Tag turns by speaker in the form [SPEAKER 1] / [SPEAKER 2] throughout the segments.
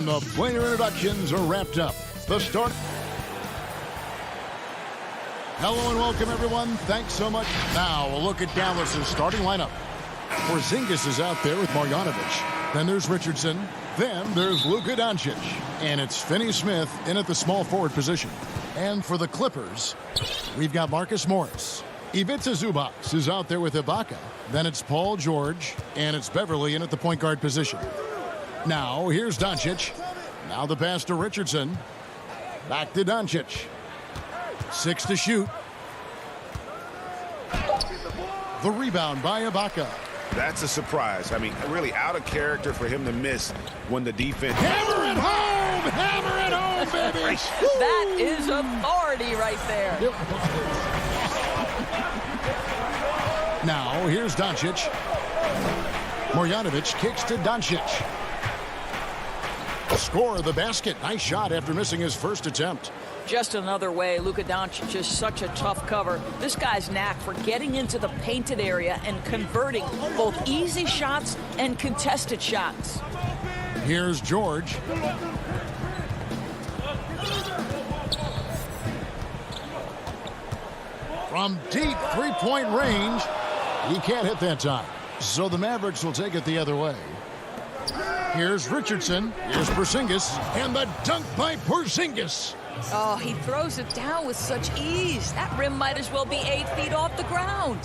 [SPEAKER 1] And the player introductions are wrapped up. The start. Hello and welcome, everyone. Thanks so much. Now, a look at Dallas's starting lineup. Porzingis is out there with Marjanovic. Then there's Richardson. Then there's Luka Doncic. And it's Finney Smith in at the small forward position. And for the Clippers, we've got Marcus Morris. Ivica Zubac is out there with Ibaka. Then it's Paul George. And it's Beverly in at the point guard position. Now, here's Doncic. Now the pass to Richardson. Back to Doncic. 6 to shoot. The rebound by Ibaka.
[SPEAKER 2] That's a surprise. I mean, really out of character for him to miss when the defense...
[SPEAKER 1] Hammer it home! Hammer it home, baby!
[SPEAKER 3] That is authority right there.
[SPEAKER 1] Now, here's Doncic. Marjanovic kicks to Doncic. Score the basket. Nice shot after missing his first attempt.
[SPEAKER 3] Just another way. Luka Doncic is such a tough cover. This guy's knack for getting into the painted area and converting both easy shots and contested shots.
[SPEAKER 1] Here's George. From deep three-point range, he can't hit that time. So the Mavericks will take it the other way. Here's Richardson. Here's Porzingis. And the dunk by Porzingis.
[SPEAKER 3] Oh, he throws it down with such ease. That rim might as well be 8 feet off the ground.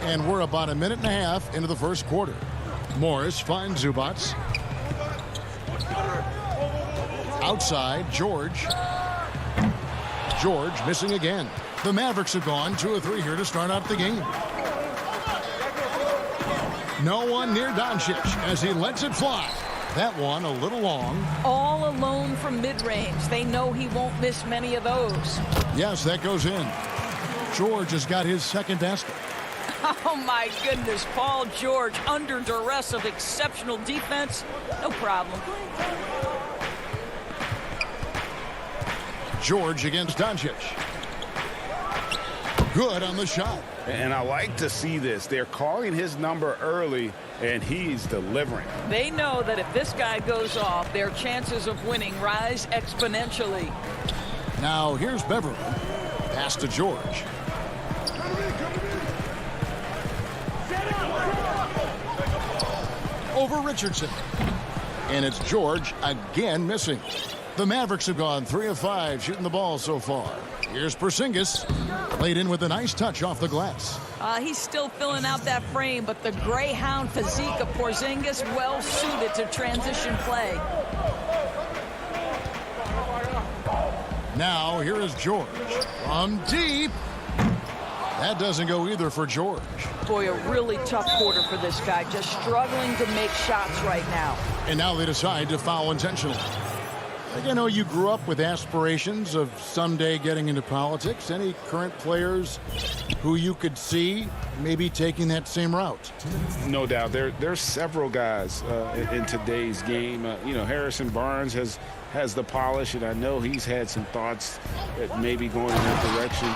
[SPEAKER 1] And we're about a minute and a half into the first quarter. Morris finds Zubac. Outside, George. George missing again. The Mavericks have gone 2 of 3 here to start out the game. No one near Doncic as he lets it fly. That one a little long.
[SPEAKER 3] All alone from mid-range. They know he won't miss many of those.
[SPEAKER 1] Yes, that goes in. George has got his second basket.
[SPEAKER 3] Oh, my goodness. Paul George under duress of exceptional defense. No problem.
[SPEAKER 1] George against Doncic. Good on the shot.
[SPEAKER 2] And I like to see this. They're calling his number early, and he's delivering.
[SPEAKER 3] They know that if this guy goes off, their chances of winning rise exponentially.
[SPEAKER 1] Now, here's Beverly. Pass to George. Over Richardson. And it's George again missing. The Mavericks have gone 3 of 5 shooting the ball so far. Here's Porzingis. Laid in with a nice touch off the glass.
[SPEAKER 3] He's still filling out that frame, but the greyhound physique of Porzingis well suited to transition play.
[SPEAKER 1] Now, here is George. From deep. That doesn't go either for George.
[SPEAKER 3] Boy, a really tough quarter for this guy. Just struggling to make shots right now.
[SPEAKER 1] And now they decide to foul intentionally. You know, you grew up with aspirations of someday getting into politics. Any current players who you could see maybe taking that same route?
[SPEAKER 2] No doubt. There's several guys in today's game. You know, Harrison Barnes has the polish, and I know he's had some thoughts that maybe going in that direction.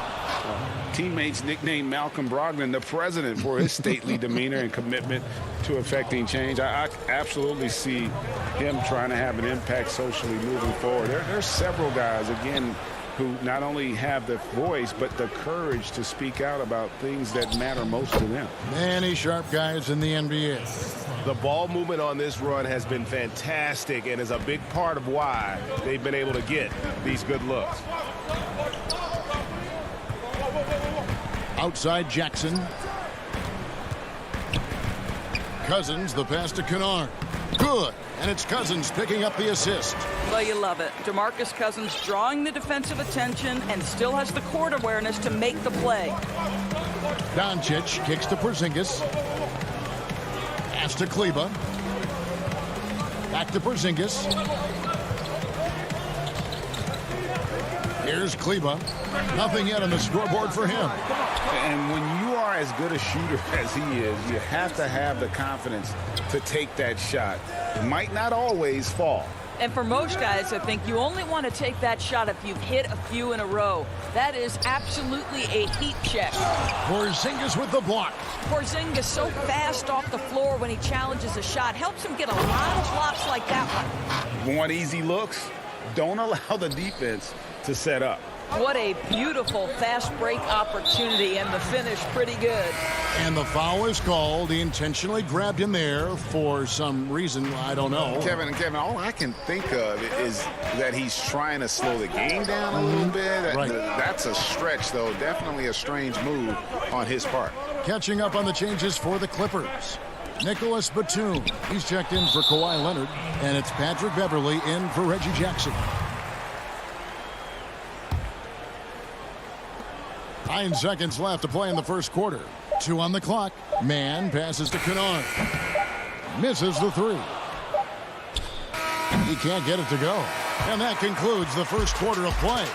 [SPEAKER 2] Teammates nicknamed Malcolm Brogdon the president for his stately demeanor and commitment to affecting change. I absolutely see him trying to have an impact socially moving forward. There's several guys, again, who not only have the voice but the courage to speak out about things that matter most to them.
[SPEAKER 1] Many sharp guys in the NBA.
[SPEAKER 4] The ball movement on this run has been fantastic and is a big part of why they've been able to get these good looks.
[SPEAKER 1] Outside Jackson. Cousins, the pass to Kennard. Good. And it's Cousins picking up the assist.
[SPEAKER 3] Well, you love it. DeMarcus Cousins drawing the defensive attention and still has the court awareness to make the play.
[SPEAKER 1] Doncic kicks to Porzingis. Pass to Kleba. Back to Porzingis. Here's Kleba. Nothing yet on the scoreboard for him.
[SPEAKER 2] And when you are as good a shooter as he is, you have to have the confidence to take that shot. It might not always fall.
[SPEAKER 3] And for most guys, I think you only want to take that shot if you've hit a few in a row. That is absolutely a heat check.
[SPEAKER 1] Porzingis with the block.
[SPEAKER 3] Porzingis so fast off the floor when he challenges a shot. Helps him get a lot of blocks like that one.
[SPEAKER 2] Want easy looks? Don't allow the defense to set up.
[SPEAKER 3] What a beautiful fast break opportunity, and the finish pretty good.
[SPEAKER 1] And the foul is called. He intentionally grabbed him there for some reason. I don't know.
[SPEAKER 5] Kevin, all I can think of is that he's trying to slow the game down a little bit.
[SPEAKER 1] Right.
[SPEAKER 5] That's a stretch, though. Definitely a strange move on his part.
[SPEAKER 1] Catching up on the changes for the Clippers. Nicholas Batum. He's checked in for Kawhi Leonard. And it's Patrick Beverley in for Reggie Jackson. 9 seconds left to play in the first quarter. 2 on the clock. Mann passes to Kennard. Misses the 3. He can't get it to go. And that concludes the first quarter of play.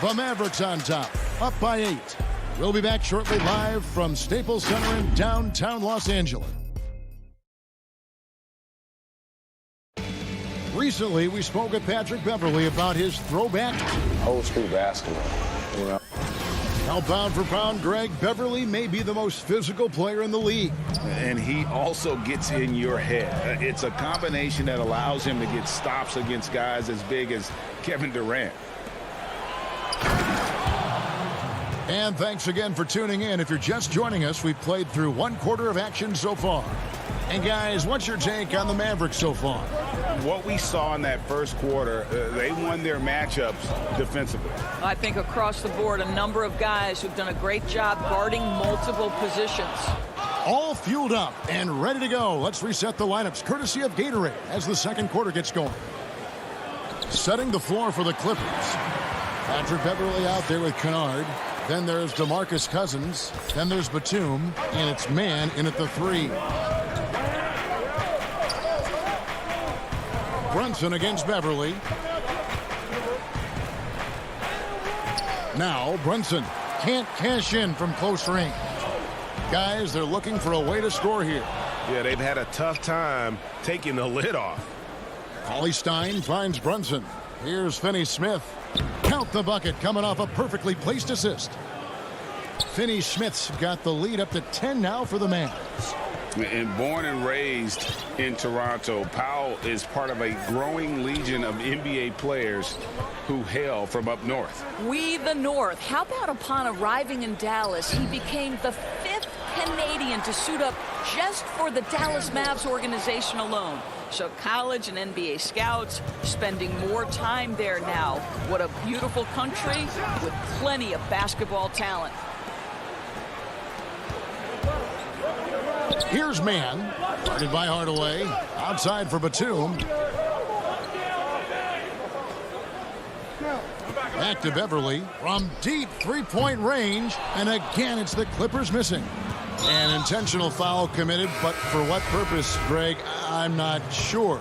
[SPEAKER 1] The Mavericks on top, up by 8. We'll be back shortly live from Staples Center in downtown Los Angeles. Recently, we spoke with Patrick Beverley about his throwback.
[SPEAKER 6] Old school basketball, you know.
[SPEAKER 1] Now, pound for pound, Greg, Beverley may be the most physical player in the league.
[SPEAKER 2] And he also gets in your head. It's a combination that allows him to get stops against guys as big as Kevin Durant.
[SPEAKER 1] And thanks again for tuning in. If you're just joining us, we've played through 1 quarter of action so far. And guys, what's your take on the Mavericks so far?
[SPEAKER 2] What we saw in that first quarter, they won their matchups defensively.
[SPEAKER 3] I think across the board, a number of guys who've done a great job guarding multiple positions.
[SPEAKER 1] All fueled up and ready to go. Let's reset the lineups, courtesy of Gatorade, as the second quarter gets going. Setting the floor for the Clippers. Patrick Beverley out there with Kennard. Then there's DeMarcus Cousins. Then there's Batum. And it's Mann in at the 3. Brunson against Beverley. Now Brunson can't cash in from close range. Guys, they're looking for a way to score here.
[SPEAKER 4] Yeah, they've had a tough time taking the lid off.
[SPEAKER 1] Cauley Stein finds Brunson. Here's Finney-Smith. Count the bucket, coming off a perfectly placed assist. Finney-Smith's got the lead up to 10 now for the Mavs.
[SPEAKER 2] And born and raised in Toronto, Powell is part of a growing legion of NBA players who hail from up north.
[SPEAKER 3] We the North. How about upon arriving in Dallas, he became the 5th Canadian to suit up just for the Dallas Mavs organization alone. So college and NBA scouts spending more time there now. What a beautiful country with plenty of basketball talent.
[SPEAKER 1] Here's Mann, guarded by Hardaway. Outside for Batum. Back to Beverley from deep three-point range. And again, it's the Clippers missing. An intentional foul committed, but for what purpose, Greg, I'm not sure.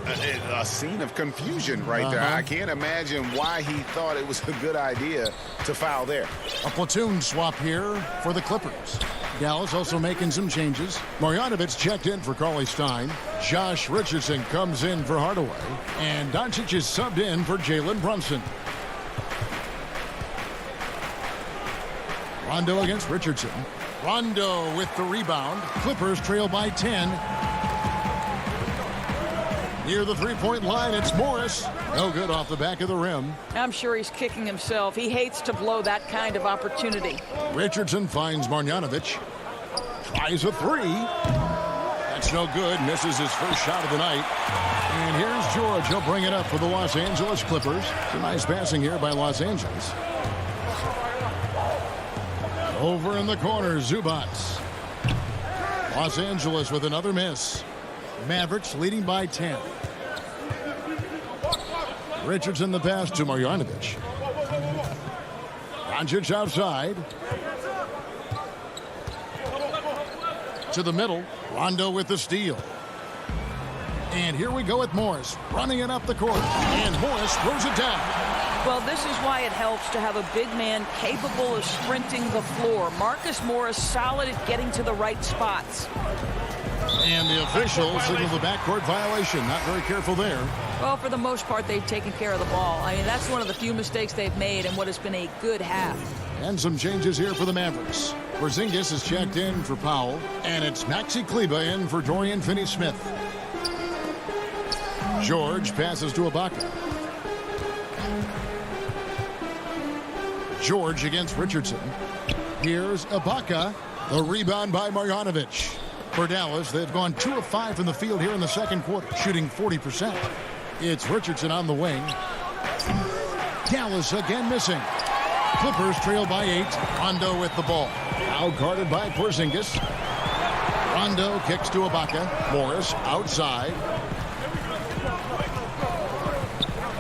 [SPEAKER 5] A scene of confusion right there. I can't imagine why he thought it was a good idea to foul there.
[SPEAKER 1] A platoon swap here for the Clippers. Dallas also making some changes. Marjanovic checked in for Cauley Stein. Josh Richardson comes in for Hardaway. And Doncic is subbed in for Jalen Brunson. Rondo against Richardson. Rondo with the rebound. Clippers trail by 10. Near the three-point line, it's Morris. No good off the back of the rim.
[SPEAKER 3] I'm sure he's kicking himself. He hates to blow that kind of opportunity.
[SPEAKER 1] Richardson finds Marjanovic. Tries a 3. That's no good. Misses his first shot of the night. And here's George. He'll bring it up for the Los Angeles Clippers. Some nice passing here by Los Angeles. Over in the corner, Zubac. Los Angeles with another miss. Mavericks leading by 10. Richardson the pass to Marjanovic. Doncic outside. To the middle. Rondo with the steal. And here we go with Morris. Running it up the court. And Morris throws it down.
[SPEAKER 3] Well, this is why it helps to have a big man capable of sprinting the floor. Marcus Morris solid at getting to the right spots.
[SPEAKER 1] And the official signaled the backcourt violation. Not very careful there.
[SPEAKER 3] Well, for the most part, they've taken care of the ball. I mean, that's one of the few mistakes they've made in what has been a good half.
[SPEAKER 1] And some changes here for the Mavericks. Porzingis is checked in for Powell. And it's Maxi Kleber in for Dorian Finney-Smith. George passes to Ibaka. George against Richardson. Here's Ibaka. The rebound by Marjanovic. For Dallas, they've gone 2 of 5 from the field here in the second quarter, shooting 40%. It's Richardson on the wing. Dallas again missing. Clippers trail by 8. Rondo with the ball. Now guarded by Porzingis. Rondo kicks to Ibaka. Morris outside.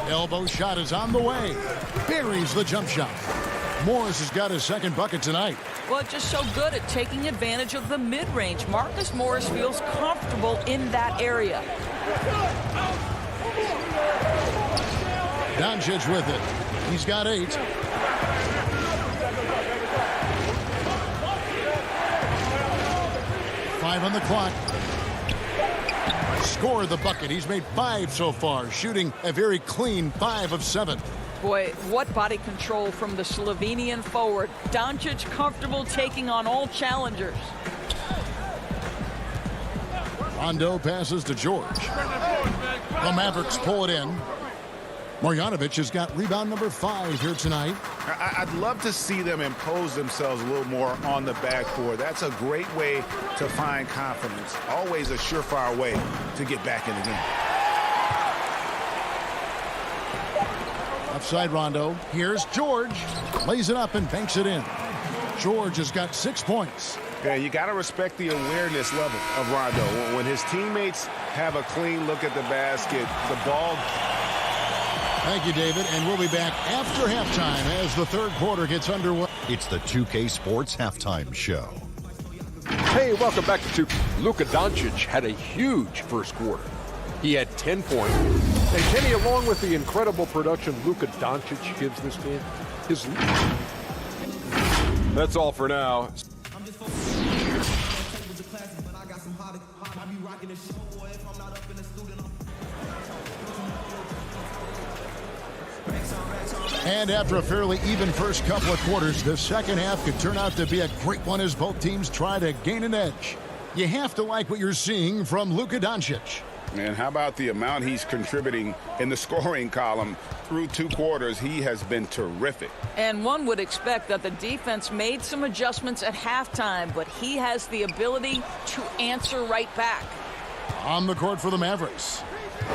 [SPEAKER 1] Elbow shot is on the way. Buries the jump shot. Morris has got his second bucket tonight.
[SPEAKER 3] Well, just so good at taking advantage of the mid-range. Marcus Morris feels comfortable in that area.
[SPEAKER 1] Doncic with it. He's got 8. Five on the clock. Scored the bucket. He's made 5 so far, shooting a very clean 5 of 7.
[SPEAKER 3] Boy, what body control from the Slovenian forward. Doncic comfortable taking on all challengers.
[SPEAKER 1] Rondo passes to George. The Mavericks pull it in. Marjanovic has got rebound number 5 here tonight.
[SPEAKER 5] I'd love to see them impose themselves a little more on the backboard. That's a great way to find confidence. Always a surefire way to get back in the game.
[SPEAKER 1] Offside Rondo. Here's George. Lays it up and banks it in. George has got 6 points.
[SPEAKER 4] Yeah, you got to respect the awareness level of Rondo. When his teammates have a clean look at the basket, the ball...
[SPEAKER 1] Thank you, David, and we'll be back after halftime as the third quarter gets underway.
[SPEAKER 7] It's the 2K Sports Halftime Show.
[SPEAKER 8] Hey, welcome back to 2K. Luka Doncic had a huge first quarter. He had 10 points. And Kenny, along with the incredible production Luka Doncic gives this team, that's all for now.
[SPEAKER 1] And after a fairly even first couple of quarters, the second half could turn out to be a great one as both teams try to gain an edge. You have to like what you're seeing from Luka Doncic.
[SPEAKER 2] And how about the amount he's contributing in the scoring column through 2 quarters? He has been terrific.
[SPEAKER 3] And one would expect that the defense made some adjustments at halftime, but he has the ability to answer right back.
[SPEAKER 1] On the court for the Mavericks,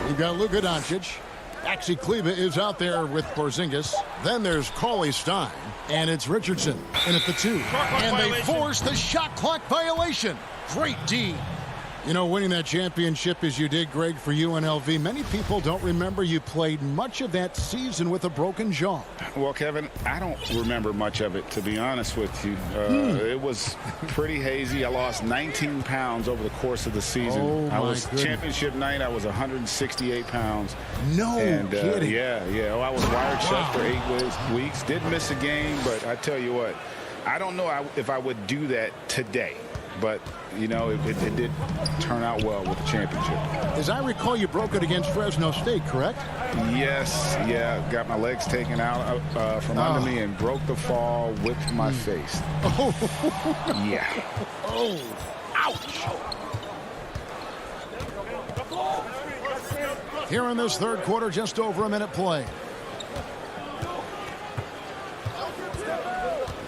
[SPEAKER 1] you've got Luka Doncic. Maxi Kleber is out there with Porzingis. Then there's Cauley Stein. And it's Richardson in at the 2. And they force the shot clock violation. Great D. You know, winning that championship as you did, Greg, for UNLV, many people don't remember you played much of that season with a broken jaw.
[SPEAKER 2] Well, Kevin, I don't remember much of it, to be honest with you. It was pretty hazy. I lost 19 pounds over the course of the season.
[SPEAKER 1] Oh,
[SPEAKER 2] I was
[SPEAKER 1] goodness.
[SPEAKER 2] Championship night, I was 168 pounds.
[SPEAKER 1] No kidding.
[SPEAKER 2] Yeah. Oh, I was wired shut for 8 weeks. Did miss a game, but I tell you what, I don't know if I would do that today. But, you know, it did turn out well with the championship.
[SPEAKER 1] As I recall, you broke it against Fresno State, correct?
[SPEAKER 2] Yes, yeah. Got my legs taken out from under me and broke the fall, whipped my face.
[SPEAKER 1] Oh.
[SPEAKER 2] Yeah.
[SPEAKER 1] Oh. Ouch. Here in this third quarter, just over a minute play.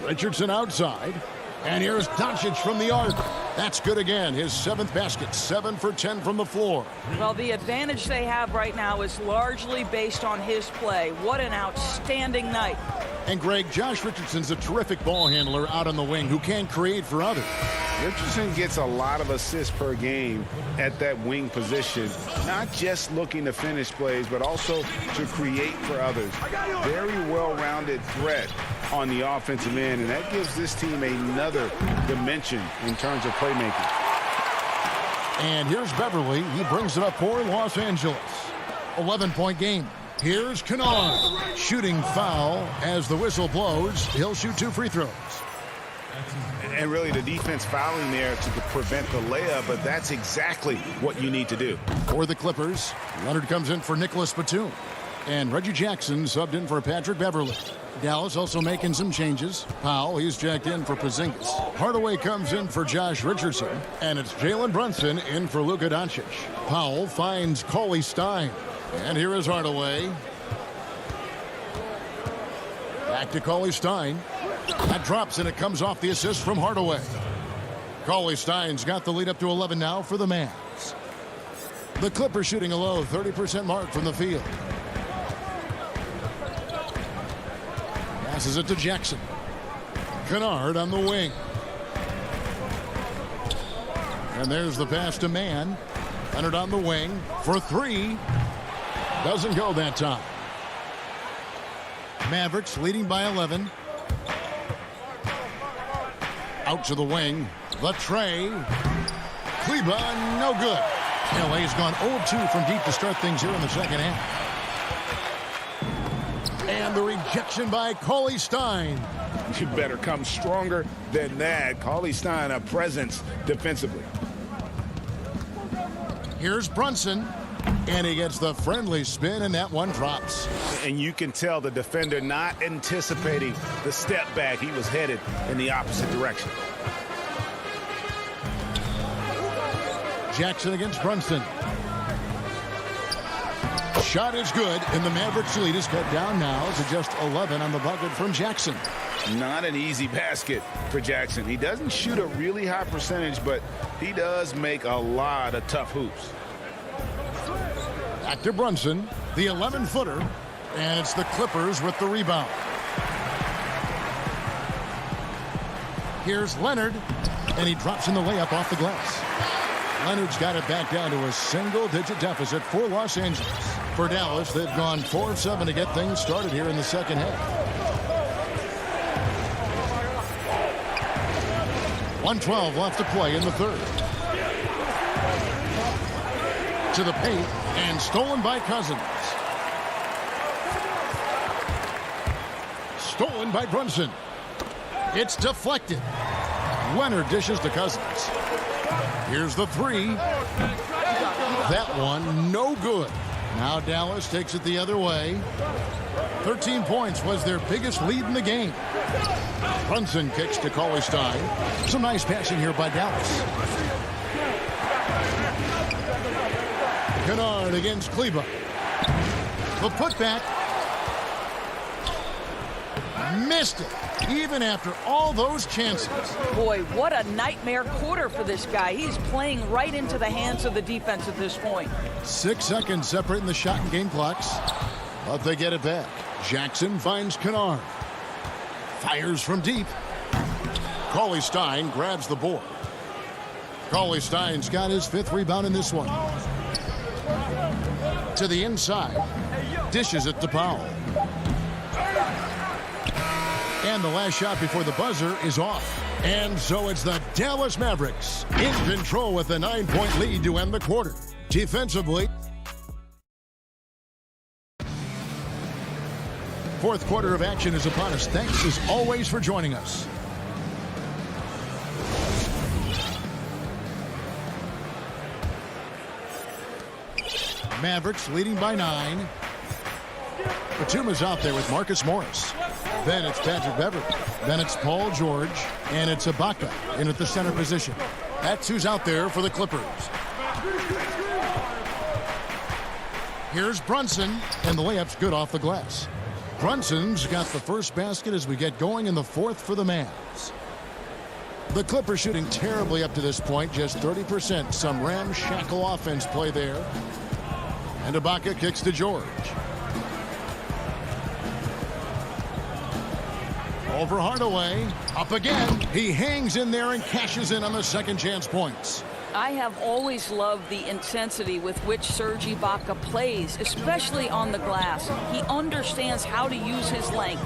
[SPEAKER 1] Richardson outside. And here's Doncic from the arc. That's good again. His 7th basket, 7 for 10 from the floor.
[SPEAKER 3] Well, the advantage they have right now is largely based on his play. What an outstanding night.
[SPEAKER 1] And Greg, Josh Richardson's a terrific ball handler out on the wing who can create for others.
[SPEAKER 2] Richardson gets a lot of assists per game at that wing position, not just looking to finish plays, but also to create for others. Very well-rounded threat on the offensive end, and that gives this team another dimension in terms of playmaking.
[SPEAKER 1] And here's Beverly. He brings it up for Los Angeles. 11-point game. Here's Kennard. Shooting foul as the whistle blows. He'll shoot 2 free throws.
[SPEAKER 5] And really the defense fouling there to prevent the layup, but that's exactly what you need to do.
[SPEAKER 1] For the Clippers, Leonard comes in for Nicholas Batum. And Reggie Jackson subbed in for Patrick Beverley. Dallas also making some changes. Powell, he's jacked in for Porzingis. Hardaway comes in for Josh Richardson. And it's Jalen Brunson in for Luka Doncic. Powell finds Cauley Stein. And here is Hardaway. Back to Cauley Stein. That drops, and it comes off the assist from Hardaway. Cauley Stein's got the lead up to 11 now for the Mavs. The Clippers shooting a low 30% mark from the field. Passes it to Jackson. Kennard on the wing. And there's the pass to Mann. Leonard on the wing for three. Doesn't go that time. Mavericks leading by 11. Out to the wing. The tray. Kleba, no good. CLA's gone 0-2 from deep to start things here in the second half. And the rejection by Cauley Stein.
[SPEAKER 5] You better come stronger than that. Cauley Stein, a presence defensively.
[SPEAKER 1] Here's Brunson. And he gets the friendly spin, and that one drops.
[SPEAKER 5] And you can tell the defender not anticipating the step back. He was headed in the opposite direction.
[SPEAKER 1] Jackson against Brunson. Shot is good, and the Mavericks lead is cut down now to just 11 on the bucket from Jackson.
[SPEAKER 5] Not an easy basket for Jackson. He doesn't shoot a really high percentage, but he does make a lot of tough hoops.
[SPEAKER 1] Back to Brunson, the 11-footer, and it's the Clippers with the rebound. Here's Leonard, and he drops in the layup off the glass. Leonard's got it back down to a single-digit deficit for Los Angeles. For Dallas, they've gone 4 of 7 to get things started here in the second half. 1:12 left to play in the third. To the paint, and stolen by Cousins. Stolen by Brunson. It's deflected. Leonard dishes to Cousins. Here's the three. That one, no good. Now Dallas takes it the other way. 13 points was their biggest lead in the game. Brunson kicks to Cauley Stein. Some nice passing here by Dallas. Kennard against Kleba. The putback. Missed it, even after all those chances.
[SPEAKER 3] Boy, what a nightmare quarter for this guy. He's playing right into the hands of the defense at this point.
[SPEAKER 1] 6 seconds separating the shot and game clocks, but they get it back. Jackson finds Kennard. Fires from deep. Cauley Stein grabs the board. Cauley Stein's got his 5th rebound in this one. To the inside. Dishes it to Powell. And the last shot before the buzzer is off. And so it's the Dallas Mavericks in control with a 9-point lead to end the quarter. Defensively, fourth quarter of action is upon us. Thanks as always for joining us. Mavericks leading by 9. Batum is out there with Marcus Morris. Then it's Patrick Beverley. Then it's Paul George. And it's Ibaka in at the center position. That's who's out there for the Clippers. Here's Brunson. And the layup's good off the glass. Brunson's got the first basket as we get going in the fourth for the Mavs. The Clippers shooting terribly up to this point. Just 30%. Some ramshackle offense play there. And Ibaka kicks to George. Over Hardaway. Up again. He hangs in there and cashes in on the second chance points.
[SPEAKER 3] I have always loved the intensity with which Serge Ibaka plays, especially on the glass. He understands how to use his length.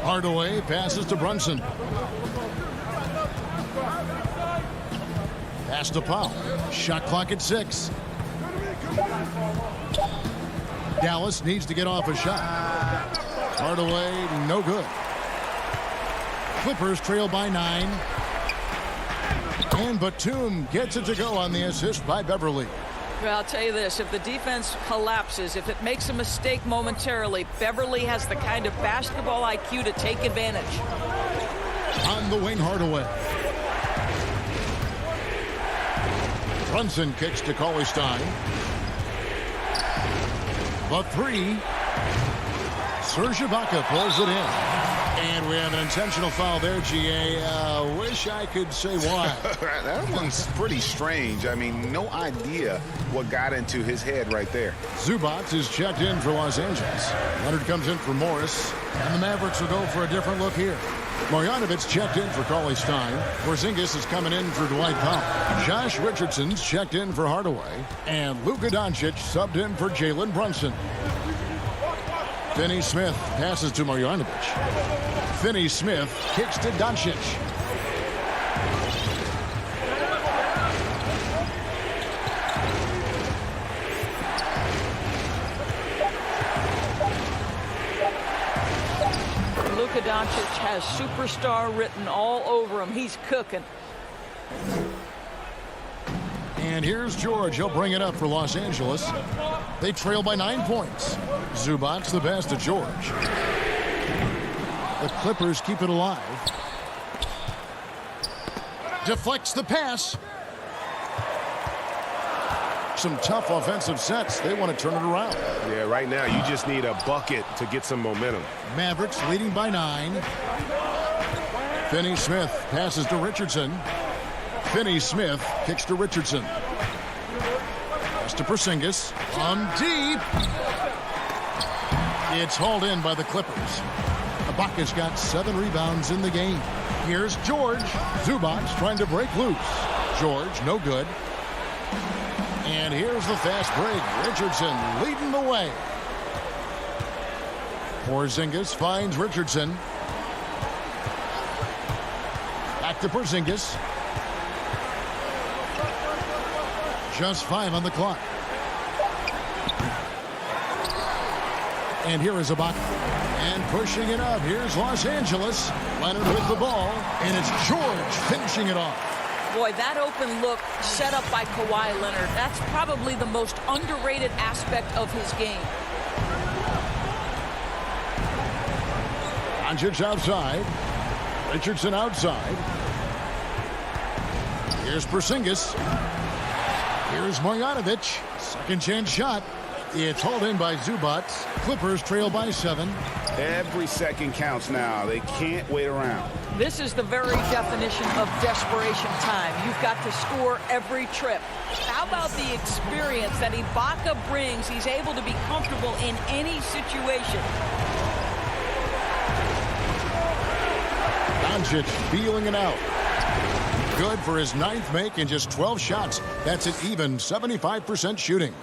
[SPEAKER 1] Hardaway passes to Brunson. Pass to Powell. Shot clock at 6. Dallas needs to get off a shot. Hardaway, no good. Clippers trail by 9. And Batum gets it to go on the assist by Beverly.
[SPEAKER 3] Well, I'll tell you this, if the defense collapses, if it makes a mistake momentarily, Beverly has the kind of basketball IQ to take advantage.
[SPEAKER 1] On the wing, Hardaway. Brunson kicks to Cauley Stein. The 3. Serge Ibaka pulls it in. And we have an intentional foul there, GA. Wish I could say why.
[SPEAKER 5] That one's pretty strange. I mean, no idea what got into his head right there.
[SPEAKER 1] Zubac is checked in for Los Angeles. Leonard comes in for Morris. And the Mavericks will go for a different look here. Marjanovic checked in for Cauley Stein. Porzingis is coming in for Dwight Powell. Josh Richardson's checked in for Hardaway. And Luka Doncic subbed in for Jalen Brunson. Finney Smith passes to Marjanovic. Finney Smith kicks to Doncic.
[SPEAKER 3] Luka Doncic has superstar written all over him. He's cooking.
[SPEAKER 1] And here's George. He'll bring it up for Los Angeles. They trail by 9 points. Zubac the pass to George. The Clippers keep it alive. Deflects the pass. Some tough offensive sets. They want to turn it around.
[SPEAKER 4] Yeah, right now you just need a bucket to get some momentum.
[SPEAKER 1] Mavericks leading by 9. Finney Smith passes to Richardson. Finney Smith kicks to Richardson. Pass to Porzingis. From deep. It's hauled in by the Clippers. Ibaka's got 7 rebounds in the game. Here's George. Zubac trying to break loose. George, no good. And here's the fast break. Richardson leading the way. Porzingis finds Richardson. Back to Porzingis. Just 5 on the clock. And here is Ibaka. And pushing it up. Here's Los Angeles. Leonard with the ball. And it's George finishing it off.
[SPEAKER 3] Boy, that open look set up by Kawhi Leonard, that's probably the most underrated aspect of his game.
[SPEAKER 1] Doncic outside. Richardson outside. Here's Porzingis. Here's Marjanovic. Second chance shot. It's hauled in by Zubac. Clippers trail by 7.
[SPEAKER 5] Every second counts now. They can't wait around.
[SPEAKER 3] This is the very definition of desperation time. You've got to score every trip. How about the experience that Ibaka brings? He's able to be comfortable in any situation.
[SPEAKER 1] Doncic feeling it out. Good for his 9th make in just 12 shots. That's an even 75% shooting.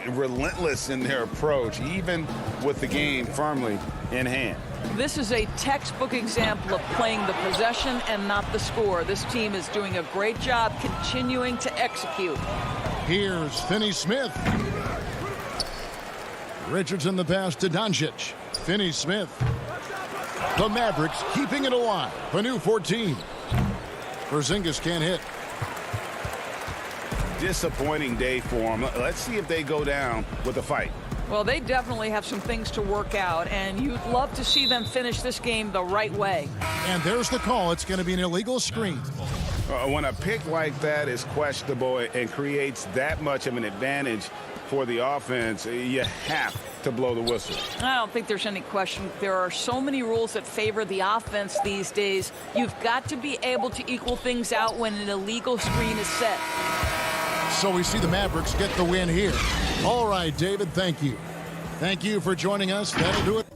[SPEAKER 5] Relentless in their approach, even with the game firmly in hand.
[SPEAKER 3] This is a textbook example of playing the possession and not the score. This team is doing a great job continuing to execute. Here's
[SPEAKER 1] Finney Smith. Richardson the pass to Doncic. Finney Smith. The Mavericks keeping it alive. A new 14. Porzingis can't hit.
[SPEAKER 5] Disappointing day for them. Let's see if they go down with a fight.
[SPEAKER 3] Well, they definitely have some things to work out, and you'd love to see them finish this game the right way.
[SPEAKER 1] And there's the call. It's going to be an illegal screen.
[SPEAKER 5] When a pick like that is questionable and creates that much of an advantage for the offense, you have to blow the whistle.
[SPEAKER 3] I don't think there's any question. There are so many rules that favor the offense these days. You've got to be able to equal things out when an illegal screen is set.
[SPEAKER 1] So we see the Mavericks get the win here. All right, David, thank you. Thank you for joining us. That'll do it.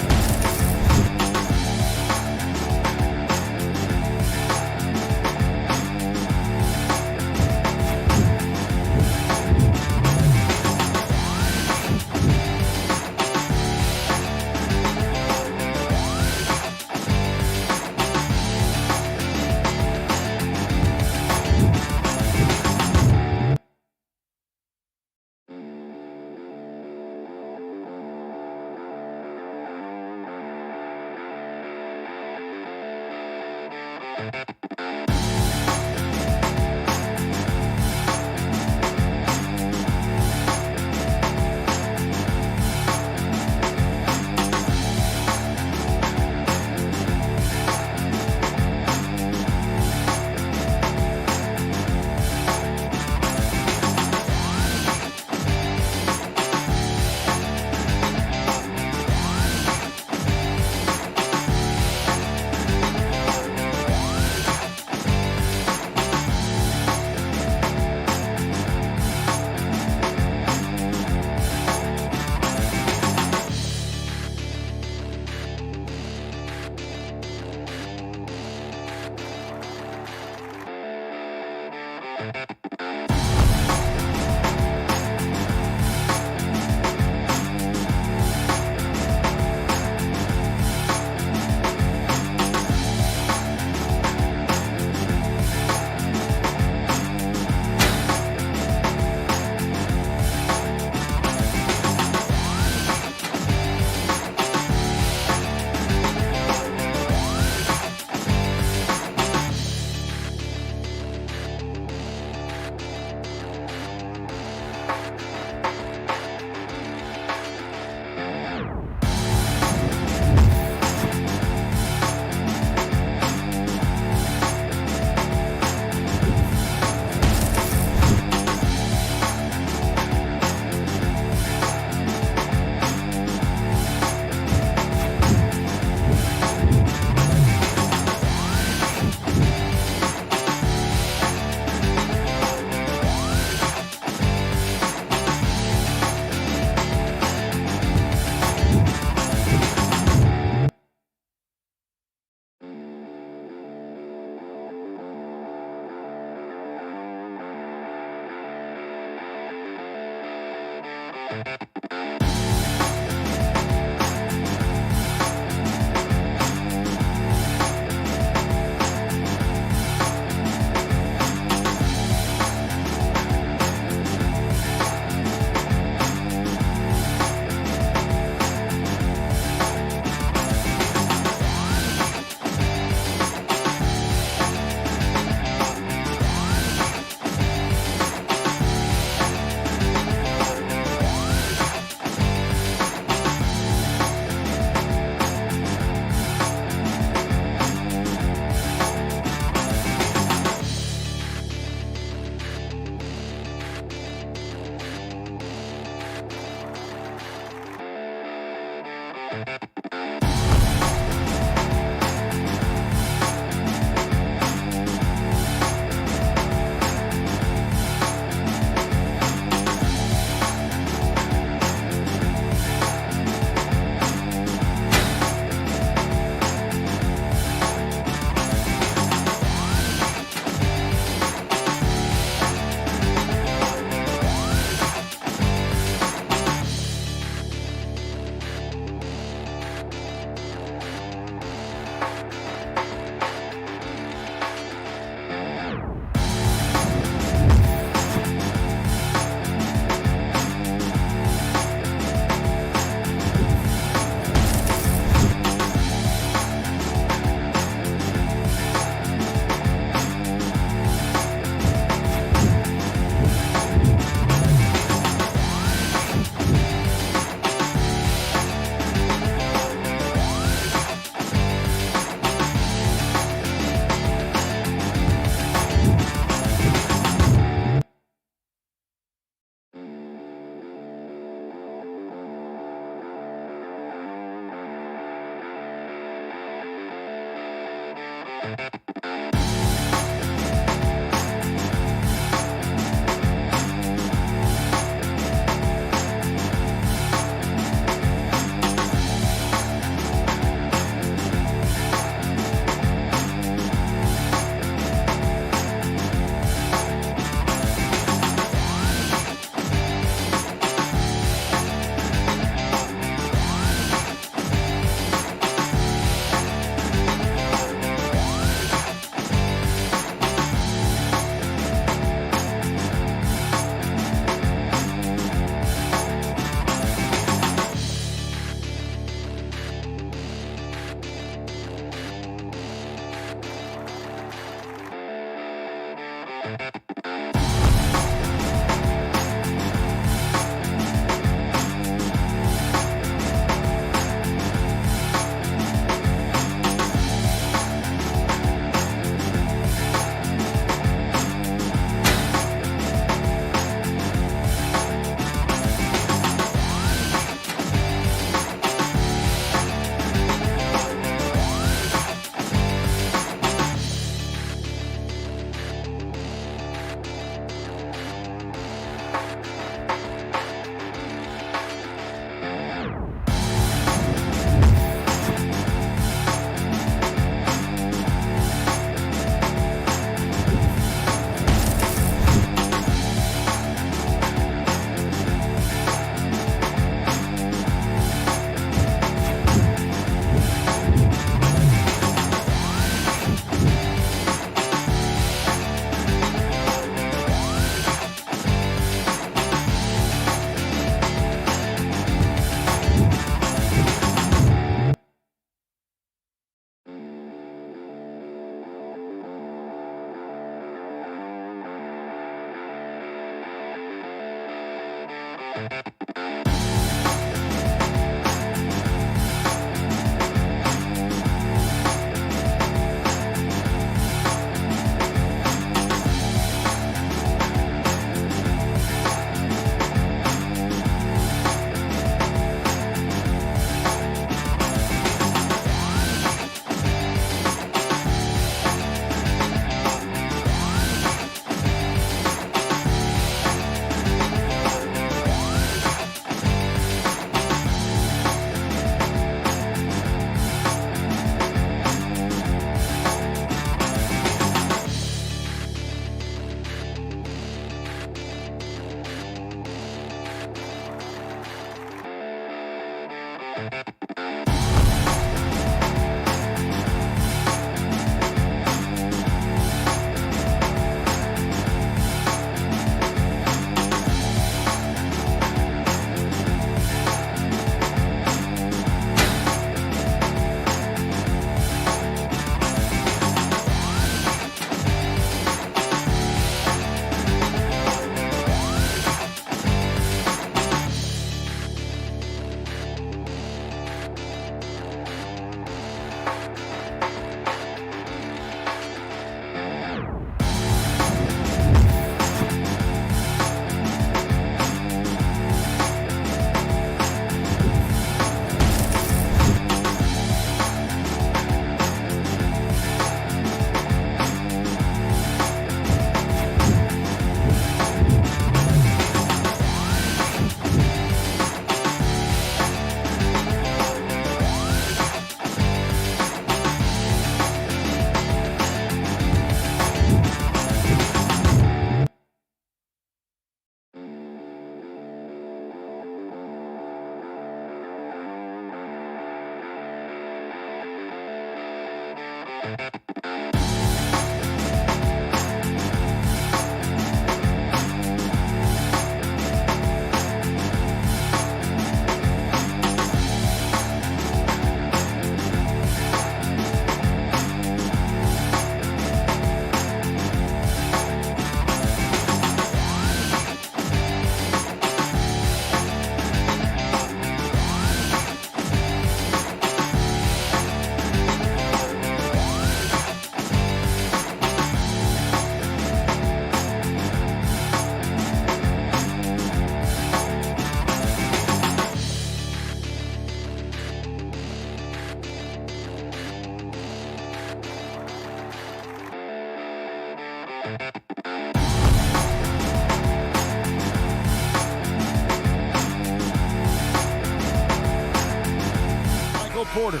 [SPEAKER 1] Porter.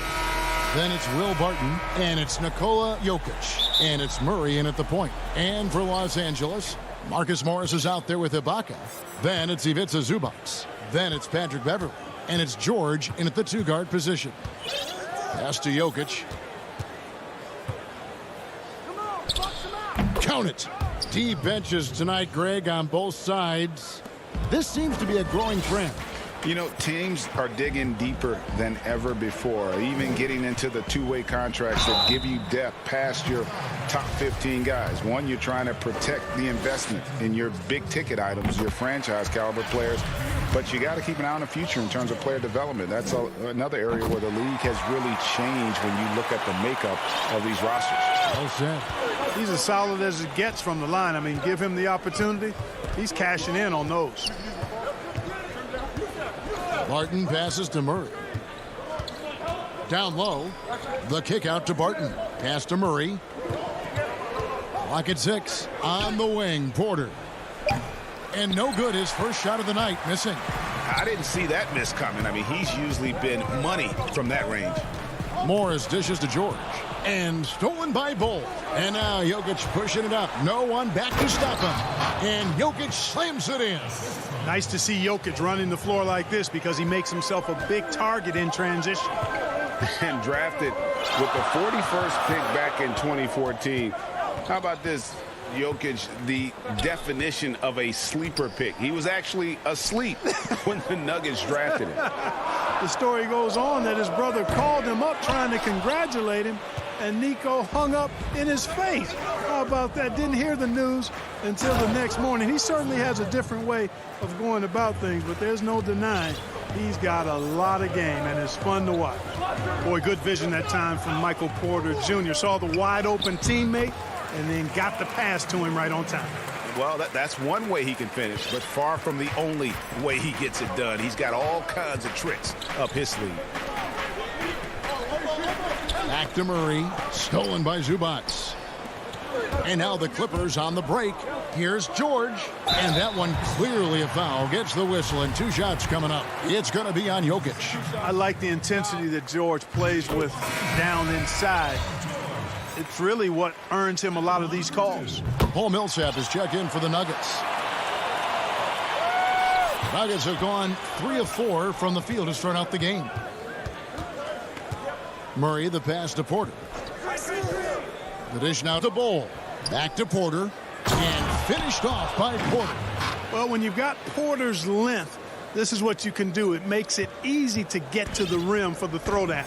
[SPEAKER 1] Then it's Will Barton, and it's Nikola Jokic, and it's Murray in at the point. And for Los Angeles, Marcus Morris is out there with Ibaka. Then it's Ivica Zubac. Then it's Patrick Beverley, and it's George in at the two-guard position. Pass to Jokic. Count it. Deep benches tonight, Greg, on both sides. This seems to be a growing trend.
[SPEAKER 5] You know, teams are digging deeper than ever before, even getting into the two-way contracts that give you depth past your top 15 guys. One, you're trying to protect the investment in your big-ticket items, your franchise-caliber players, but you got to keep an eye on the future in terms of player development. That's another area where the league has really changed when you look at the makeup of these rosters.
[SPEAKER 1] Well said.
[SPEAKER 9] He's as solid as it gets from the line. I mean, give him the opportunity. He's cashing in on those.
[SPEAKER 1] Barton passes to Murray. Down low. The kick out to Barton. Pass to Murray. Clock at 6. On the wing, Porter. And no good. His first shot of the night, missing.
[SPEAKER 5] I didn't see that miss coming. I mean, he's usually been money from that range.
[SPEAKER 1] Morris dishes to George. And stolen by Bull. And now Jokic pushing it up. No one back to stop him. And Jokic slams it in.
[SPEAKER 9] Nice to see Jokic running the floor like this because he makes himself a big target in transition.
[SPEAKER 2] And drafted with the 41st pick back in 2014. How about this? Jokic, the definition of a sleeper pick. He was actually asleep when the Nuggets drafted him.
[SPEAKER 9] The story goes on that his brother called him up trying to congratulate him, and Nico hung up in his face. How about that? Didn't hear the news until the next morning. He certainly has a different way of going about things, but there's no denying he's got a lot of game, and it's fun to watch. Boy, good vision that time from Michael Porter Jr. Saw the wide-open teammate and then got the pass to him right on time.
[SPEAKER 4] Well, that's one way he can finish, but far from the only way he gets it done. He's got all kinds of tricks up his sleeve.
[SPEAKER 1] Back to Murray. Stolen by Zubats. And now the Clippers on the break. Here's George. And that one clearly a foul. Gets the whistle, and 2 shots coming up. It's going to be on Jokic.
[SPEAKER 9] I like the intensity that George plays with down inside. It's really what earns him a lot of these calls.
[SPEAKER 1] Paul Millsap is checked in for the Nuggets. Nuggets have gone 3 of 4 from the field to start out the game. Murray, the pass to Porter. The dish now to Bol. Back to Porter. And finished off by Porter.
[SPEAKER 9] Well, when you've got Porter's length, this is what you can do. It makes it easy to get to the rim for the throwdown.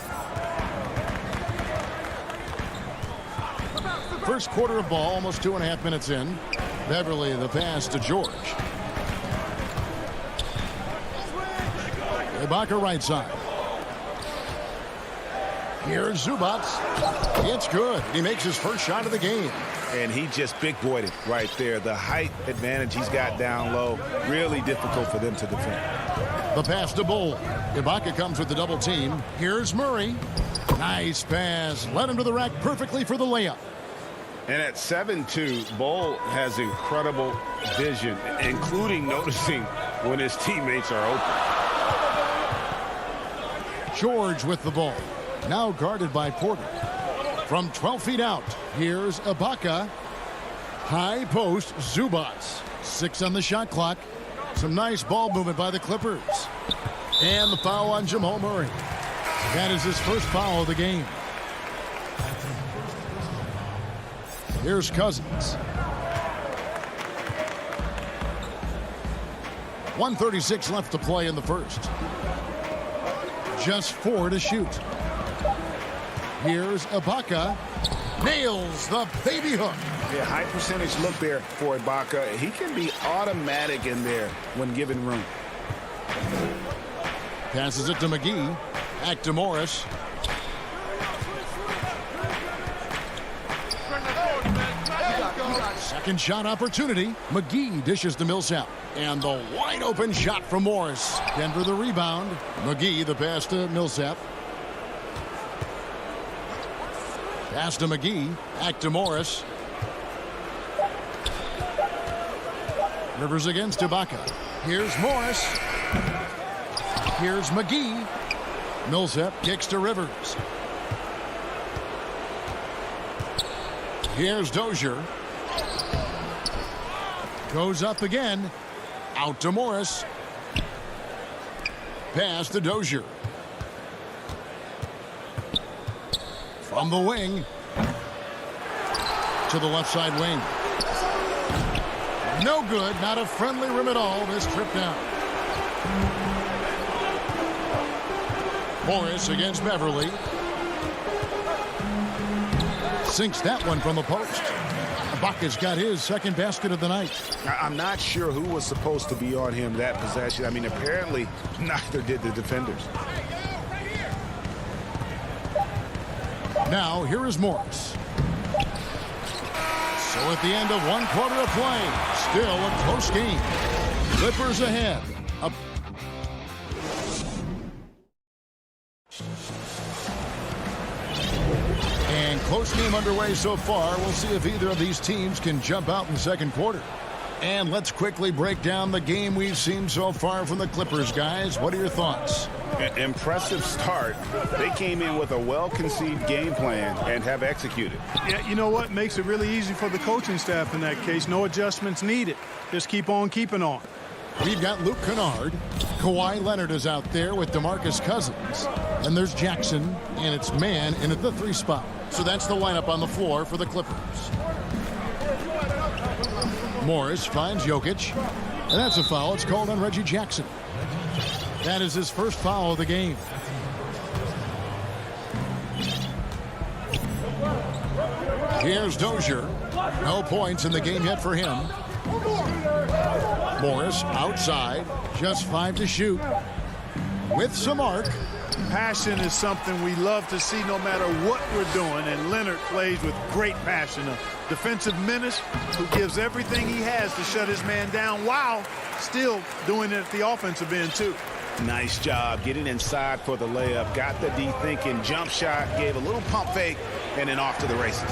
[SPEAKER 1] First quarter of ball, almost 2.5 minutes in. Beverly, the pass to George. Ibaka right side. Here's Zubats. It's good. He makes his first shot of the game.
[SPEAKER 4] And he just big-boyed it right there. The height advantage he's got down low, really difficult for them to defend.
[SPEAKER 1] The pass to Bol. Ibaka comes with the double team. Here's Murray. Nice pass. Led him to the rack perfectly for the layup.
[SPEAKER 4] And at 7'2", Bol has incredible vision, including noticing when his teammates are open.
[SPEAKER 1] George with the ball. Now guarded by Porter. From 12 feet out, here's Ibaka. High post, Zubats. 6 on the shot clock. Some nice ball movement by the Clippers. And the foul on Jamal Murray. That is his first foul of the game. Here's Cousins. 1:36 left to play in the first. Just 4 to shoot. Here's Ibaka. Nails the baby hook.
[SPEAKER 4] Yeah, high percentage look there for Ibaka. He can be automatic in there when given room.
[SPEAKER 1] Passes it to McGee. Back to Morris. Second shot opportunity. McGee dishes to Millsap. And the wide open shot from Morris. Denver the rebound. McGee the pass to Millsap. Pass to McGee. Back to Morris. Rivers against Ibaka. Here's Morris. Here's McGee. Millsap kicks to Rivers. Here's Dozier. Goes up again. Out to Morris. Pass to Dozier. From the wing. To the left side wing. No good. Not a friendly rim at all. This trip down. Morris against Beverly. Sinks that one from the post. Ibaka's got his second basket of the night.
[SPEAKER 4] I'm not sure who was supposed to be on him that possession. I mean, apparently neither did the defenders.
[SPEAKER 1] Now, here is Morris. So at the end of 1 quarter of play, still a close game. Clippers ahead. And close game underway so far. We'll see if either of these teams can jump out in the second quarter. And let's quickly break down the game we've seen so far from the Clippers, guys. What are your thoughts?
[SPEAKER 4] Impressive start. They came in with a well-conceived game plan and have executed.
[SPEAKER 9] Yeah, you know what? Makes it really easy for the coaching staff in that case. No adjustments needed. Just keep on keeping on.
[SPEAKER 1] We've got Luke Kennard. Kawhi Leonard is out there with DeMarcus Cousins. And there's Jackson, and it's man in at the 3 spot. So that's the lineup on the floor for the Clippers. Morris finds Jokic. And that's a foul. It's called on Reggie Jackson. That is his first foul of the game. Here's Dozier. No points in the game yet for him. Morris outside, just 5 to shoot. With some arc.
[SPEAKER 9] Passion is something we love to see no matter what we're doing, and Leonard plays with great passion. A defensive menace who gives everything he has to shut his man down while still doing it at the offensive end too.
[SPEAKER 4] Nice job getting inside for the layup. Got the D thinking, jump shot, gave a little pump fake, and then off to the races.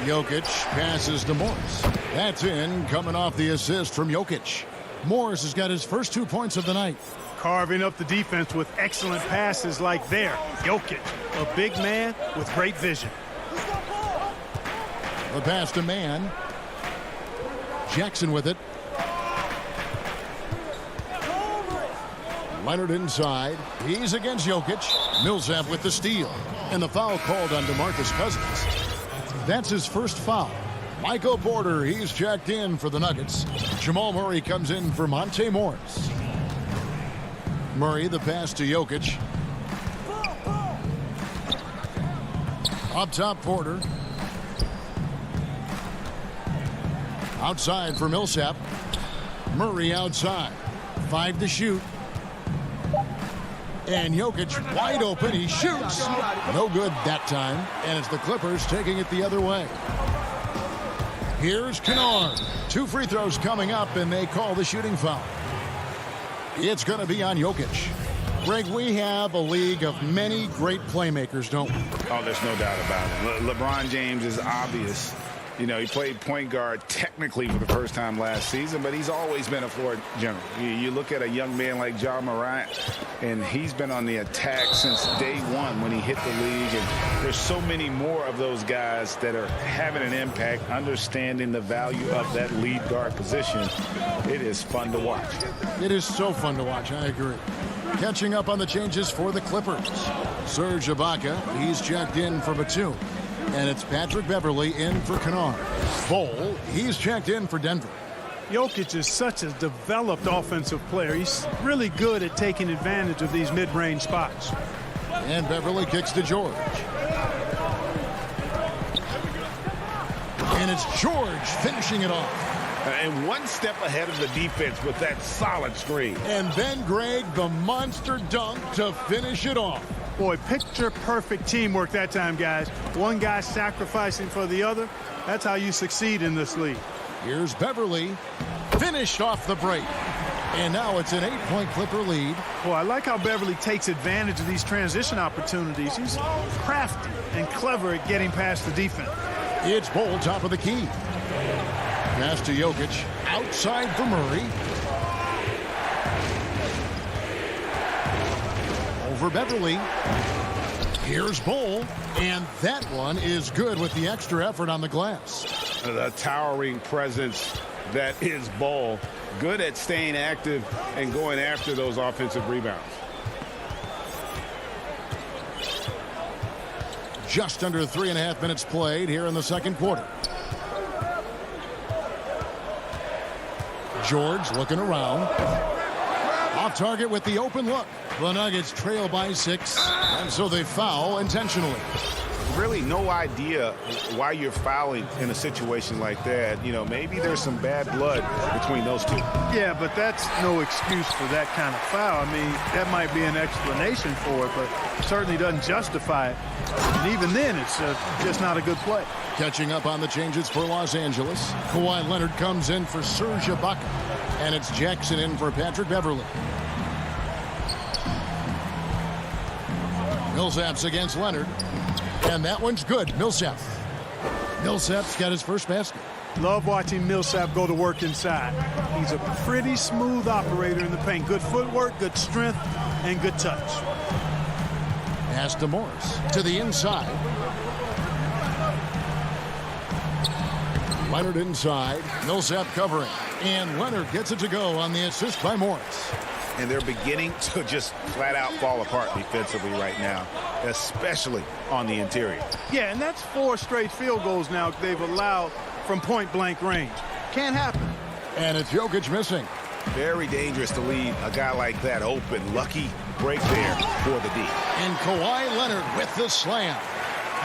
[SPEAKER 1] Jokic passes to Morris. That's in, coming off the assist from Jokic. Morris has got his first 2 points of the night.
[SPEAKER 9] Carving up the defense with excellent passes like there. Jokic, a big man with great vision.
[SPEAKER 1] The pass to man. Jackson with it. Leonard inside. He's against Jokic. Millsap with the steal. And the foul called on DeMarcus Cousins. That's his first foul. Michael Porter, he's checked in for the Nuggets. Jamal Murray comes in for Monte Morris. Murray, the pass to Jokic. Up top, Porter. Outside for Millsap. Murray outside. 5 to shoot. And Jokic wide open. He shoots. No good that time. And it's the Clippers taking it the other way. Here's Kennard. 2 free throws coming up, and they call the shooting foul. It's going to be on Jokic. Greg, we have a league of many great playmakers, don't we?
[SPEAKER 5] Oh, there's no doubt about it. LeBron James is obvious. You know, he played point guard technically for the first time last season, but he's always been a floor general. You look at a young man like Ja Morant, and he's been on the attack since day one when he hit the league. And there's so many more of those guys that are having an impact, understanding the value of that lead guard position. It is fun to watch.
[SPEAKER 1] It is so fun to watch, I agree. Catching up on the changes for the Clippers. Serge Ibaka, he's checked in for Batum. And it's Patrick Beverley in for Kennard. Bol, he's checked in for Denver.
[SPEAKER 9] Jokic is such a developed offensive player. He's really good at taking advantage of these mid-range spots.
[SPEAKER 1] And Beverley kicks to George. And it's George finishing it off.
[SPEAKER 4] And one step ahead of the defense with that solid screen.
[SPEAKER 1] And then, Greg, the monster dunk to finish it off.
[SPEAKER 9] Boy, picture-perfect teamwork that time, guys. One guy sacrificing for the other. That's how you succeed in this league.
[SPEAKER 1] Here's Beverley. Finished off the break. And now it's an 8-point Clipper lead.
[SPEAKER 9] Boy, I like how Beverley takes advantage of these transition opportunities. He's crafty and clever at getting past the defense.
[SPEAKER 1] It's Bol, top of the key. Pass to Jokic. Outside for Murray. Over Beverley. Here's Bol. And that one is good with the extra effort on the glass.
[SPEAKER 4] The towering presence that is Bol. Good at staying active and going after those offensive rebounds.
[SPEAKER 1] Just under 3.5 minutes played here in the second quarter. George looking around. Off target with the open look. The Nuggets trail by 6, and so they foul intentionally.
[SPEAKER 5] Really no idea why you're fouling in a situation like that. You know, maybe there's some bad blood between those two.
[SPEAKER 9] Yeah, but that's no excuse for that kind of foul. I mean, that might be an explanation for it, but certainly doesn't justify it. And even then, it's just not a good play.
[SPEAKER 1] Catching up on the changes for Los Angeles. Kawhi Leonard comes in for Serge Ibaka. And it's Jackson in for Patrick Beverley. Millsap's against Leonard. And that one's good. Millsap. Millsap's got his first basket.
[SPEAKER 9] Love watching Millsap go to work inside. He's a pretty smooth operator in the paint. Good footwork, good strength, and good touch.
[SPEAKER 1] Pass to Morris. To the inside. Leonard inside. Millsap covering. And Leonard gets it to go on the assist by Morris.
[SPEAKER 5] And they're beginning to just flat out fall apart defensively right now, especially on the interior.
[SPEAKER 9] Yeah, and that's 4 straight field goals now they've allowed from point-blank range. Can't happen.
[SPEAKER 1] And it's Jokic missing.
[SPEAKER 5] Very dangerous to leave a guy like that open. Lucky break there for the D.
[SPEAKER 1] And Kawhi Leonard with the slam.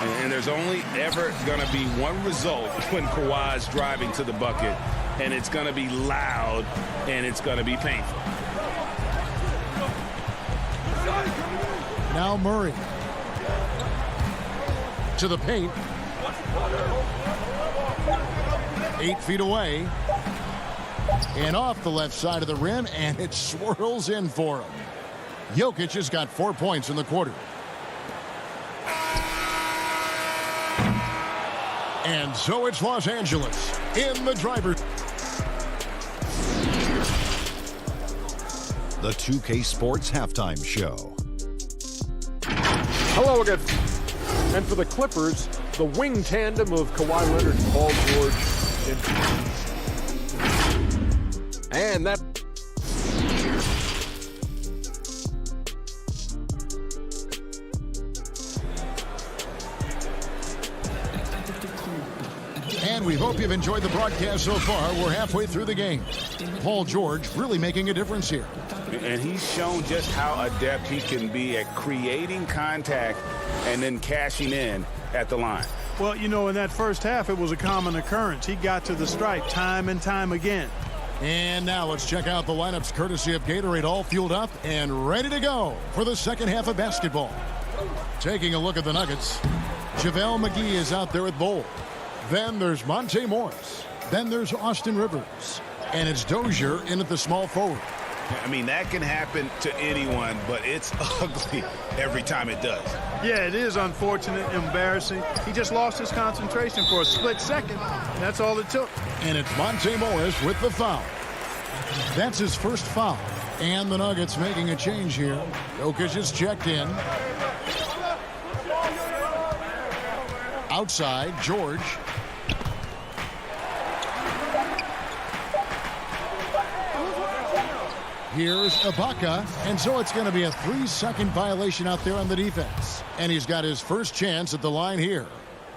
[SPEAKER 4] And there's only ever going to be one result when Kawhi's driving to the bucket, and it's going to be loud, and it's going to be painful.
[SPEAKER 1] Now Murray. To the paint. 8 feet away. And off the left side of the rim, and it swirls in for him. Jokic has got 4 points in the quarter. And so it's Los Angeles in the driver's.
[SPEAKER 7] The 2K Sports Halftime Show.
[SPEAKER 8] Hello again. And for the Clippers, the wing tandem of Kawhi Leonard and Paul George. And that.
[SPEAKER 1] And we hope you've enjoyed the broadcast so far. We're halfway through the game. Paul George really making a difference here.
[SPEAKER 4] And he's shown just how adept he can be at creating contact and then cashing in at the line.
[SPEAKER 9] Well, you know, in that first half, it was a common occurrence. He got to the stripe time and time again.
[SPEAKER 1] And now let's check out the lineups courtesy of Gatorade, all fueled up and ready to go for the second half of basketball. Taking a look at the Nuggets, JaVale McGee is out there at Bowl. Then there's Monte Morris. Then there's Austin Rivers. And it's Dozier in at the small forward.
[SPEAKER 4] I mean, that can happen to anyone, but it's ugly every time it does.
[SPEAKER 9] Yeah, it is unfortunate, embarrassing. He just lost his concentration for a split second. That's all it took.
[SPEAKER 1] And it's Monte Morris with the foul. That's his first foul. And the Nuggets making a change here. Jokic is checked in. Outside, George. Here's Ibaka, and so it's going to be a 3-second violation out there on the defense. And he's got his first chance at the line here.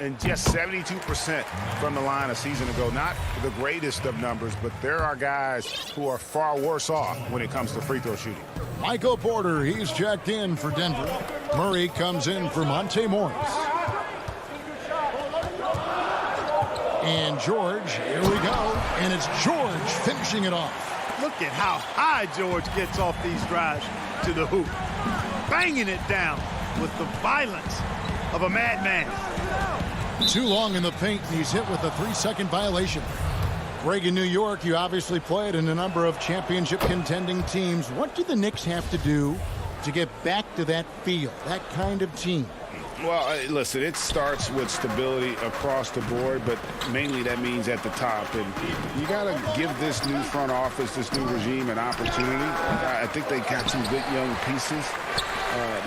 [SPEAKER 5] And just 72% from the line a season ago. Not the greatest of numbers, but there are guys who are far worse off when it comes to free throw shooting.
[SPEAKER 1] Michael Porter, he's checked in for Denver. Murray comes in for Monte Morris. And George, here we go. And it's George finishing it off.
[SPEAKER 9] Look at how high George gets off these drives to the hoop. Banging it down with the violence of a madman.
[SPEAKER 1] Too long in the paint, and he's hit with a 3-second violation. Greg, in New York, you obviously played in a number of championship contending teams. What do the Knicks have to do to get back to that feel, that kind of team?
[SPEAKER 4] Well, listen, it starts with stability across the board, but mainly that means at the top. And you got to give this new front office, this new regime, an opportunity. I think they got some good young pieces,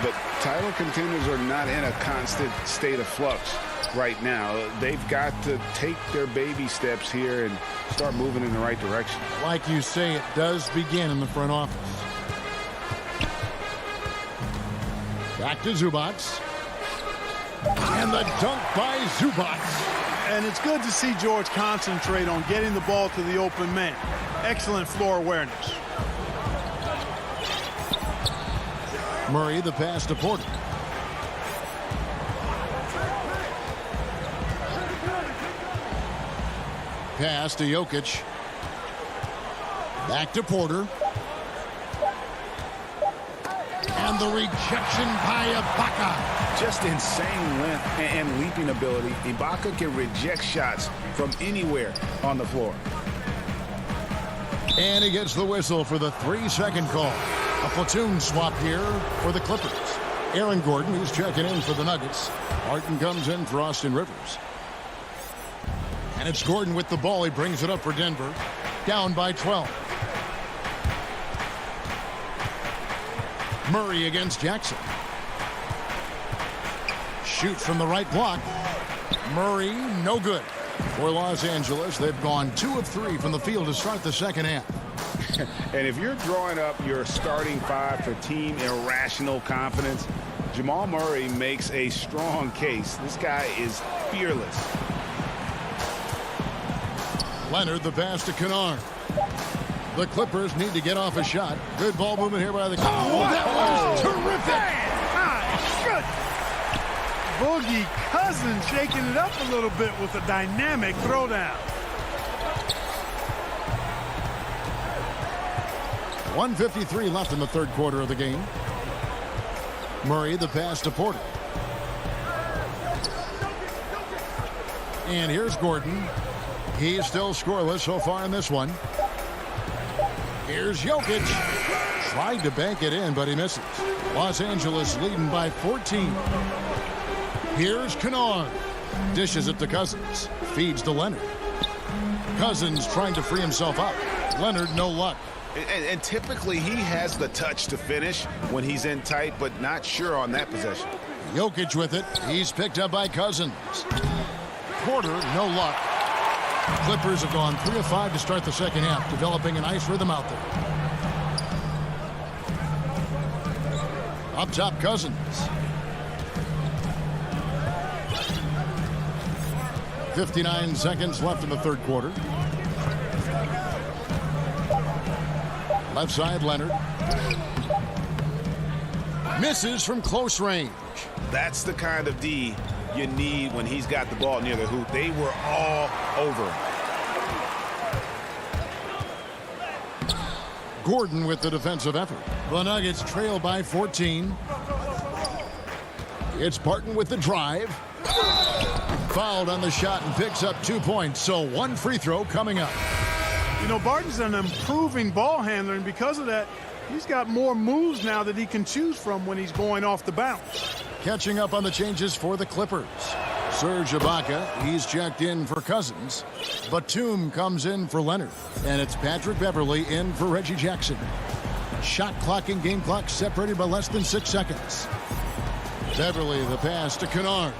[SPEAKER 4] but title contenders are not in a constant state of flux right now. They've got to take their baby steps here and start moving in the right direction.
[SPEAKER 1] Like you say, it does begin in the front office. Back to Zubac. And the dunk by Zubac.
[SPEAKER 9] And it's good to see George concentrate on getting the ball to the open man. Excellent floor awareness.
[SPEAKER 1] Murray, the pass to Porter. Pass to Jokic. Back to Porter. And the rejection by Ibaka.
[SPEAKER 5] Just insane length and leaping ability. Ibaka can reject shots from anywhere on the floor.
[SPEAKER 1] And he gets the whistle for the 3-second call. A platoon swap here for the Clippers. Aaron Gordon, who's checking in for the Nuggets. Martin comes in for Austin Rivers. And it's Gordon with the ball. He brings it up for Denver. Down by 12. Murray against Jackson. Shoot from the right block. Murray, no good. For Los Angeles, they've gone 2 of 3 from the field to start the second half.
[SPEAKER 5] And if you're drawing up your starting 5 for team irrational confidence, Jamal Murray makes a strong case. This guy is fearless.
[SPEAKER 1] Leonard, the pass to Kennard. The Clippers need to get off a shot. Good ball movement here by the Clippers. Oh, that was terrific.
[SPEAKER 9] Boogie Cousins shaking it up a little bit with a dynamic throwdown.
[SPEAKER 1] 1:53 left in the third quarter of the game. Murray, the pass to Porter. And here's Gordon. He's still scoreless so far in this one. Here's Jokic. Tried to bank it in, but he misses. Los Angeles leading by 14. Here's Kennard. Dishes it to Cousins. Feeds to Leonard. Cousins trying to free himself up. Leonard, no luck.
[SPEAKER 5] And typically he has the touch to finish when he's in tight, but not sure on that possession.
[SPEAKER 1] Jokic with it. He's picked up by Cousins. Porter, no luck. Clippers have gone 3 of 5 to start the second half, developing a nice rhythm out there. Up top, Cousins. 59 seconds left in the third quarter. Left side, Leonard. Misses from close range.
[SPEAKER 5] That's the kind of D you need when he's got the ball near the hoop. They were all over him.
[SPEAKER 1] Gordon with the defensive effort. The Nuggets trail by 14. It's Barton with the drive. Fouled on the shot and picks up 2 points. So one free throw coming up.
[SPEAKER 9] You know, Barton's an improving ball handler, and because of that, he's got more moves now that he can choose from when he's going off the bounce.
[SPEAKER 1] Catching up on the changes for the Clippers. Serge Ibaka, he's checked in for Cousins. Batum comes in for Leonard. And it's Patrick Beverley in for Reggie Jackson. Shot clock and game clock separated by less than 6 seconds. Beverley, the pass to Kennard.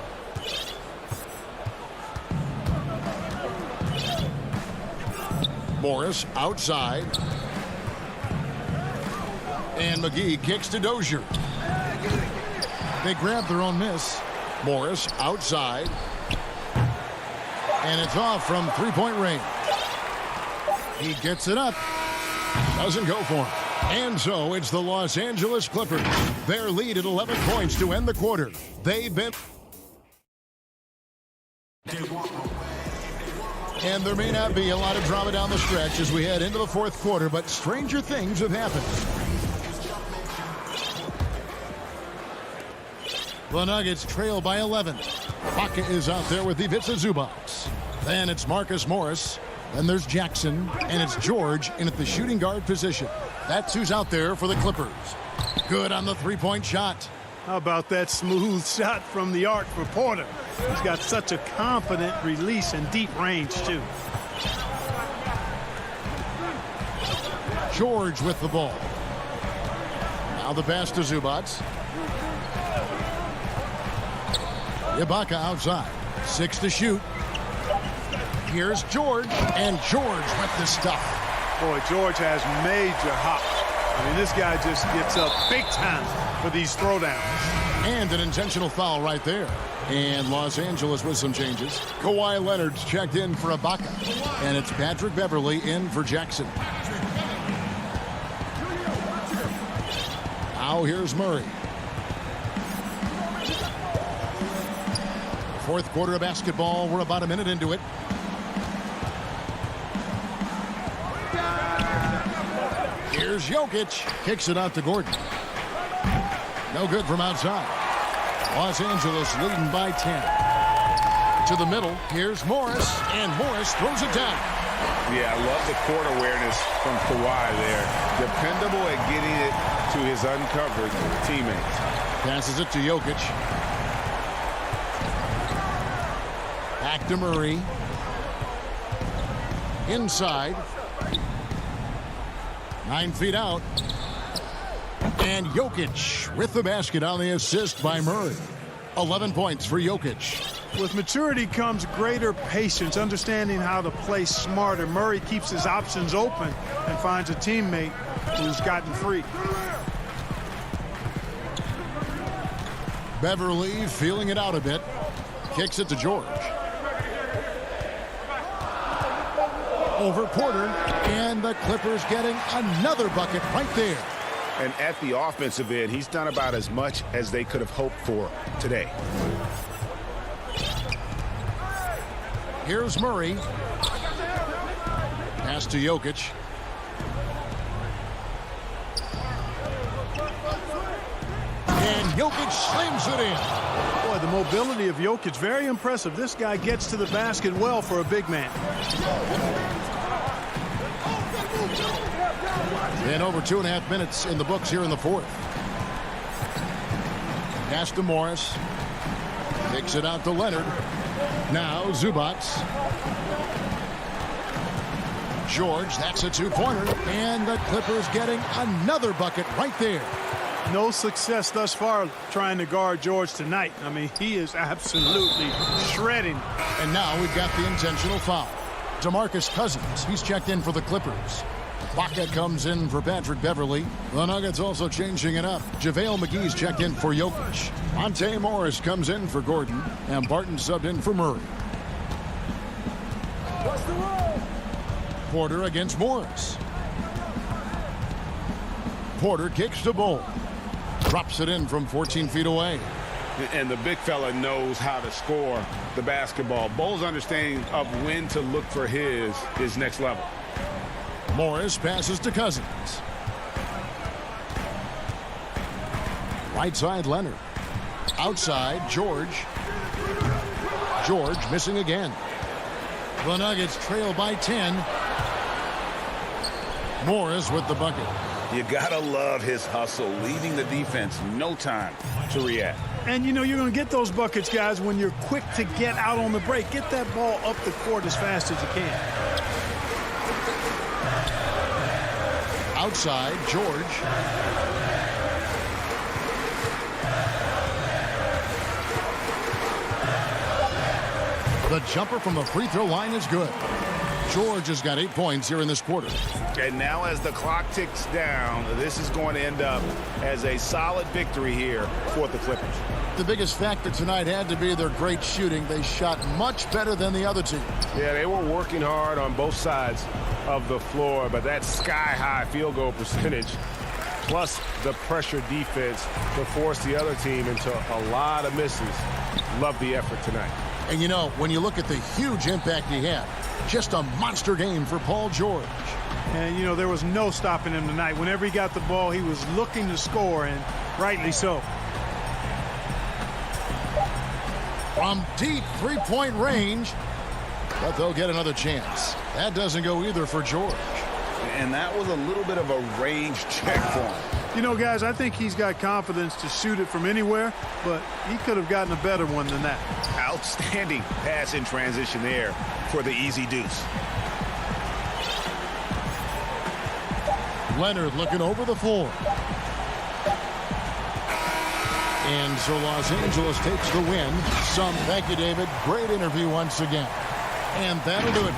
[SPEAKER 1] Morris outside. And McGee kicks to Dozier. They grab their own miss. Morris outside. And it's off from three-point range. He gets it up. Doesn't go for him. And so it's the Los Angeles Clippers. Their lead at 11 points to end the quarter. They've been... And there may not be a lot of drama down the stretch as we head into the fourth quarter, but stranger things have happened. The Nuggets trail by 11. Baca is out there with Ivica Zubac. Then it's Marcus Morris. Then there's Jackson. And it's George in at the shooting guard position. That's who's out there for the Clippers. Good on the three-point shot.
[SPEAKER 9] How about that smooth shot from the arc for Porter? He's got such a confident release and deep range, too.
[SPEAKER 1] George with the ball. Now the pass to Zubac. Ibaka outside. 6 to shoot. Here's George. And George with the stuff.
[SPEAKER 9] Boy, George has major hops. I mean, this guy just gets up big time for these throwdowns.
[SPEAKER 1] And an intentional foul right there. And Los Angeles with some changes. Kawhi Leonard's checked in for Ibaka. And it's Patrick Beverley in for Jackson. Now here's Murray. Fourth quarter of basketball. We're about a minute into it. Here's Jokic. Kicks it out to Gordon. No good from outside. Los Angeles leading by 10. To the middle. Here's Morris. And Morris throws it down.
[SPEAKER 5] Yeah, I love the court awareness from Kawhi there. Dependable at getting it to his uncovered teammates.
[SPEAKER 1] Passes it to Jokic. Back to Murray. Inside. 9 feet out. And Jokic with the basket on the assist by Murray. 11 points for Jokic.
[SPEAKER 9] With maturity comes greater patience, understanding how to play smarter. Murray keeps his options open and finds a teammate who's gotten free.
[SPEAKER 1] Beverley feeling it out a bit. Kicks it to George. Over Porter. And the Clippers getting another bucket right there.
[SPEAKER 5] And at the offensive end, he's done about as much as they could have hoped for today.
[SPEAKER 1] Here's Murray. Pass to Jokic. And Jokic slams it in.
[SPEAKER 9] Boy, the mobility of Jokic, very impressive. This guy gets to the basket well for a big man.
[SPEAKER 1] And over 2.5 minutes in the books here in the fourth. Pass to Morris. Takes it out to Leonard. Now Zubac. George, that's a two-pointer. And the Clippers getting another bucket right there.
[SPEAKER 9] No success thus far trying to guard George tonight. I mean, he is absolutely shredding.
[SPEAKER 1] And now we've got the intentional foul. DeMarcus Cousins, he's checked in for the Clippers. Baca comes in for Patrick Beverly. The Nuggets also changing it up. JaVale McGee's checked in for Jokic. Monte Morris comes in for Gordon. And Barton subbed in for Murray. Porter against Morris. Porter kicks to Bull. Drops it in from 14 feet away.
[SPEAKER 2] And the big fella knows how to score the basketball. Bull's understanding of when to look for his next level.
[SPEAKER 1] Morris passes to Cousins. Right side, Leonard. Outside, George. George missing again. The Nuggets trail by 10. Morris with the bucket.
[SPEAKER 5] You gotta love his hustle, leaving the defense no time to react.
[SPEAKER 9] And you know you're going to get those buckets, guys, when you're quick to get out on the break. Get that ball up the court as fast as you can.
[SPEAKER 1] Outside, George. The jumper from the free throw line is good. George has got 8 points here in this quarter.
[SPEAKER 5] And now as the clock ticks down, this is going to end up as a solid victory here for the Clippers.
[SPEAKER 1] The biggest factor tonight had to be their great shooting. They shot much better than the other team.
[SPEAKER 2] Yeah, they were working hard on both sides of the floor, but that sky-high field goal percentage plus the pressure defense to force the other team into a lot of misses. Love the effort tonight.
[SPEAKER 1] And you know, when you look at the huge impact he had, just a monster game for Paul George.
[SPEAKER 9] And, you know, there was no stopping him tonight. Whenever he got the ball, he was looking to score, and rightly so.
[SPEAKER 1] From deep three-point range, but they'll get another chance. That doesn't go either for George.
[SPEAKER 5] And that was a little bit of a range check for him.
[SPEAKER 9] You know, guys, I think he's got confidence to shoot it from anywhere, but he could have gotten a better one than that.
[SPEAKER 5] Outstanding pass in transition there for the easy deuce.
[SPEAKER 1] Leonard looking over the floor. And so Los Angeles takes the win. Thank you, David. Great interview once again. And that'll do it.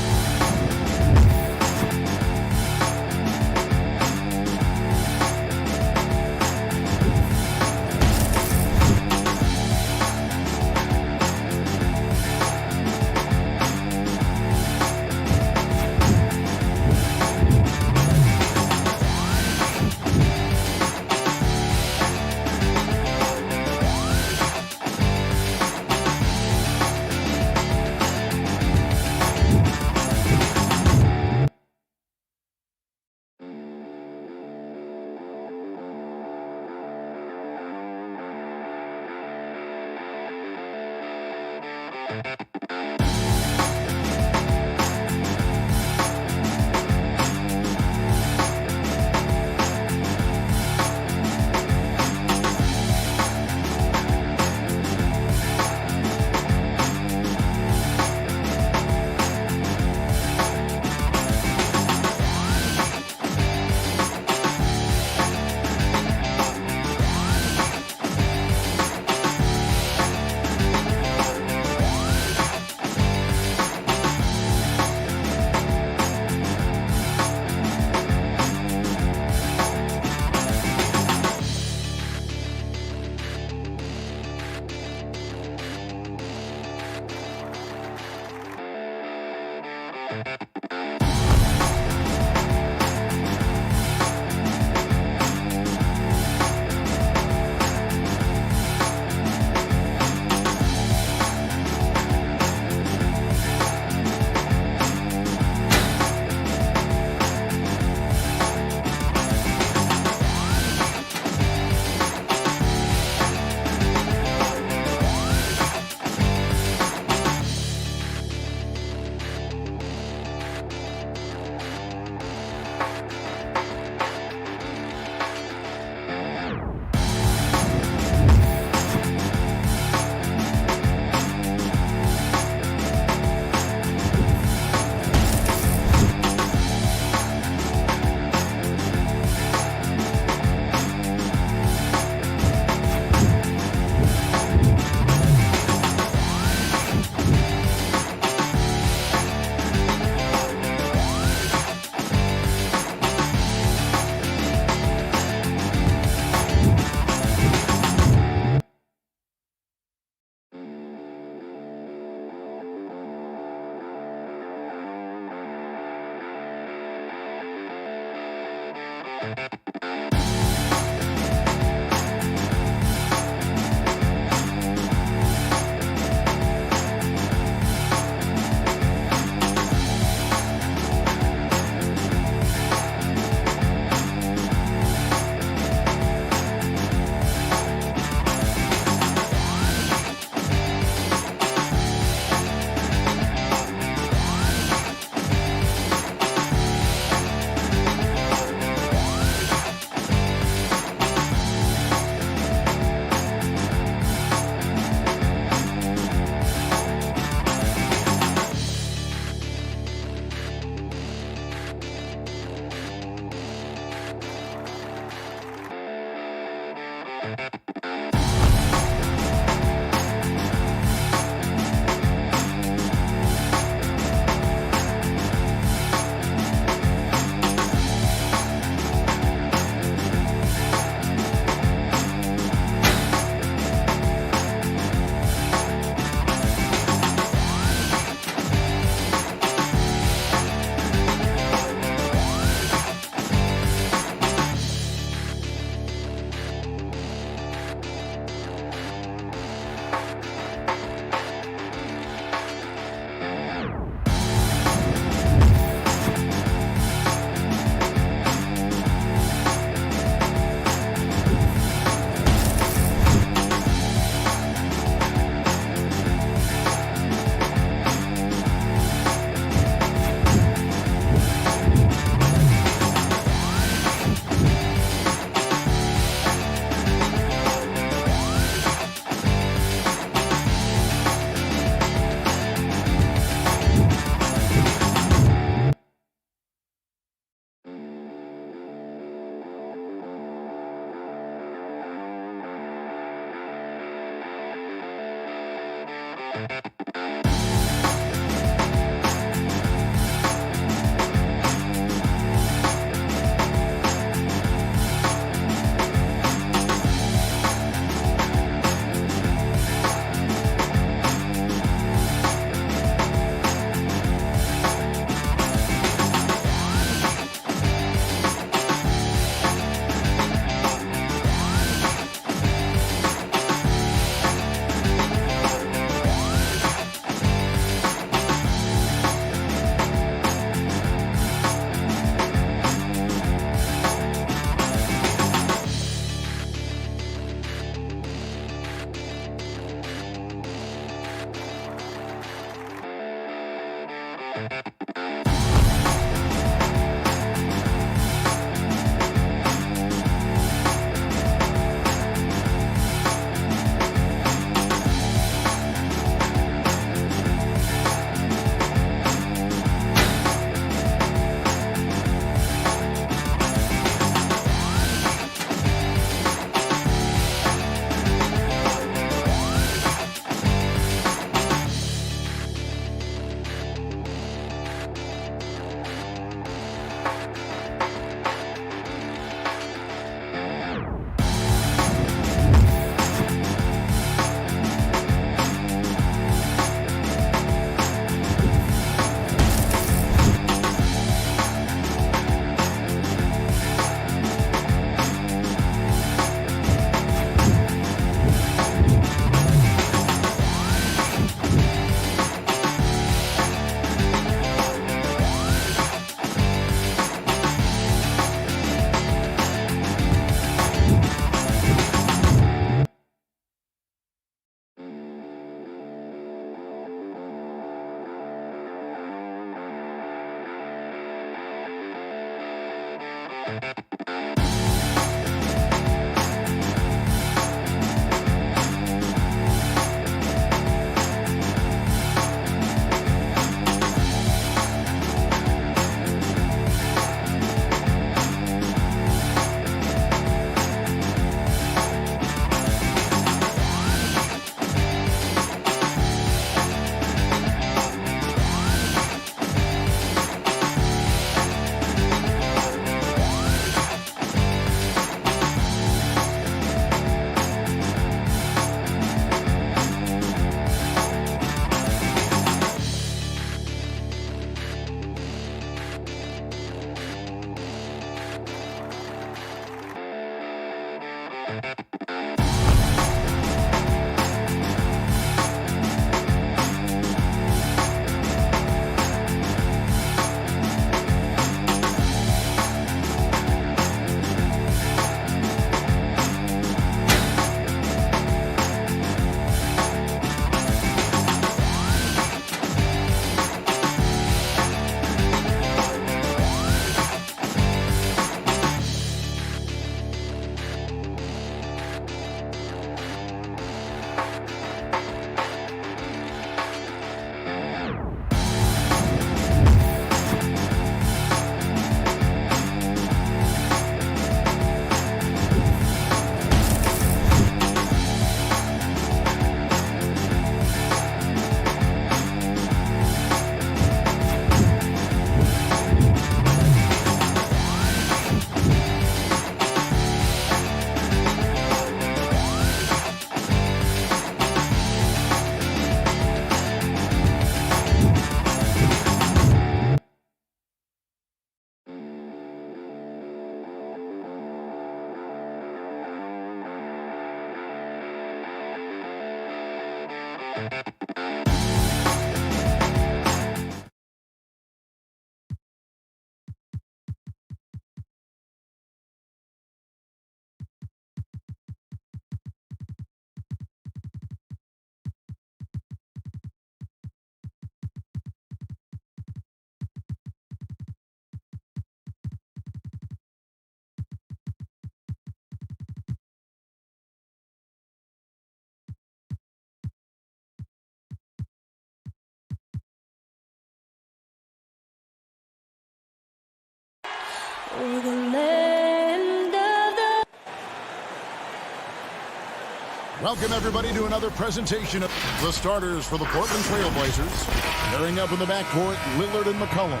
[SPEAKER 1] Welcome, everybody, to another presentation of the starters for the Portland Trail Blazers. Pairing up in the backcourt, Lillard and McCollum.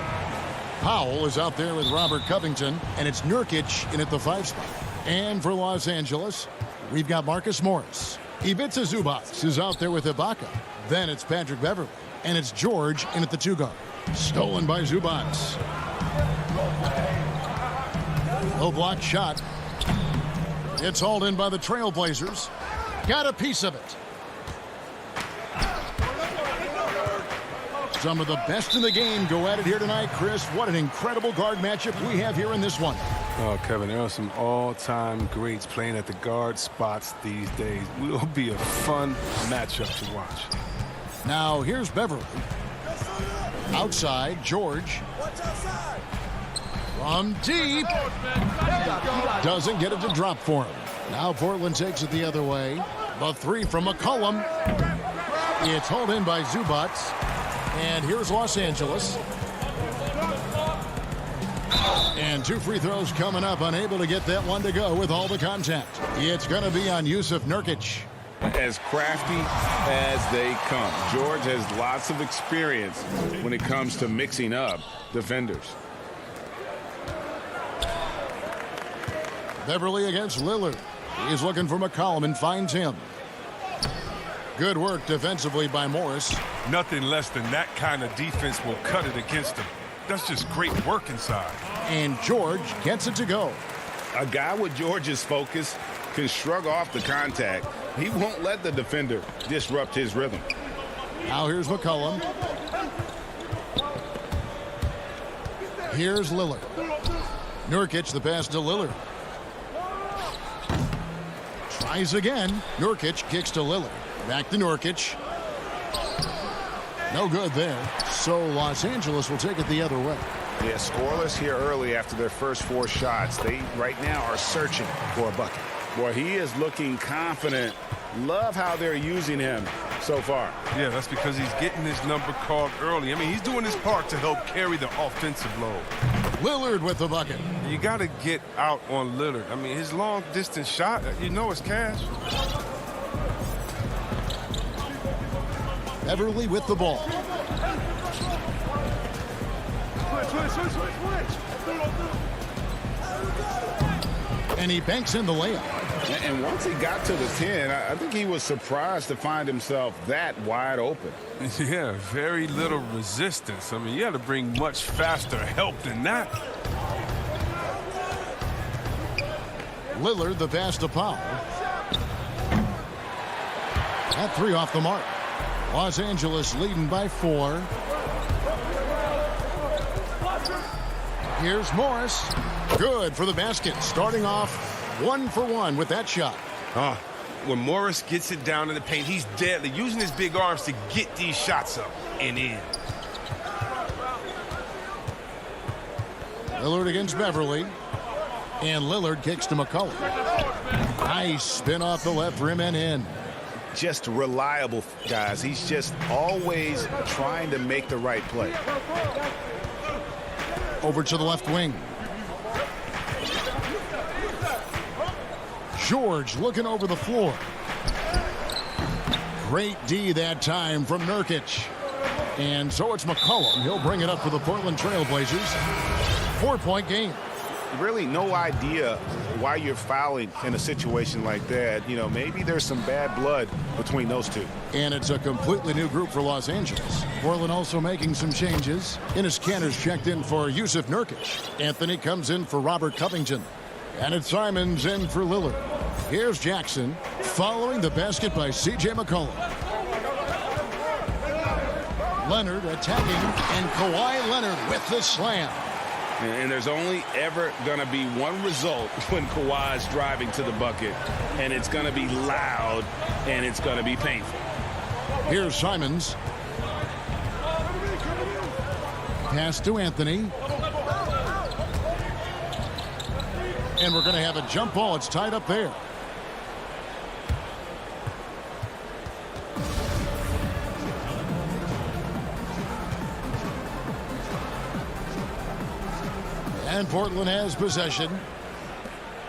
[SPEAKER 1] Powell is out there with Robert Covington, and it's Nurkic in at the 5 spot. And for Los Angeles, we've got Marcus Morris. Ivica Zubac is out there with Ibaka. Then it's Patrick Beverley, and it's George in at the 2 guard. Stolen by Zubac. Low block shot. It's hauled in by the Trail Blazers. Got a piece of it. Some of the best in the game go at it here tonight, Chris. What an incredible guard matchup we have here in this one.
[SPEAKER 10] Oh, Kevin, there are some all-time greats playing at the guard spots these days. Will be a fun matchup to watch.
[SPEAKER 1] Now, here's Beverley. Outside, George. From deep. Doesn't get it to drop for him. Now Portland takes it the other way. The 3 from McCollum. It's hauled in by Zubac. And here's Los Angeles. And 2 free throws coming up. Unable to get that one to go with all the contact. It's going to be on Yusuf Nurkic.
[SPEAKER 2] As crafty as they come. George has lots of experience when it comes to mixing up defenders.
[SPEAKER 1] Beverley against Lillard. He's looking for McCollum and finds him. Good work defensively by Morris.
[SPEAKER 11] Nothing less than that kind of defense will cut it against him. That's just great work inside.
[SPEAKER 1] And George gets it to go.
[SPEAKER 2] A guy with George's focus can shrug off the contact. He won't let the defender disrupt his rhythm.
[SPEAKER 1] Now here's McCollum. Here's Lillard. Nurkic, the pass to Lillard. Tries again. Nurkic kicks to Lillard. Back to Nurkic. No good there. So Los Angeles will take it the other way.
[SPEAKER 5] Yeah, scoreless here early after their first 4 shots. They right now are searching for a bucket.
[SPEAKER 2] Boy, he is looking confident. Love how they're using him so far.
[SPEAKER 11] Yeah, that's because he's getting his number called early. I mean, he's doing his part to help carry the offensive load.
[SPEAKER 1] Lillard with the bucket.
[SPEAKER 11] You got to get out on Lillard. I mean, his long-distance shot, you know it's cash.
[SPEAKER 1] Beverley with the ball. And he banks in the layup.
[SPEAKER 2] And once he got to the 10, I think he was surprised to find himself that wide open.
[SPEAKER 11] Yeah, very little resistance. I mean, you got to bring much faster help than that.
[SPEAKER 1] Lillard, the pass to Powell. At 3 off the mark. Los Angeles leading by 4. Here's Morris. Good for the basket. Starting off 1 for 1 with that shot.
[SPEAKER 11] When Morris gets it down in the paint, he's deadly, using his big arms to get these shots up and in.
[SPEAKER 1] Lillard against Beverly. And Lillard kicks to McCullough. Nice spin off the left rim and in.
[SPEAKER 5] Just reliable, guys. He's just always trying to make the right play.
[SPEAKER 1] Over to the left wing. George looking over the floor. Great D that time from Nurkic. And so it's McCollum. He'll bring it up for the Portland Trail Blazers. 4-point game.
[SPEAKER 5] Really no idea why you're fouling in a situation like that. You know, maybe there's some bad blood between those two.
[SPEAKER 1] And it's a completely new group for Los Angeles. Portland also making some changes. Enes Kanter's checked in for Yusuf Nurkic. Anthony comes in for Robert Covington. And it's Simons in for Lillard. Here's Jackson following the basket by C.J. McCollum. Leonard attacking, and Kawhi Leonard with the slam.
[SPEAKER 2] And there's only ever going to be one result when Kawhi's driving to the bucket, and it's going to be loud, and it's going to be painful.
[SPEAKER 1] Here's Simons. Pass to Anthony. And we're going to have a jump ball. It's tied up there. And Portland has possession.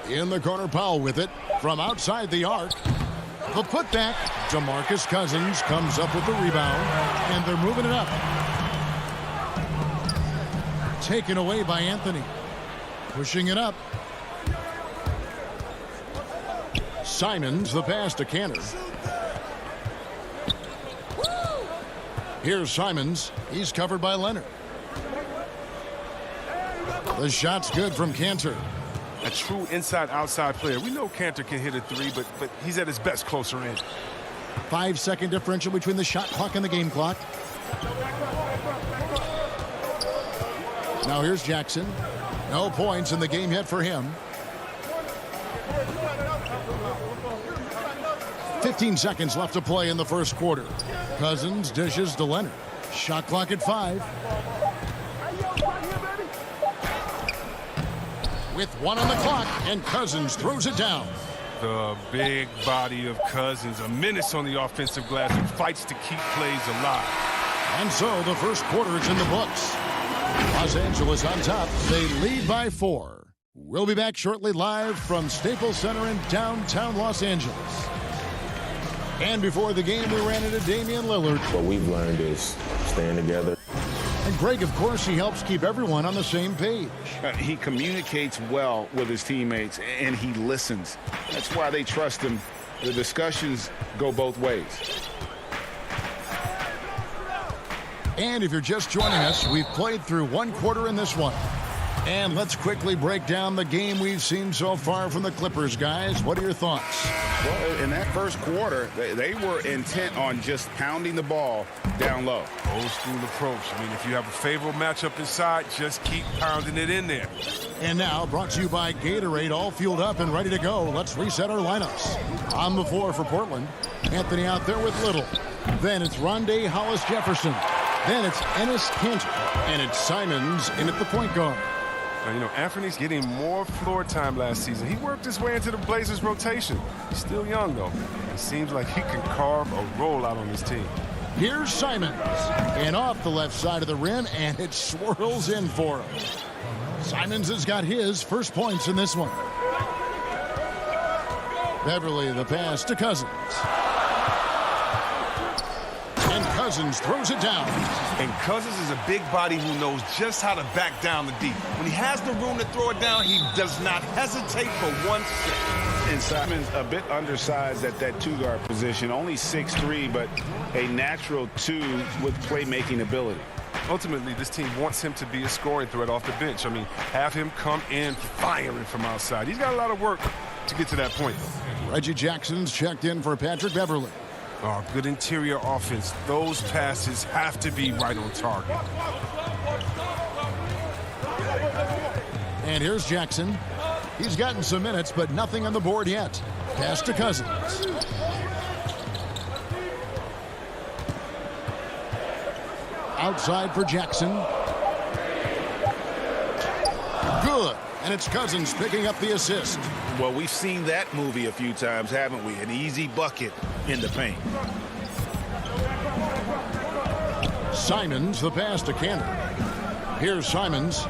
[SPEAKER 1] In the corner, Powell with it from outside the arc. The putback. DeMarcus Cousins comes up with the rebound, and they're moving it up. Taken away by Anthony. Pushing it up. Simons, the pass to Kanter. Here's Simons. He's covered by Leonard. The shot's good from Kanter.
[SPEAKER 11] A true inside-outside player. We know Kanter can hit a 3, but he's at his best closer in.
[SPEAKER 1] 5-second differential between the shot clock and the game clock. Now here's Jackson. No points in the game yet for him. 15 seconds left to play in the first quarter. Cousins dishes to Leonard. Shot clock at 5. With 1 on the clock, and Cousins throws it down.
[SPEAKER 11] The big body of Cousins, a menace on the offensive glass who fights to keep plays alive.
[SPEAKER 1] And so the first quarter is in the books. Los Angeles on top. They lead by 4. We'll be back shortly live from Staples Center in downtown Los Angeles. And before the game, we ran into Damian Lillard.
[SPEAKER 6] What we've learned is staying together.
[SPEAKER 1] And Greg, of course, he helps keep everyone on the same page.
[SPEAKER 2] He communicates well with his teammates, and he listens. That's why they trust him. The discussions go both ways.
[SPEAKER 1] And if you're just joining us, we've played through 1 quarter in this one. And let's quickly break down the game we've seen so far from the Clippers, guys. What are your thoughts?
[SPEAKER 5] Well, in that first quarter, they were intent on just pounding the ball down low.
[SPEAKER 11] Old school approach. I mean, if you have a favorable matchup inside, just keep pounding it in there.
[SPEAKER 1] And now, brought to you by Gatorade, all fueled up and ready to go. Let's reset our lineups. On the floor for Portland, Anthony out there with Little. Then it's Rondé Hollis-Jefferson. Then it's Enes Kanter. And it's Simons in at the point guard.
[SPEAKER 11] Now, you know, Anthony's getting more floor time last season. He worked his way into the Blazers' rotation. He's still young, though. It seems like he can carve a role out on his team.
[SPEAKER 1] Here's Simons. And off the left side of the rim, and it swirls in for him. Simons has got his first points in this one. Beverly, the pass to Cousins. And Cousins throws it down.
[SPEAKER 11] And Cousins is a big body who knows just how to back down the deep. When he has the room to throw it down, he does not hesitate for 1 second.
[SPEAKER 2] And Simons a bit undersized at that 2-guard position. Only 6'3", but a natural 2 with playmaking ability.
[SPEAKER 11] Ultimately, this team wants him to be a scoring threat off the bench. I mean, have him come in firing from outside. He's got a lot of work to get to that point.
[SPEAKER 1] Reggie Jackson's checked in for Patrick Beverly.
[SPEAKER 11] Oh, good interior offense. Those passes have to be right on target.
[SPEAKER 1] And here's Jackson. He's gotten some minutes, but nothing on the board yet. Pass to Cousins. Outside for Jackson. Good. And it's Cousins picking up the assist.
[SPEAKER 5] Well, we've seen that movie a few times, haven't we? An easy bucket in the paint.
[SPEAKER 1] Simons, the pass to Cannon. Here's Simons.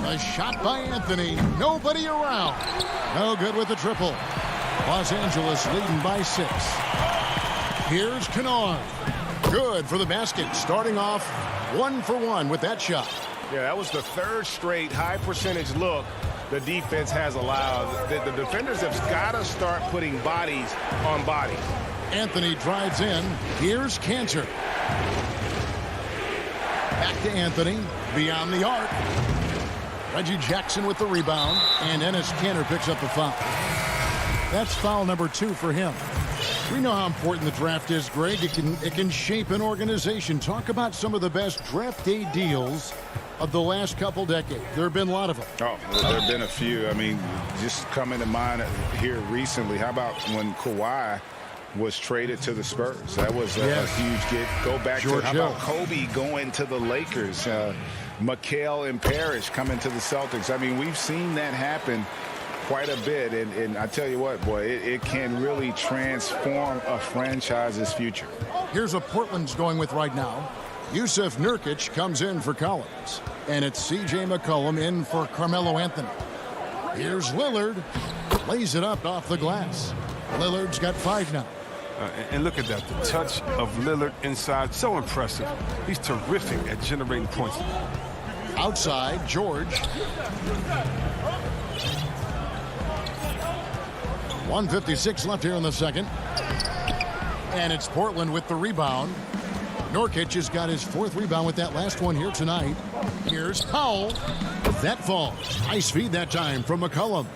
[SPEAKER 1] A shot by Anthony. Nobody around. No good with the triple. Los Angeles leading by 6. Here's Kennard. Good for the basket. Starting off 1 for 1 with that shot.
[SPEAKER 4] Yeah, that was the third straight high percentage look the defense has allowed. The defenders have got to start putting bodies on bodies.
[SPEAKER 1] Anthony drives in. Here's Cantor. Back to Anthony. Beyond the arc. Reggie Jackson with the rebound. And Enes Kanter picks up the foul. That's foul number 2 for him. We know how important the draft is, Greg. It can shape an organization. Talk about some of the best draft day deals of the last couple decades. There have been a lot of them.
[SPEAKER 5] Oh, there have been a few. I mean, just coming to mind here recently. How about when Kawhi was traded to the Spurs? That was a huge get. Go back
[SPEAKER 1] George
[SPEAKER 5] to how
[SPEAKER 1] Hill.
[SPEAKER 5] about Kobe going to the Lakers? McHale and Parrish coming to the Celtics. I mean, we've seen that happen quite a bit, and I tell you what, boy, it can really transform a franchise's future.
[SPEAKER 1] Here's what Portland's going with right now. Yusuf Nurkic comes in for Collins, and it's C.J. McCollum in for Carmelo Anthony. Here's Lillard. Lays it up off the glass. Lillard's got 5 now.
[SPEAKER 11] And look at that, the touch of Lillard inside, so impressive. He's terrific at generating points.
[SPEAKER 1] Outside, George. 1:56 left here in the second. And it's Portland with the rebound. Nurkic has got his 4th rebound with that last one here tonight. Here's Powell. That falls. Nice feed that time from McCollum.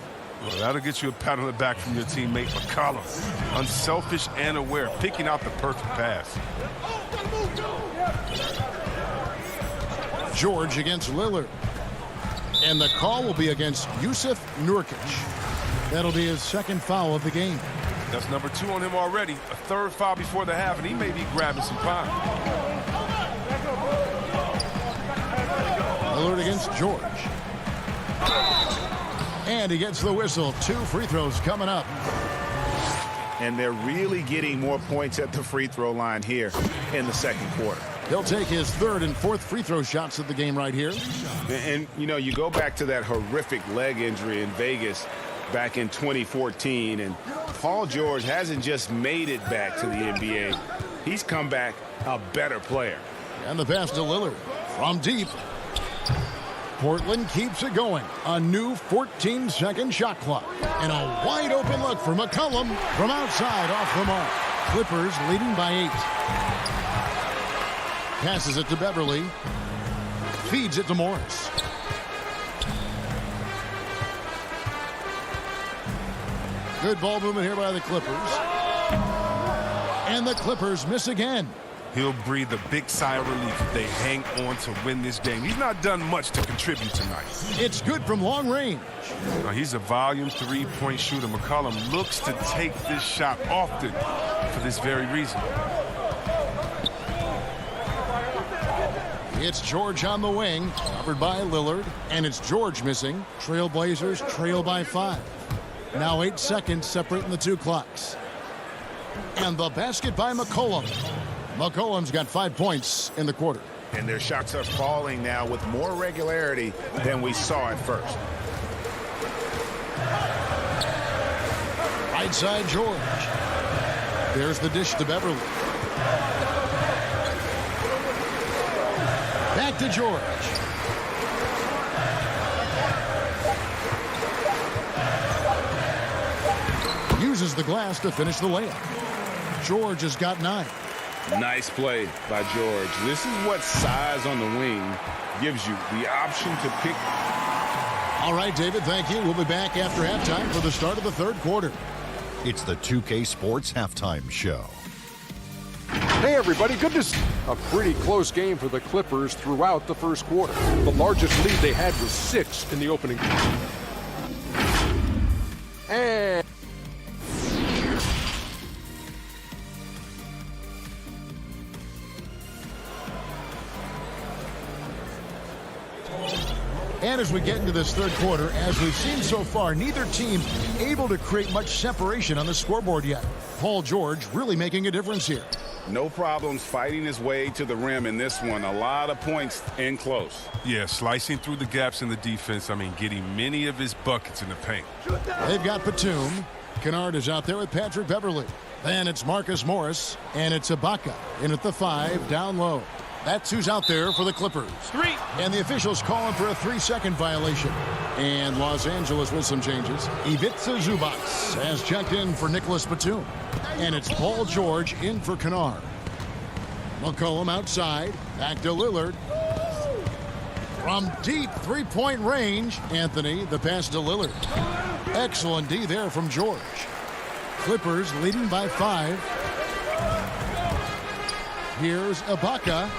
[SPEAKER 11] Well, that'll get you a pat on the back from your teammate McCollum. Unselfish and aware, picking out the perfect pass.
[SPEAKER 1] George against Lillard. And the call will be against Yusuf Nurkic. That'll be his 2nd foul of the game.
[SPEAKER 11] That's number 2 on him already. A 3rd foul before the half, and he may be grabbing some time.
[SPEAKER 1] Lillard against George. And he gets the whistle. 2 free throws coming up.
[SPEAKER 5] And they're really getting more points at the free throw line here in the second quarter.
[SPEAKER 1] He'll take his 3rd and 4th free throw shots of the game right here.
[SPEAKER 5] And you know, you go back to that horrific leg injury in Vegas back in 2014, and Paul George hasn't just made it back to the NBA. He's come back a better player.
[SPEAKER 1] And the pass to Lillard from deep. Portland keeps it going. A new 14-second shot clock. And a wide open look for McCollum from outside off the mark. Clippers leading by 8. Passes it to Beverly. Feeds it to Morris. Good ball movement here by the Clippers. And the Clippers miss again.
[SPEAKER 11] He'll breathe a big sigh of relief if they hang on to win this game. He's not done much to contribute tonight.
[SPEAKER 1] It's good from long range.
[SPEAKER 11] Now, he's a volume 3-point shooter. McCollum looks to take this shot often for this very reason.
[SPEAKER 1] It's George on the wing, covered by Lillard, and it's George missing. Trailblazers trail by 5. Now 8 seconds separating the 2 clocks. And the basket by McCollum. McCollum's got 5 points in the quarter.
[SPEAKER 5] And their shots are falling now with more regularity than we saw at first.
[SPEAKER 1] Right side, George. There's the dish to Beverly. Back to George. Uses the glass to finish the layup. George has got 9.
[SPEAKER 2] Nice play by George. This is what size on the wing gives you, the option to pick
[SPEAKER 1] All right, David, thank you. We'll be back after halftime for the start of the third quarter.
[SPEAKER 7] It's the 2K Sports Halftime Show.
[SPEAKER 8] Hey, everybody. Good to see a pretty close game for the Clippers throughout the first quarter. The largest lead they had was 6 in the opening. And
[SPEAKER 1] And as we get into this third quarter, as we've seen so far, neither team able to create much separation on the scoreboard yet. Paul George really making a difference here.
[SPEAKER 5] No problems fighting his way to the rim in this one. A lot of points in close.
[SPEAKER 11] Yeah, slicing through the gaps in the defense. I mean, getting many of his buckets in the paint.
[SPEAKER 1] They've got Batum. Kennard is out there with Patrick Beverley. Then it's Marcus Morris, and it's Ibaka in at the 5, down low. That's who's out there for the Clippers. 3. And the officials calling for a 3-second violation. And Los Angeles with some changes. Ivica Zubac has checked in for Nicholas Batum. And it's Paul George in for Kennard. McCollum outside. Back to Lillard. From deep three-point range, Anthony, the pass to Lillard. Excellent D there from George. Clippers leading by 5. Here's Ibaka.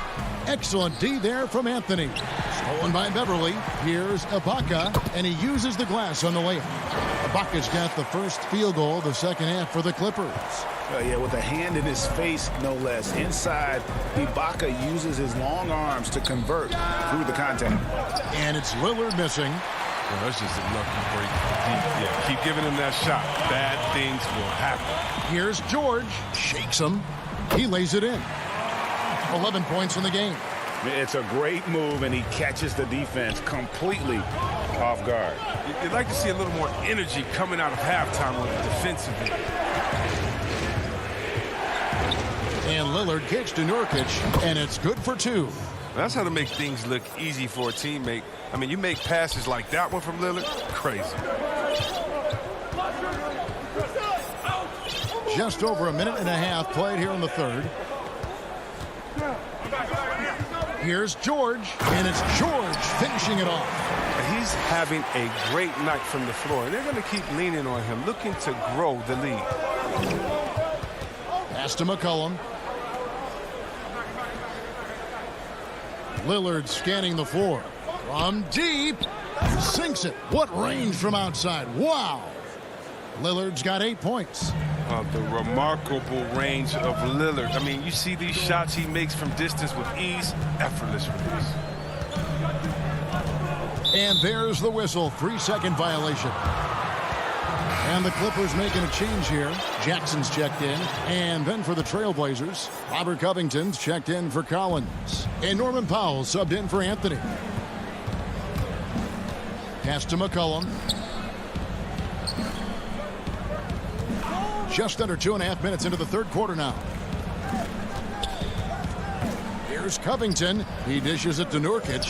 [SPEAKER 1] Excellent D there from Anthony. Stolen by Beverly. Here's Ibaka, and he uses the glass on the layup. Ibaka's got the first field goal of the second half for the Clippers.
[SPEAKER 5] Yeah, with a hand in his face, no less. Inside, Ibaka uses his long arms to convert through the contact.
[SPEAKER 1] And it's Lillard missing.
[SPEAKER 11] Well, that's just a lucky break. Yeah, keep giving him that shot. Bad things will happen.
[SPEAKER 1] Here's George. Shakes him. He lays it in. 11 points in the game.
[SPEAKER 5] It's a great move, and he catches the defense completely off guard.
[SPEAKER 11] You'd like to see a little more energy coming out of halftime on the defensive end.
[SPEAKER 1] And Lillard kicks to Nurkic, and it's good for 2.
[SPEAKER 11] That's how to make things look easy for a teammate. I mean, you make passes like that one from Lillard, crazy.
[SPEAKER 1] Just over a minute and a half played here in the third. Here's George, and it's George finishing it off.
[SPEAKER 11] He's having a great night from the floor, and they're going to keep leaning on him, looking to grow the lead.
[SPEAKER 1] Pass to McCollum. Lillard scanning the floor. From deep, sinks it. What range from outside. Wow. Lillard's got 8 points.
[SPEAKER 11] The remarkable range of Lillard. I mean, you see these shots he makes from distance with ease, effortless release.
[SPEAKER 1] And there's the whistle, 3-second violation. And the Clippers making a change here. Jackson's checked in. And then for the Trailblazers, Robert Covington's checked in for Collins. And Norman Powell subbed in for Anthony. Pass to McCollum. Just under 2.5 minutes into the third quarter now. Here's Covington. He dishes it to Nurkic.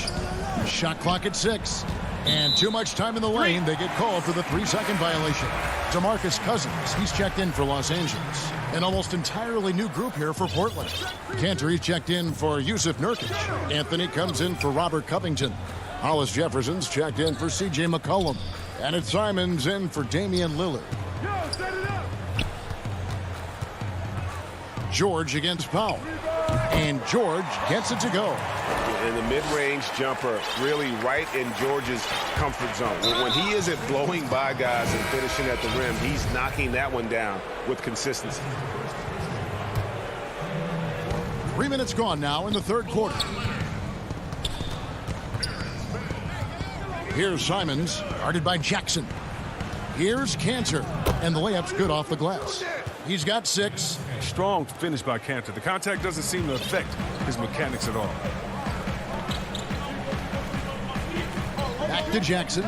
[SPEAKER 1] Shot clock at 6. And too much time in the lane. They get called for the 3-second violation. DeMarcus Cousins, he's checked in for Los Angeles. An almost entirely new group here for Portland. Cantor, he's checked in for Yusuf Nurkic. Anthony comes in for Robert Covington. Hollis Jefferson's checked in for C.J. McCollum. And it's Simons in for Damian Lillard. George against Powell. And George gets it to go.
[SPEAKER 2] And the mid-range jumper really right in George's comfort zone. When he isn't blowing by guys and finishing at the rim, he's knocking that one down with consistency.
[SPEAKER 1] 3 minutes gone now in the third quarter. Here's Simons, guarded by Jackson. Here's Cantor, and the layup's good off the glass. He's got 6.
[SPEAKER 11] Strong finish by Cantor. The contact doesn't seem to affect his mechanics at all.
[SPEAKER 1] Back to Jackson.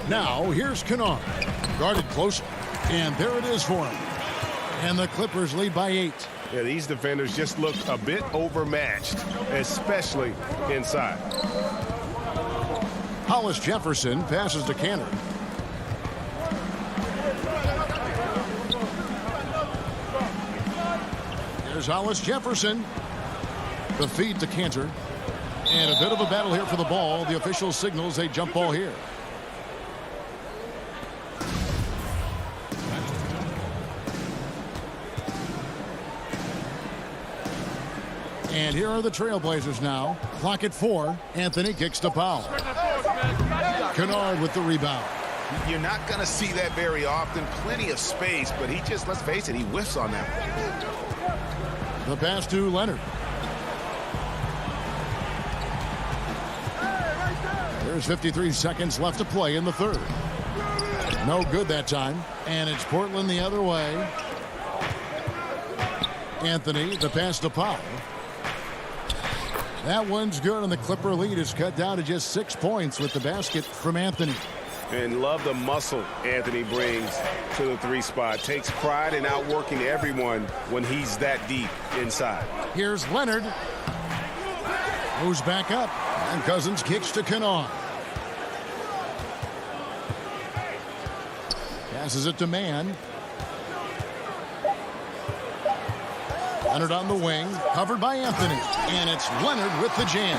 [SPEAKER 1] Now, here's Kennard. Guarded close, and there it is for him. And the Clippers lead by 8.
[SPEAKER 2] Yeah, these defenders just look a bit overmatched, especially inside.
[SPEAKER 1] Hollis Jefferson passes to Cantor. Here's Hollis Jefferson. The feed to Cantor. And a bit of a battle here for the ball. The official signals a jump ball here. And here are the Trailblazers now. Clock at 4. Anthony kicks to Powell. Kennard with the rebound.
[SPEAKER 5] You're not going to see that very often. Plenty of space, but he just, let's face it, he whiffs on that.
[SPEAKER 1] The pass to Leonard. There's 53 seconds left to play in the third. No good that time. And it's Portland the other way. Anthony, the pass to Powell. That one's good, and the Clipper lead is cut down to just 6 points with the basket from Anthony.
[SPEAKER 2] And love the muscle Anthony brings to the 3 spot. Takes pride in outworking everyone when he's that deep inside.
[SPEAKER 1] Here's Leonard. Moves back up, and Cousins kicks to Kennard. Passes it to Mann. Leonard on the wing, covered by Anthony, and it's Leonard with the jam.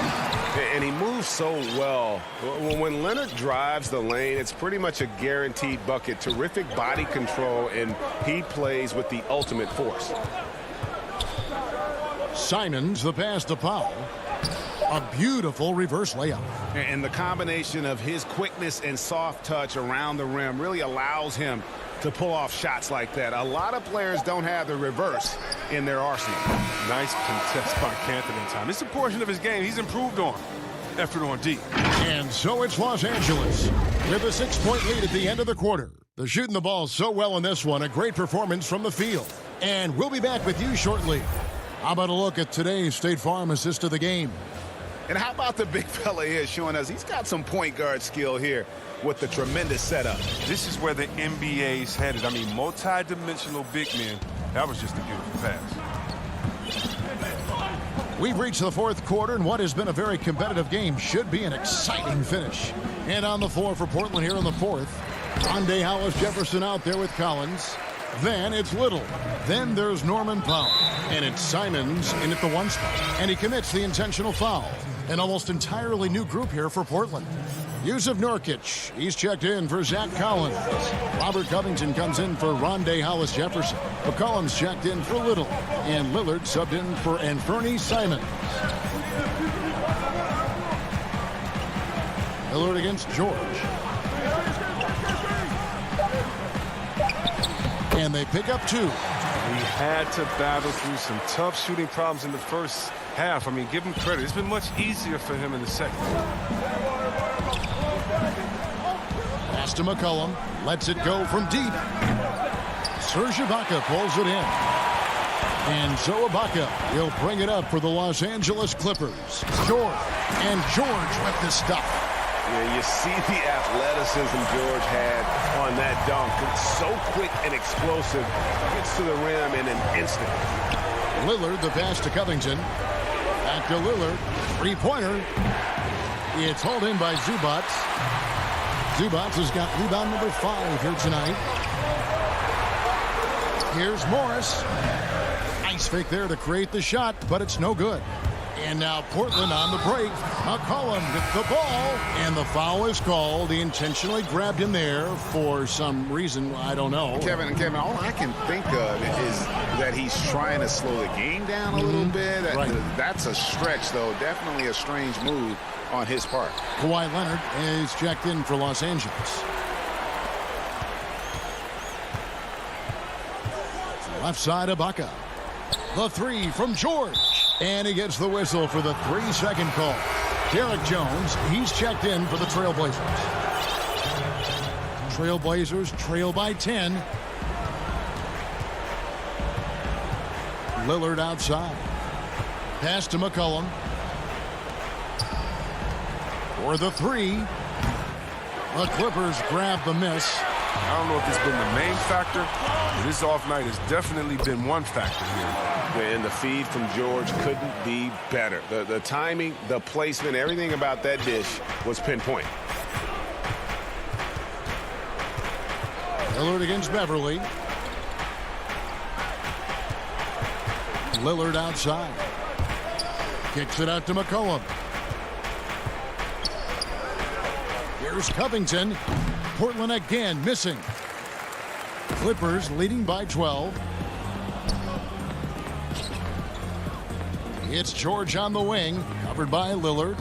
[SPEAKER 2] And he moves so well. When Leonard drives the lane, it's pretty much a guaranteed bucket. Terrific body control, and he plays with the ultimate force.
[SPEAKER 1] Simons, the pass to Powell. A beautiful reverse layup.
[SPEAKER 2] And the combination of his quickness and soft touch around the rim really allows him to pull off shots like that. A lot of players don't have the reverse in their arsenal.
[SPEAKER 11] Nice contest by Canton in time. It's a portion of his game he's improved on. Effort on D.
[SPEAKER 1] And so it's Los Angeles with a 6-point lead at the end of the quarter. They're shooting the ball so well in this one. A great performance from the field. And we'll be back with you shortly. How about a look at today's State Farm assist of the game?
[SPEAKER 5] And how about the big fella here showing us he's got some point guard skill here with the tremendous setup.
[SPEAKER 11] This is where the NBA's headed. I mean, multi-dimensional big men. That was just a beautiful pass.
[SPEAKER 1] We've reached the fourth quarter, and what has been a very competitive game should be an exciting finish. And on the floor for Portland here in the fourth, Rondé Hollis-Jefferson out there with Collins. Then it's Little. Then there's Norman Powell. And it's Simons in at the 1 spot. And he commits the intentional foul. An almost entirely new group here for Portland. Yusuf Nurkic, he's checked in for Zach Collins. Robert Covington comes in for Rondé Hollis-Jefferson. McCollum's checked in for Little. And Lillard subbed in for Anthony Simons. Lillard against George. And they pick up 2.
[SPEAKER 11] We had to battle through some tough shooting problems in the first half. I mean, give him credit. It's been much easier for him in the second.
[SPEAKER 1] Pass to McCollum. Lets it go from deep. Serge Ibaka pulls it in. And so Ibaka, he'll bring it up for the Los Angeles Clippers. George. And George with the stuff.
[SPEAKER 2] Yeah, you see the athleticism George had on that dunk. It's so quick and explosive. Gets to the rim in an instant.
[SPEAKER 1] Lillard, the pass to Covington. Back to Lillard. 3-pointer. It's hauled in by Zubac. Zubac has got rebound number 5 here tonight. Here's Morris. Nice fake there to create the shot, but it's no good. And now Portland on the break. McCollum with the ball. And the foul is called. He intentionally grabbed him there for some reason. I don't know.
[SPEAKER 5] Kevin, all I can think of is that he's trying to slow the game down a little bit. That's a stretch, though. Definitely a strange move on his part.
[SPEAKER 1] Kawhi Leonard is checked in for Los Angeles. Left side, Ibaka. The 3 from George. And he gets the whistle for the 3-second call. Derek Jones, he's checked in for the Trailblazers. Trailblazers trail by 10. Lillard outside. Pass to McCollum. For the 3. The Clippers grab the miss.
[SPEAKER 11] I don't know if it's been the main factor, but this off night has definitely been one factor here.
[SPEAKER 2] And the feed from George couldn't be better. The timing, the placement, everything about that dish was pinpoint.
[SPEAKER 1] Lillard against Beverly. Lillard outside. Kicks it out to McCollum. Here's Covington. Portland again missing. Clippers leading by 12. It's George on the wing, covered by Lillard.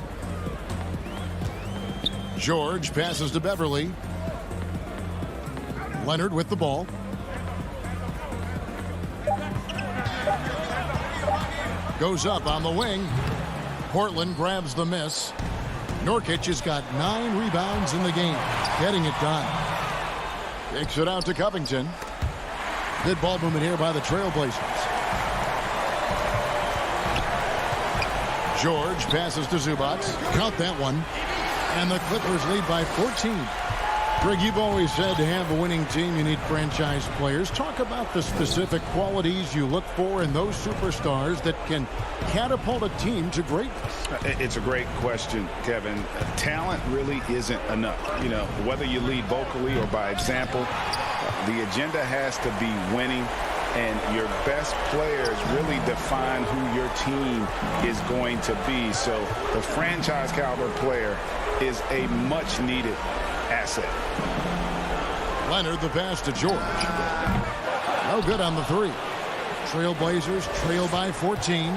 [SPEAKER 1] George passes to Beverly. Leonard with the ball. Goes up on the wing. Portland grabs the miss. Nurkic has got 9 rebounds in the game, getting it done. Takes it out to Covington. Good ball movement here by the Trailblazers. George passes to Zubac. Count that one. And the Clippers lead by 14. Greg, you've always said to have a winning team, you need franchise players. Talk about the specific qualities you look for in those superstars that can catapult a team to greatness.
[SPEAKER 5] It's a great question, Kevin. Talent really isn't enough. You know, whether you lead vocally or by example, the agenda has to be winning, and your best players really define who your team is going to be. So the franchise caliber player is a much needed asset.
[SPEAKER 1] Leonard, the pass to George. No good on the 3. Trailblazers trail by 14.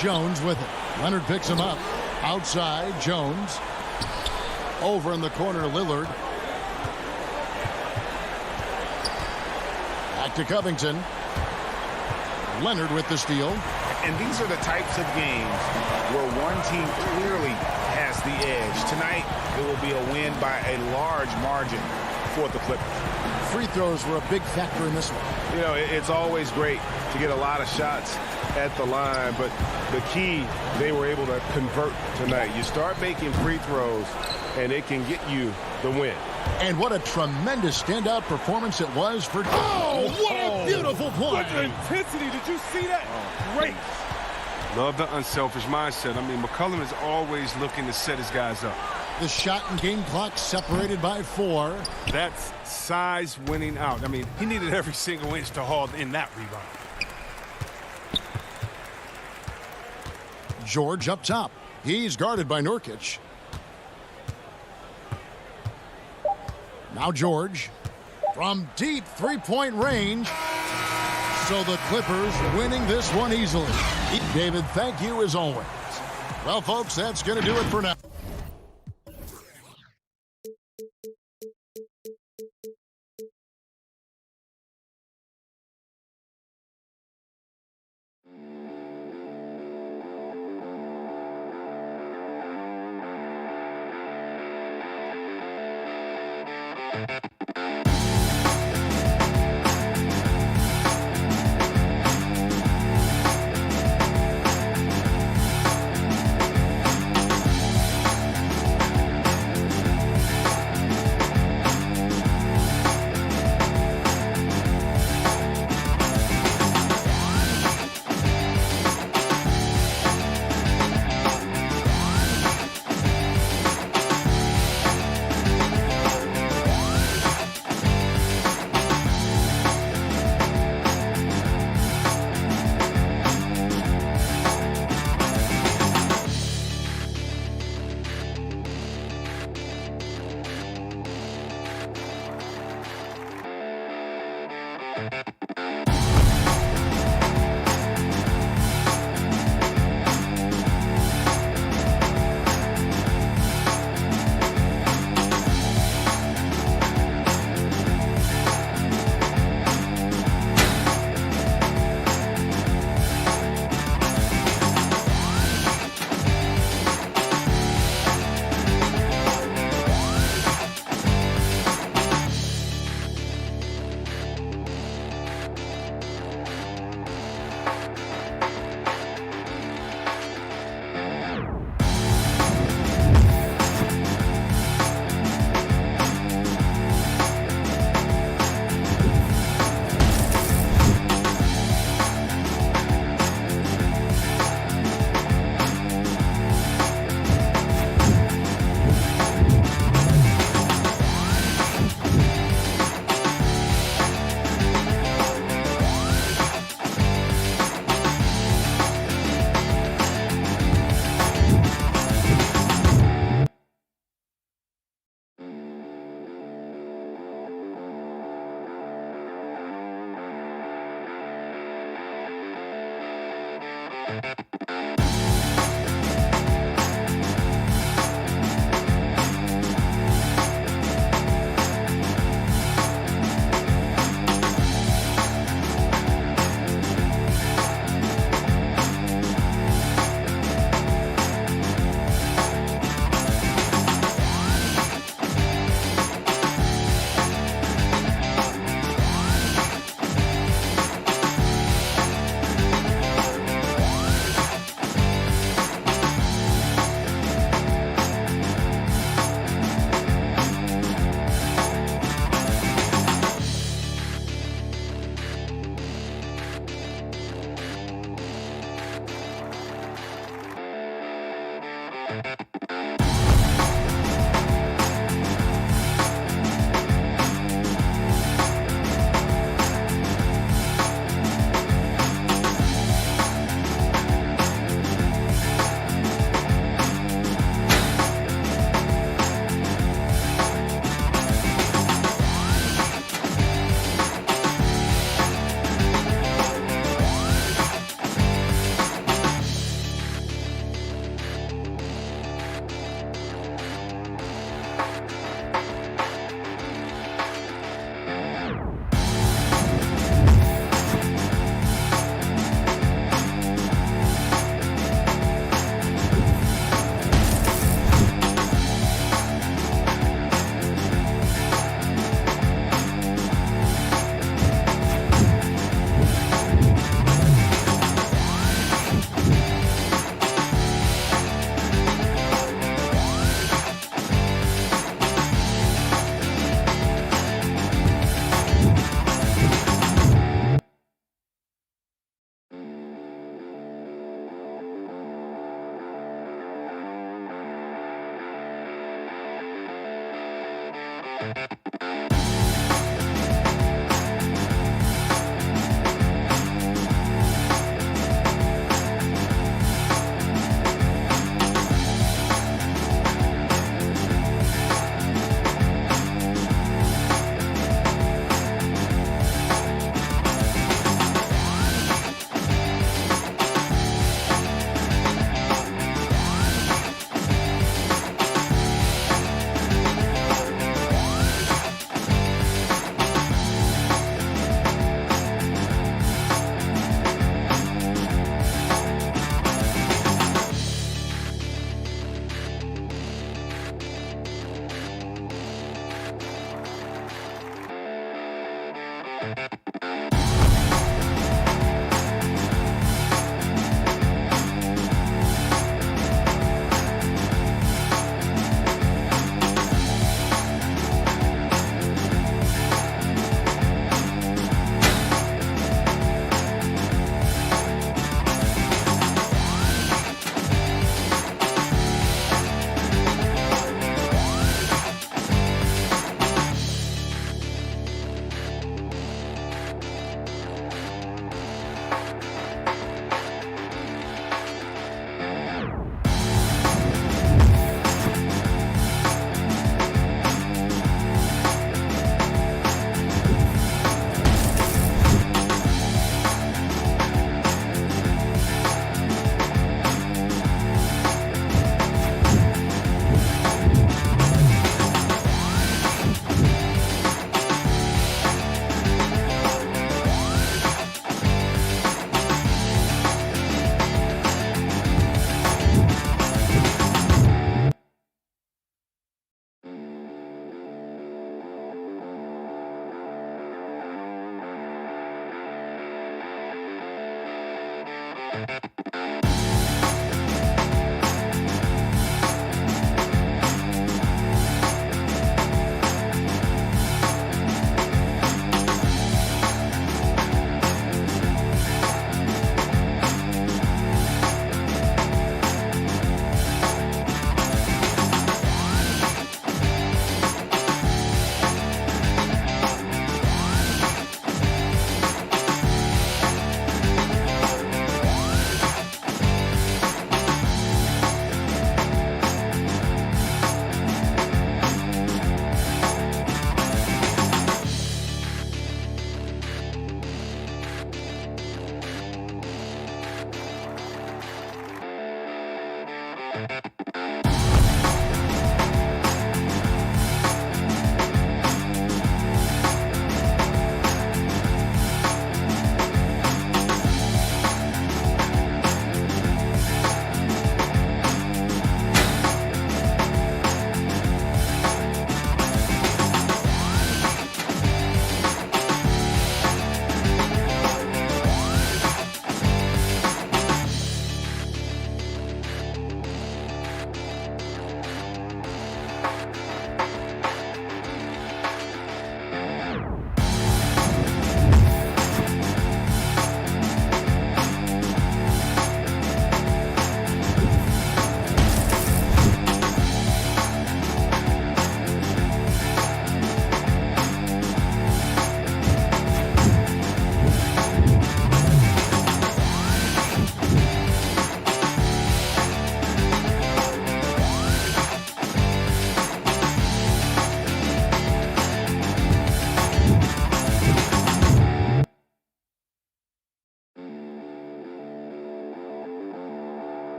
[SPEAKER 1] Jones with it. Leonard picks him up. Outside, Jones. Over in the corner, Lillard. Back to Covington. Leonard with the steal.
[SPEAKER 2] And these are the types of games where one team clearly has the edge. Tonight, it will be a win by a large margin for the Clippers.
[SPEAKER 1] Free throws were a big factor in this one.
[SPEAKER 11] You know, it's always great to get a lot of shots at the line, but the key, they were able to convert tonight. You start making free throws, and it can get you the win.
[SPEAKER 1] And what a tremendous standout performance it was for... Oh, what a beautiful play!
[SPEAKER 11] What intensity. Did you see that? Great. Love the unselfish mindset. I mean, McCollum is always looking to set his guys up.
[SPEAKER 1] The shot and game clock separated by 4.
[SPEAKER 11] That's size winning out. I mean, he needed every single inch to haul in that rebound.
[SPEAKER 1] George up top. He's guarded by Nurkic. Now George from deep three-point range. So the Clippers winning this one easily. David, thank you as always. Well, folks, that's going to do it for now.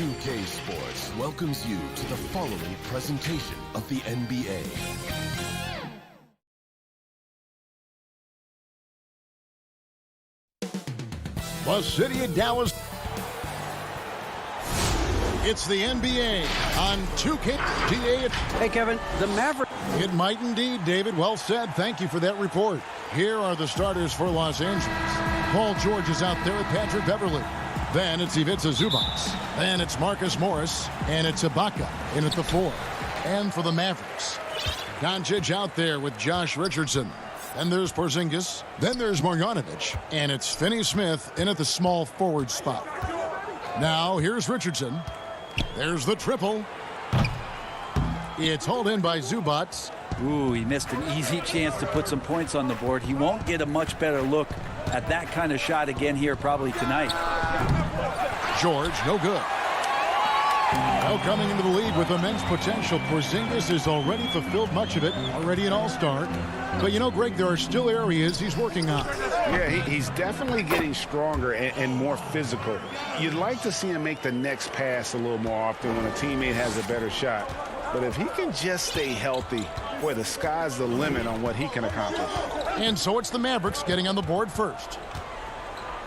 [SPEAKER 12] 2K Sports welcomes you to the following presentation of the NBA.
[SPEAKER 1] The city of Dallas. It's the NBA on 2K.
[SPEAKER 13] Hey, Kevin, the Mavericks.
[SPEAKER 1] It might indeed, David. Well said. Thank you for that report. Here are the starters for Los Angeles. Paul George is out there with Patrick Beverley. Then it's Ivica Zubac. Then it's Marcus Morris. And it's Ibaka in at the 4. And for the Mavericks, Doncic out there with Josh Richardson. Then there's Porzingis. Then there's Marjanovic. And it's Finney-Smith in at the small forward spot. Now here's Richardson. There's the triple. It's hauled in by Zubac.
[SPEAKER 13] Ooh, he missed an easy chance to put some points on the board. He won't get a much better look at that kind of shot again here probably tonight.
[SPEAKER 1] George, no good. Now coming into the league with immense potential, Porzingis has already fulfilled much of it, already an all-star. But you know, Greg, there are still areas he's working on.
[SPEAKER 2] Yeah, he's definitely getting stronger and more physical. You'd like to see him make the next pass a little more often when a teammate has a better shot. But if he can just stay healthy, boy, the sky's the limit on what he can accomplish.
[SPEAKER 1] And so it's the Mavericks getting on the board first.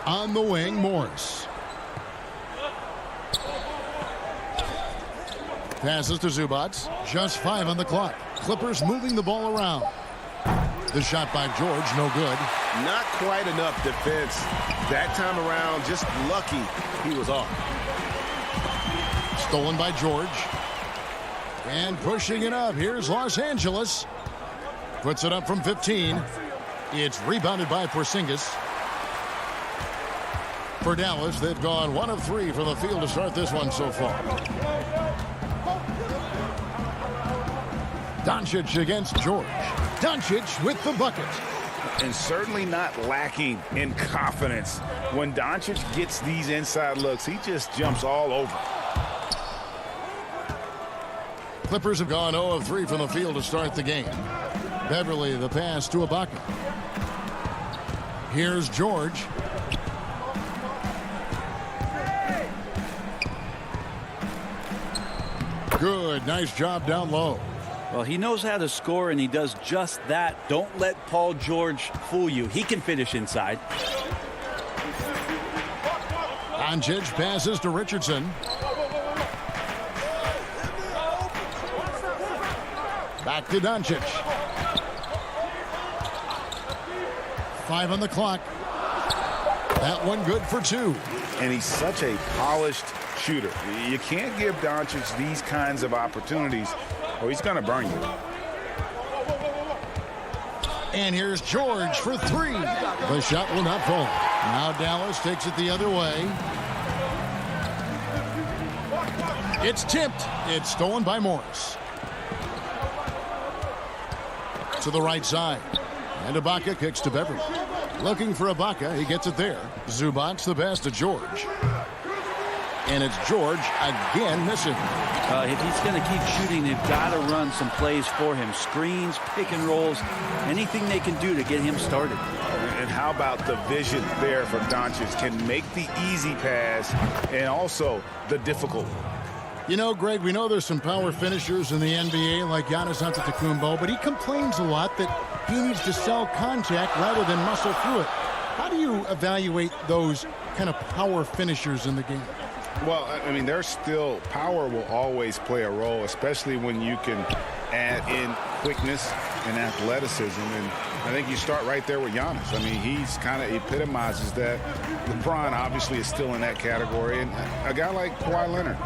[SPEAKER 1] On the wing, Morris. Passes to Zubac. Just 5 on the clock. Clippers moving the ball around. The shot by George, no good.
[SPEAKER 11] Not quite enough defense. That time around, just lucky he was off.
[SPEAKER 1] Stolen by George. And pushing it up. Here's Los Angeles. Puts it up from 15. It's rebounded by Porzingis. For Dallas, they've gone 1 of 3 from the field to start this one so far. Doncic against George. Doncic with the bucket.
[SPEAKER 2] And certainly not lacking in confidence. When Doncic gets these inside looks, he just jumps all over.
[SPEAKER 1] Clippers have gone 0 of 3 from the field to start the game. Beverley, the pass to Ibaka. Here's George. Good, nice job down low.
[SPEAKER 13] Well, he knows how to score, and he does just that. Don't let Paul George fool you. He can finish inside.
[SPEAKER 1] Doncic passes to Richardson. Back to Doncic. 5 on the clock. That one good for 2.
[SPEAKER 2] And he's such a polished shooter. You can't give Doncic these kinds of opportunities or he's going to burn you.
[SPEAKER 1] And here's George for 3. The shot will not fall. Now Dallas takes it the other way. It's tipped. It's stolen by Morris. To the right side. And Ibaka kicks to Beverley. Looking for Ibaka. He gets it there. Zubac the pass to George. And it's George again missing.
[SPEAKER 13] If he's going to keep shooting, they've got to run some plays for him. Screens, pick and rolls, anything they can do to get him started.
[SPEAKER 11] And how about the vision there for Doncic? Can make the easy pass and also the difficult.
[SPEAKER 1] You know, Greg, we know there's some power finishers in the NBA like Giannis Antetokounmpo, but he complains a lot that he needs to sell contact rather than muscle through it. How do you evaluate those kind of power finishers in the game?
[SPEAKER 5] Well, I mean, there's still power will always play a role, especially when you can add in quickness and athleticism. And I think you start right there with Giannis. I mean, he's kind of epitomizes that. LeBron obviously is still in that category. And a guy like Kawhi Leonard,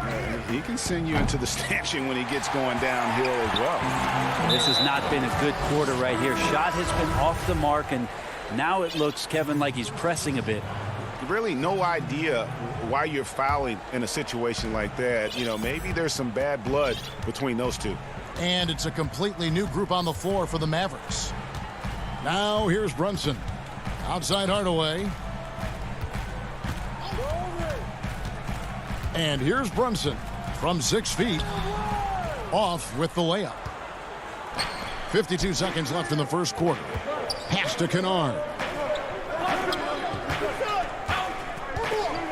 [SPEAKER 5] he can send you into the stanchion when he gets going downhill as well.
[SPEAKER 13] This has not been a good quarter right here. Shot has been off the mark, and now it looks, Kevin, like he's pressing a bit.
[SPEAKER 11] Really no idea why you're fouling in a situation like that. You know, maybe there's some bad blood between those two.
[SPEAKER 1] And it's a completely new group on the floor for the Mavericks. Now here's Brunson. Outside Hardaway. And here's Brunson from 6 feet. Off with the layup. 52 seconds left in the first quarter. Pass to Kennard.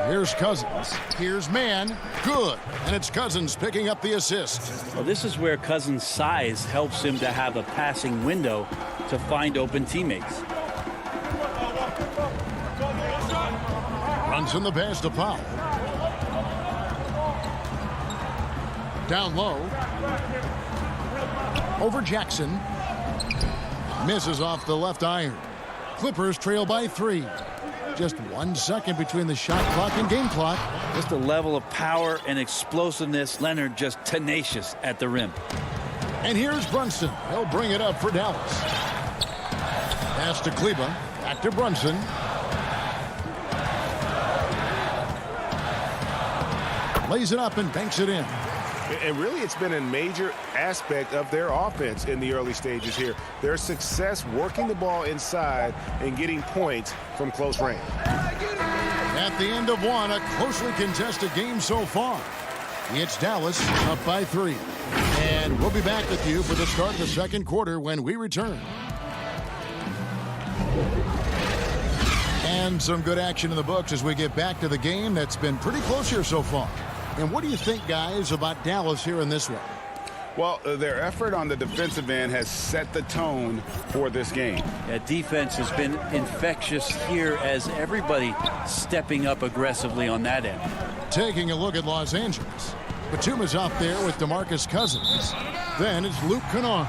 [SPEAKER 1] Here's Cousins. Here's Mann. Good. And it's Cousins picking up the assist.
[SPEAKER 13] Well, this is where Cousins' size helps him to have a passing window to find open teammates.
[SPEAKER 1] Runs in the pass to Powell. Down low. Over Jackson. Misses off the left iron. Clippers trail by 3. Just 1 second between the shot clock and game clock.
[SPEAKER 13] Just a level of power and explosiveness. Leonard just tenacious at the rim.
[SPEAKER 1] And here's Brunson. He'll bring it up for Dallas. Pass to Kleba. Back to Brunson. Lays it up and banks it in.
[SPEAKER 11] And really, it's been a major aspect of their offense in the early stages here. Their success working the ball inside and getting points from close range.
[SPEAKER 1] At the end of one, a closely contested game so far. It's Dallas up by 3. And we'll be back with you for the start of the second quarter when we return. And some good action in the books as we get back to the game that's been pretty close here so far. And what do you think, guys, about Dallas here in this one?
[SPEAKER 5] Well, their effort on the defensive end has set the tone for this game.
[SPEAKER 13] Yeah, defense has been infectious here as everybody stepping up aggressively on that end.
[SPEAKER 1] Taking a look at Los Angeles. Batum's out there with DeMarcus Cousins. Then it's Luke Kennard.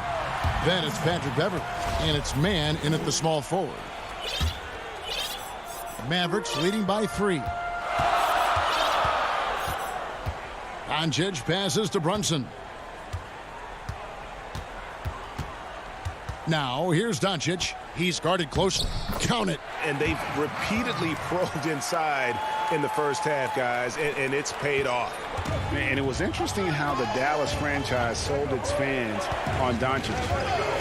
[SPEAKER 1] Then it's Patrick Beverley. And it's Mann in at the small forward. Mavericks leading by 3. Doncic passes to Brunson. Now here's Doncic. He's guarded closely. Count it.
[SPEAKER 11] And they've repeatedly probed inside in the first half, guys, and it's paid off.
[SPEAKER 5] And it was interesting how the Dallas franchise sold its fans on Doncic.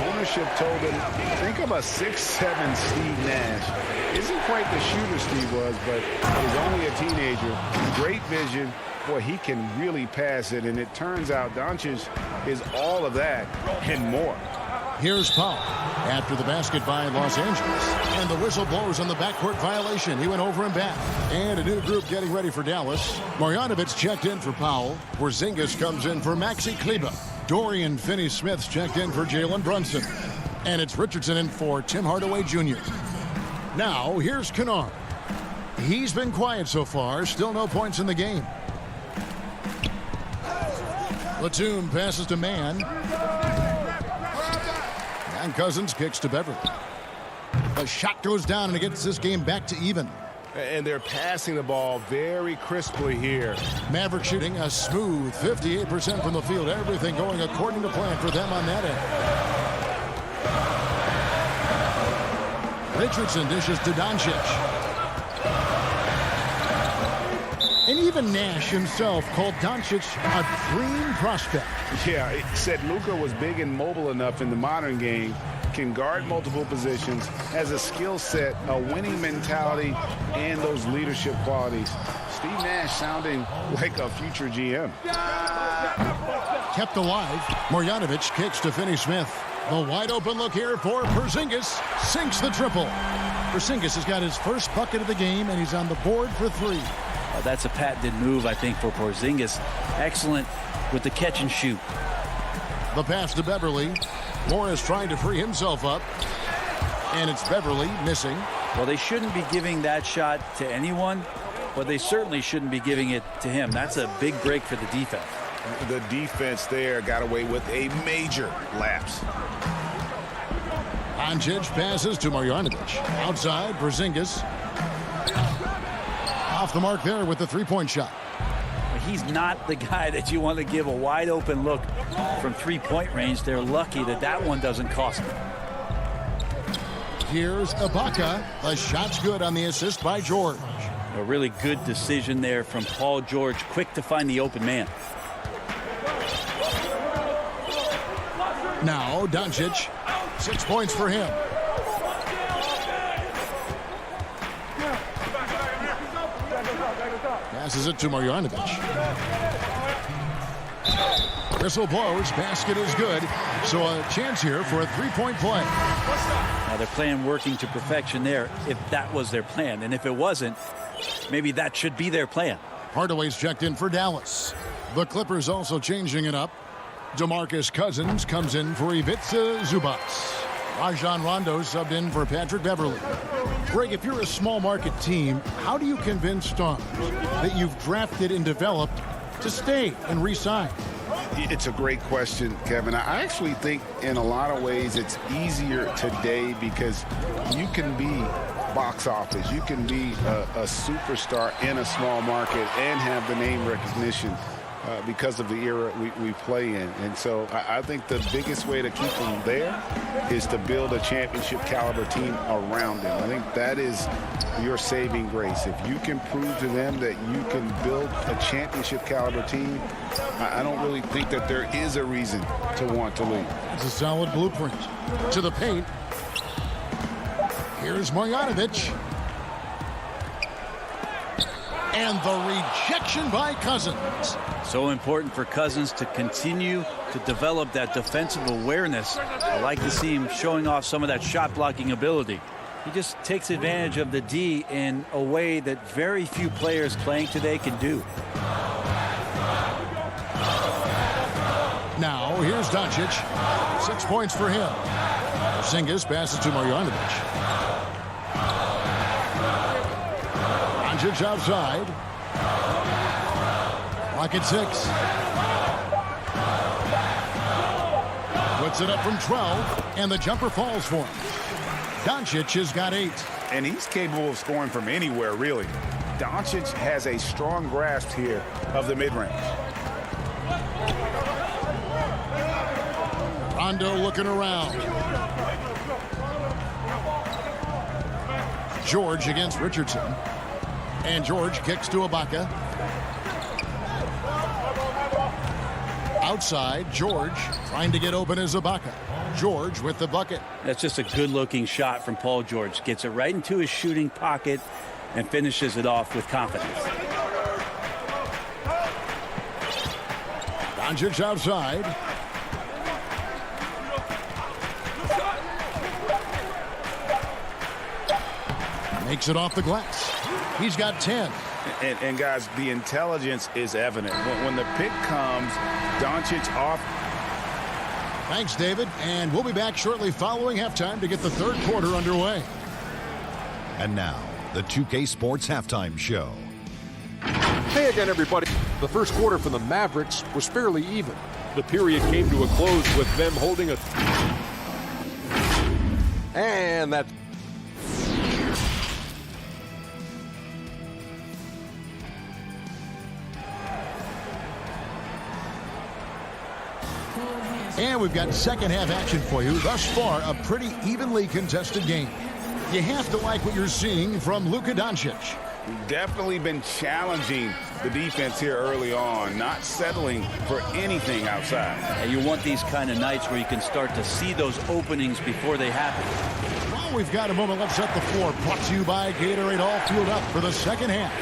[SPEAKER 5] Ownership told them, think of a 6'7" Steve Nash. Isn't quite the shooter Steve was, but he's only a teenager. Great vision. Boy, he can really pass it, and it turns out Doncic is all of that and more.
[SPEAKER 1] Here's Powell after the basket by Los Angeles. And the whistle blows on the backcourt violation. He went over and back. And a new group getting ready for Dallas. Marjanovic checked in for Powell. Porzingis comes in for Maxi Kleba. Dorian Finney-Smith's checked in for Jalen Brunson. And it's Richardson in for Tim Hardaway Jr. Now, here's Kennard. He's been quiet so far. Still no points in the game. Batum passes to Mann. And Cousins kicks to Beverley. The shot goes down and it gets this game back to even.
[SPEAKER 11] And they're passing the ball very crisply here.
[SPEAKER 1] Maverick shooting a smooth 58% from the field. Everything going according to plan for them on that end. Richardson dishes to Doncic. And even Nash himself called Doncic a dream prospect.
[SPEAKER 5] Yeah, it said Luka was big and mobile enough in the modern game, can guard multiple positions, has a skill set, a winning mentality, and those leadership qualities. Steve Nash sounding like a future GM.
[SPEAKER 1] kept alive. Marjanovic kicks to Finney-Smith. The wide open look here for Porzingis. Sinks the triple. Porzingis has got his first bucket of the game, and he's on the board for 3.
[SPEAKER 13] That's a patented move, I think, for Porzingis. Excellent with the catch and shoot.
[SPEAKER 1] The pass to Beverly. Morris trying to free himself up. And it's Beverly missing.
[SPEAKER 13] Well, they shouldn't be giving that shot to anyone, but they certainly shouldn't be giving it to him. That's a big break for the defense.
[SPEAKER 5] The defense there got away with a major lapse.
[SPEAKER 1] Doncic passes to Marjanovic. Outside, Porzingis. Off the mark there with the three-point shot.
[SPEAKER 13] He's not the guy that you want to give a wide open look from three-point range. They're lucky that that one doesn't cost them.
[SPEAKER 1] Here's Ibaka. The shot's good on the assist by George.
[SPEAKER 13] A really good decision there from Paul George. Quick to find the open man.
[SPEAKER 1] Now Doncic. 6 points for him. Passes it to Marjanovic. Whistle blows. Basket is good. So a chance here for a three-point play.
[SPEAKER 13] Now they're playing working to perfection there, if that was their plan. And if it wasn't, maybe that should be their plan.
[SPEAKER 1] Hardaway's checked in for Dallas. The Clippers also changing it up. DeMarcus Cousins comes in for Ivica Zubac. Rajon Rondo subbed in for Patrick Beverly. Greg, if you're a small market team, how do you convince stars that you've drafted and developed to stay and re-sign?
[SPEAKER 5] It's a great question, Kevin. I actually think in a lot of ways it's easier today because you can be box office. You can be a superstar in a small market and have the name recognition because of the era we play in. And so I think the biggest way to keep them there is to build a championship caliber team around them. I think that is your saving grace. If you can prove to them that you can build a championship caliber team, I don't really think that there is a reason to want to leave.
[SPEAKER 1] It's a solid blueprint. To the paint. Here's Marjanovic. And the rejection by Cousins.
[SPEAKER 13] So important for Cousins to continue to develop that defensive awareness. I like to see him showing off some of that shot blocking ability. He just takes advantage of the D in a way that very few players playing today can do.
[SPEAKER 1] Now here's Doncic. 6 points for him. Porzingis passes to Marjanovic. Doncic outside. Clock at 6. Puts it up from 12, and the jumper falls for him. Doncic has got 8.
[SPEAKER 5] And he's capable of scoring from anywhere, really. Doncic has a strong grasp here of the mid-range.
[SPEAKER 1] Rondo looking around. George against Richardson. And George kicks to Ibaka. Outside, George trying to get open as Ibaka. George with the bucket.
[SPEAKER 13] That's just a good-looking shot from Paul George. Gets it right into his shooting pocket and finishes it off with confidence.
[SPEAKER 1] Doncic outside. Makes it off the glass. He's got 10.
[SPEAKER 5] And guys, the intelligence is evident. When the pick comes, Doncic off.
[SPEAKER 1] Thanks, David. And we'll be back shortly following halftime to get the third quarter underway.
[SPEAKER 7] And now, the 2K Sports Halftime Show.
[SPEAKER 8] Hey again, everybody. The first quarter for the Mavericks was fairly even. The period came to a close with them holding a... And that...
[SPEAKER 1] And we've got second half action for you. Thus far, a pretty evenly contested game. You have to like what you're seeing from Luka Doncic.
[SPEAKER 5] Definitely been challenging the defense here early on, not settling for anything outside.
[SPEAKER 13] And you want these kind of nights where you can start to see those openings before they happen.
[SPEAKER 1] Well, we've got a moment. Let's set the floor. Brought to you by Gatorade. All fueled up for the second half.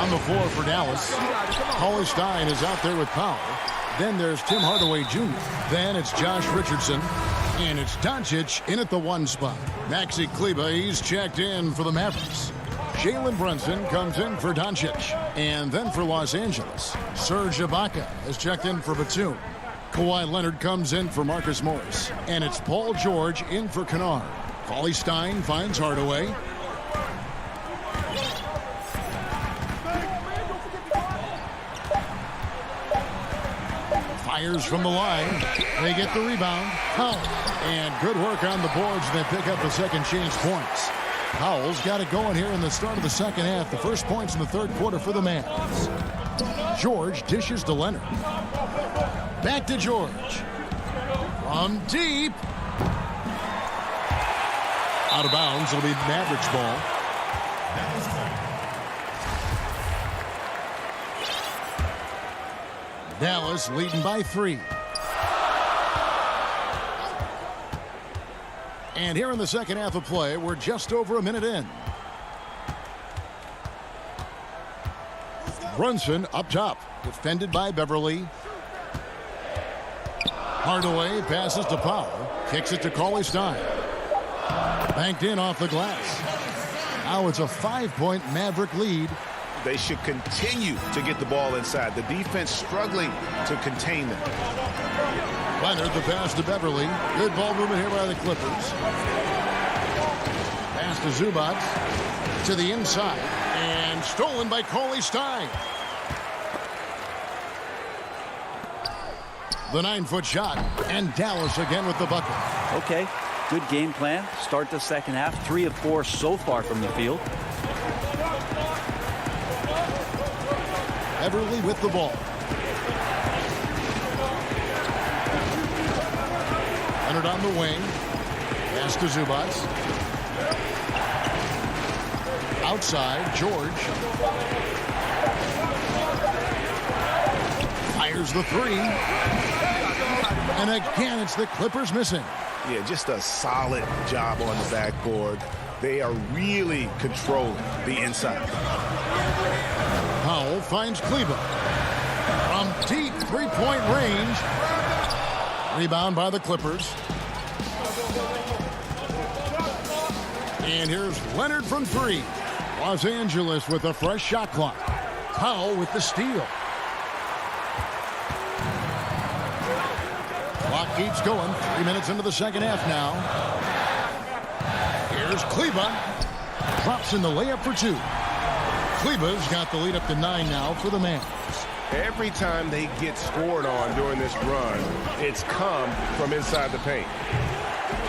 [SPEAKER 1] On the floor for Dallas, Holly Stein is out there with Powell. Then there's Tim Hardaway Jr. Then it's Josh Richardson. And it's Doncic in at the 1 spot. Maxi Kleber, he's checked in for the Mavericks. Jalen Brunson comes in for Doncic. And then for Los Angeles, Serge Ibaka has checked in for Batum. Kawhi Leonard comes in for Marcus Morris. And it's Paul George in for Kennard. Cauley Stein finds Hardaway. Fires from the line. They get the rebound. Powell. And good work on the boards. They pick up the second chance points. Powell's got it going here in the start of the second half. The first points in the third quarter for the Mavs. George dishes to Leonard. Back to George. From deep. Out of bounds. It'll be Mavericks ball. Dallas leading by 3. And here in the second half of play, we're just over a minute in. Brunson up top, defended by Beverly. Hardaway passes to Powell, kicks it to Cauley Stein. Banked in off the glass. Now it's a 5-point Maverick lead.
[SPEAKER 11] They should continue to get the ball inside. The defense struggling to contain them.
[SPEAKER 1] Leonard, the pass to Beverly. Good ball movement here by the Clippers. Pass to Zubac. To the inside. And stolen by Cauley Stein. The 9-foot shot. And Dallas again with the bucket.
[SPEAKER 13] Okay, good game plan. Start the second half. 3 of 4 so far from the field.
[SPEAKER 1] Beverly with the ball. Leonard on the wing. Pass to Zubac. Outside, George. Fires the 3. And again, it's the Clippers missing.
[SPEAKER 11] Yeah, just a solid job on the backboard. They are really controlling the inside.
[SPEAKER 1] Powell finds Kleber. From deep 3-point range. Rebound by the Clippers. And here's Leonard from 3. Los Angeles with a fresh shot clock. Powell with the steal. Clock keeps going. 3 minutes into the second half now. Here's Kleber. Drops in the layup for 2. Kleber's got the lead up to 9 now for the Mavs.
[SPEAKER 11] Every time they get scored on during this run, it's come from inside the paint.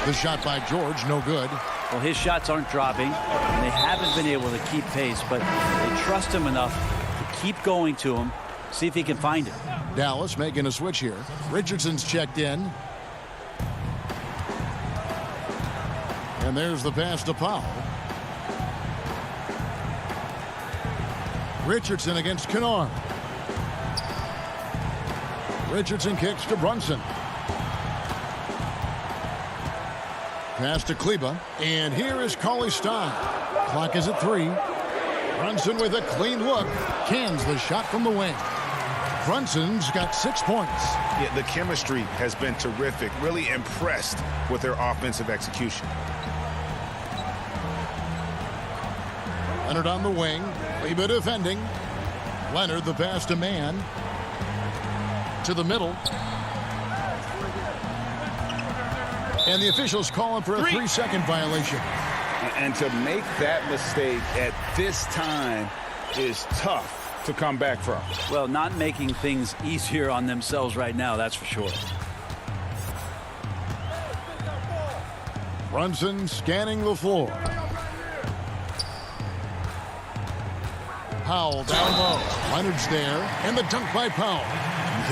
[SPEAKER 1] The shot by George, no good.
[SPEAKER 13] Well, his shots aren't dropping, and they haven't been able to keep pace, but they trust him enough to keep going to him, see if he can find it.
[SPEAKER 1] Dallas making a switch here. Richardson's checked in. And there's the pass to Powell. Richardson against Kennard. Richardson kicks to Brunson. Pass to Kleber. And here is Cauley Stein. Clock is at 3. Brunson with a clean look. Cans the shot from the wing. Brunson's got 6 points.
[SPEAKER 11] Yeah, the chemistry has been terrific. Really impressed with their offensive execution.
[SPEAKER 1] Leonard on the wing. Kleber defending. Leonard the pass to man. To the middle. And the officials calling for a 3-second violation.
[SPEAKER 2] And to make that mistake at this time is tough to come back from.
[SPEAKER 13] Well, not making things easier on themselves right now, that's for sure.
[SPEAKER 1] Brunson scanning the floor. Powell down low. Leonard's there. And the dunk by Powell.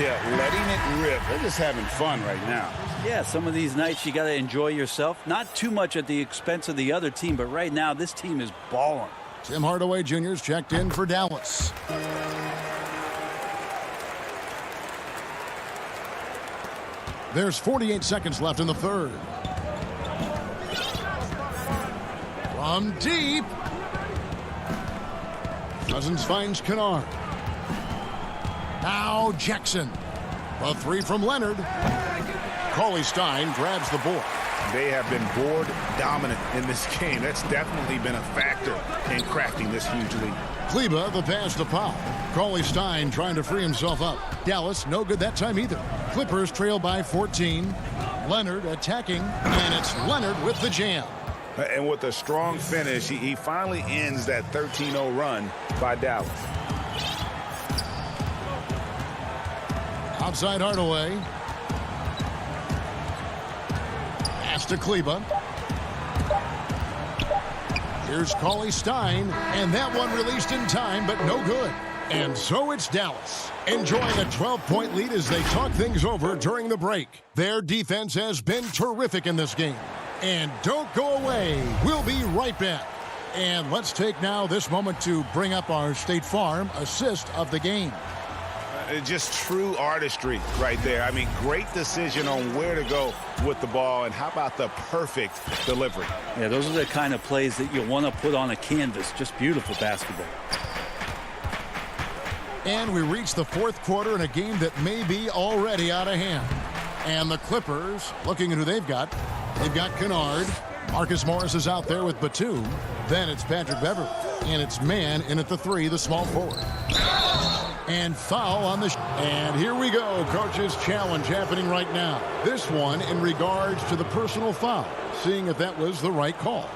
[SPEAKER 2] Yeah, letting it rip. They're just having fun right now.
[SPEAKER 13] Yeah, some of these nights you got to enjoy yourself. Not too much at the expense of the other team, but right now this team is balling.
[SPEAKER 1] Tim Hardaway Jr.'s checked in for Dallas. There's 48 seconds left in the third. From deep. Cousins finds Kennard. Now Jackson. A three from Leonard. Cauley Stein grabs the board.
[SPEAKER 5] They have been board dominant in this game. That's definitely been a factor in crafting this huge lead.
[SPEAKER 1] Kleba, the pass to Powell. Cauley Stein trying to free himself up. Dallas, no good that time either. Clippers trail by 14. Leonard attacking, and it's Leonard with the jam.
[SPEAKER 5] And with a strong finish, he finally ends that 13-0 run by Dallas.
[SPEAKER 1] Outside Hardaway. Pass to Kleba. Here's Cauley Stein, and that one released in time, but no good. And so it's Dallas, enjoying a 12-point lead as they talk things over during the break. Their defense has been terrific in this game. And don't go away. We'll be right back. And let's take now this moment to bring up our State Farm assist of the game.
[SPEAKER 5] Just true artistry right there. I mean, great decision on where to go with the ball, and how about the perfect delivery?
[SPEAKER 13] Yeah, those are the kind of plays that you want to put on a canvas. Just beautiful basketball.
[SPEAKER 1] And we reach the fourth quarter in a game that may be already out of hand. And the Clippers, looking at who they've got Kennard. Marcus Morris is out there with Batum. Then it's Patrick Beverley. And it's man in at the three, the small forward. And foul on the and here we go. Coach's challenge happening right now. This one in regards to the personal foul. Seeing if that was the right call.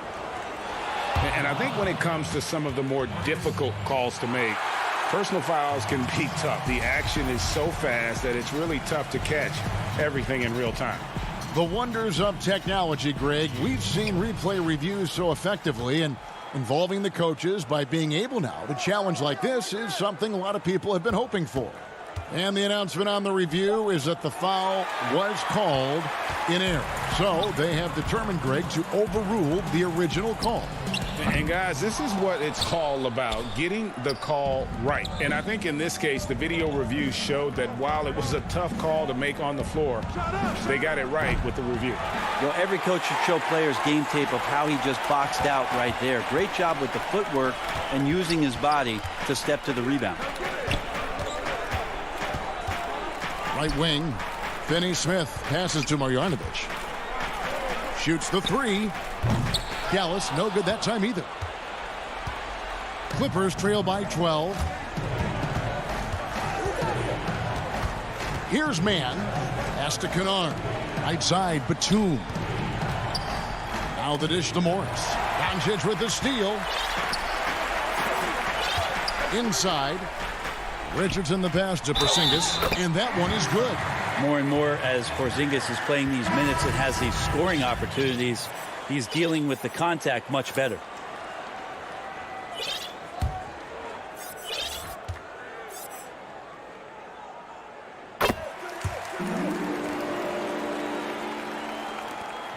[SPEAKER 2] And I think when it comes to some of the more difficult calls to make, personal fouls can be tough. The action is so fast that it's really tough to catch everything in real time.
[SPEAKER 1] The wonders of technology, Greg. We've seen replay reviews so effectively, and involving the coaches by being able now to challenge like this is something a lot of people have been hoping for. And the announcement on the review is that the foul was called in error. So they have determined, Greg, to overrule the original call.
[SPEAKER 2] And guys, this is what it's all about, getting the call right. And I think in this case, the video review showed that while it was a tough call to make on the floor, they got it right with the review.
[SPEAKER 13] You know, every coach should show players game tape of how he just boxed out right there. Great job with the footwork and using his body to step to the rebound.
[SPEAKER 1] Right wing, Finney Smith passes to Marjanovic. Shoots the three. Dallas, no good that time either. Clippers trail by 12. Here's man. Pass to Kennard. Right side, Batum. Now the dish to Morris. Doncic with the steal. Inside. Richardson the pass to Porzingis, and that one is good.
[SPEAKER 13] More and more as Porzingis is playing these minutes and has these scoring opportunities, he's dealing with the contact much better.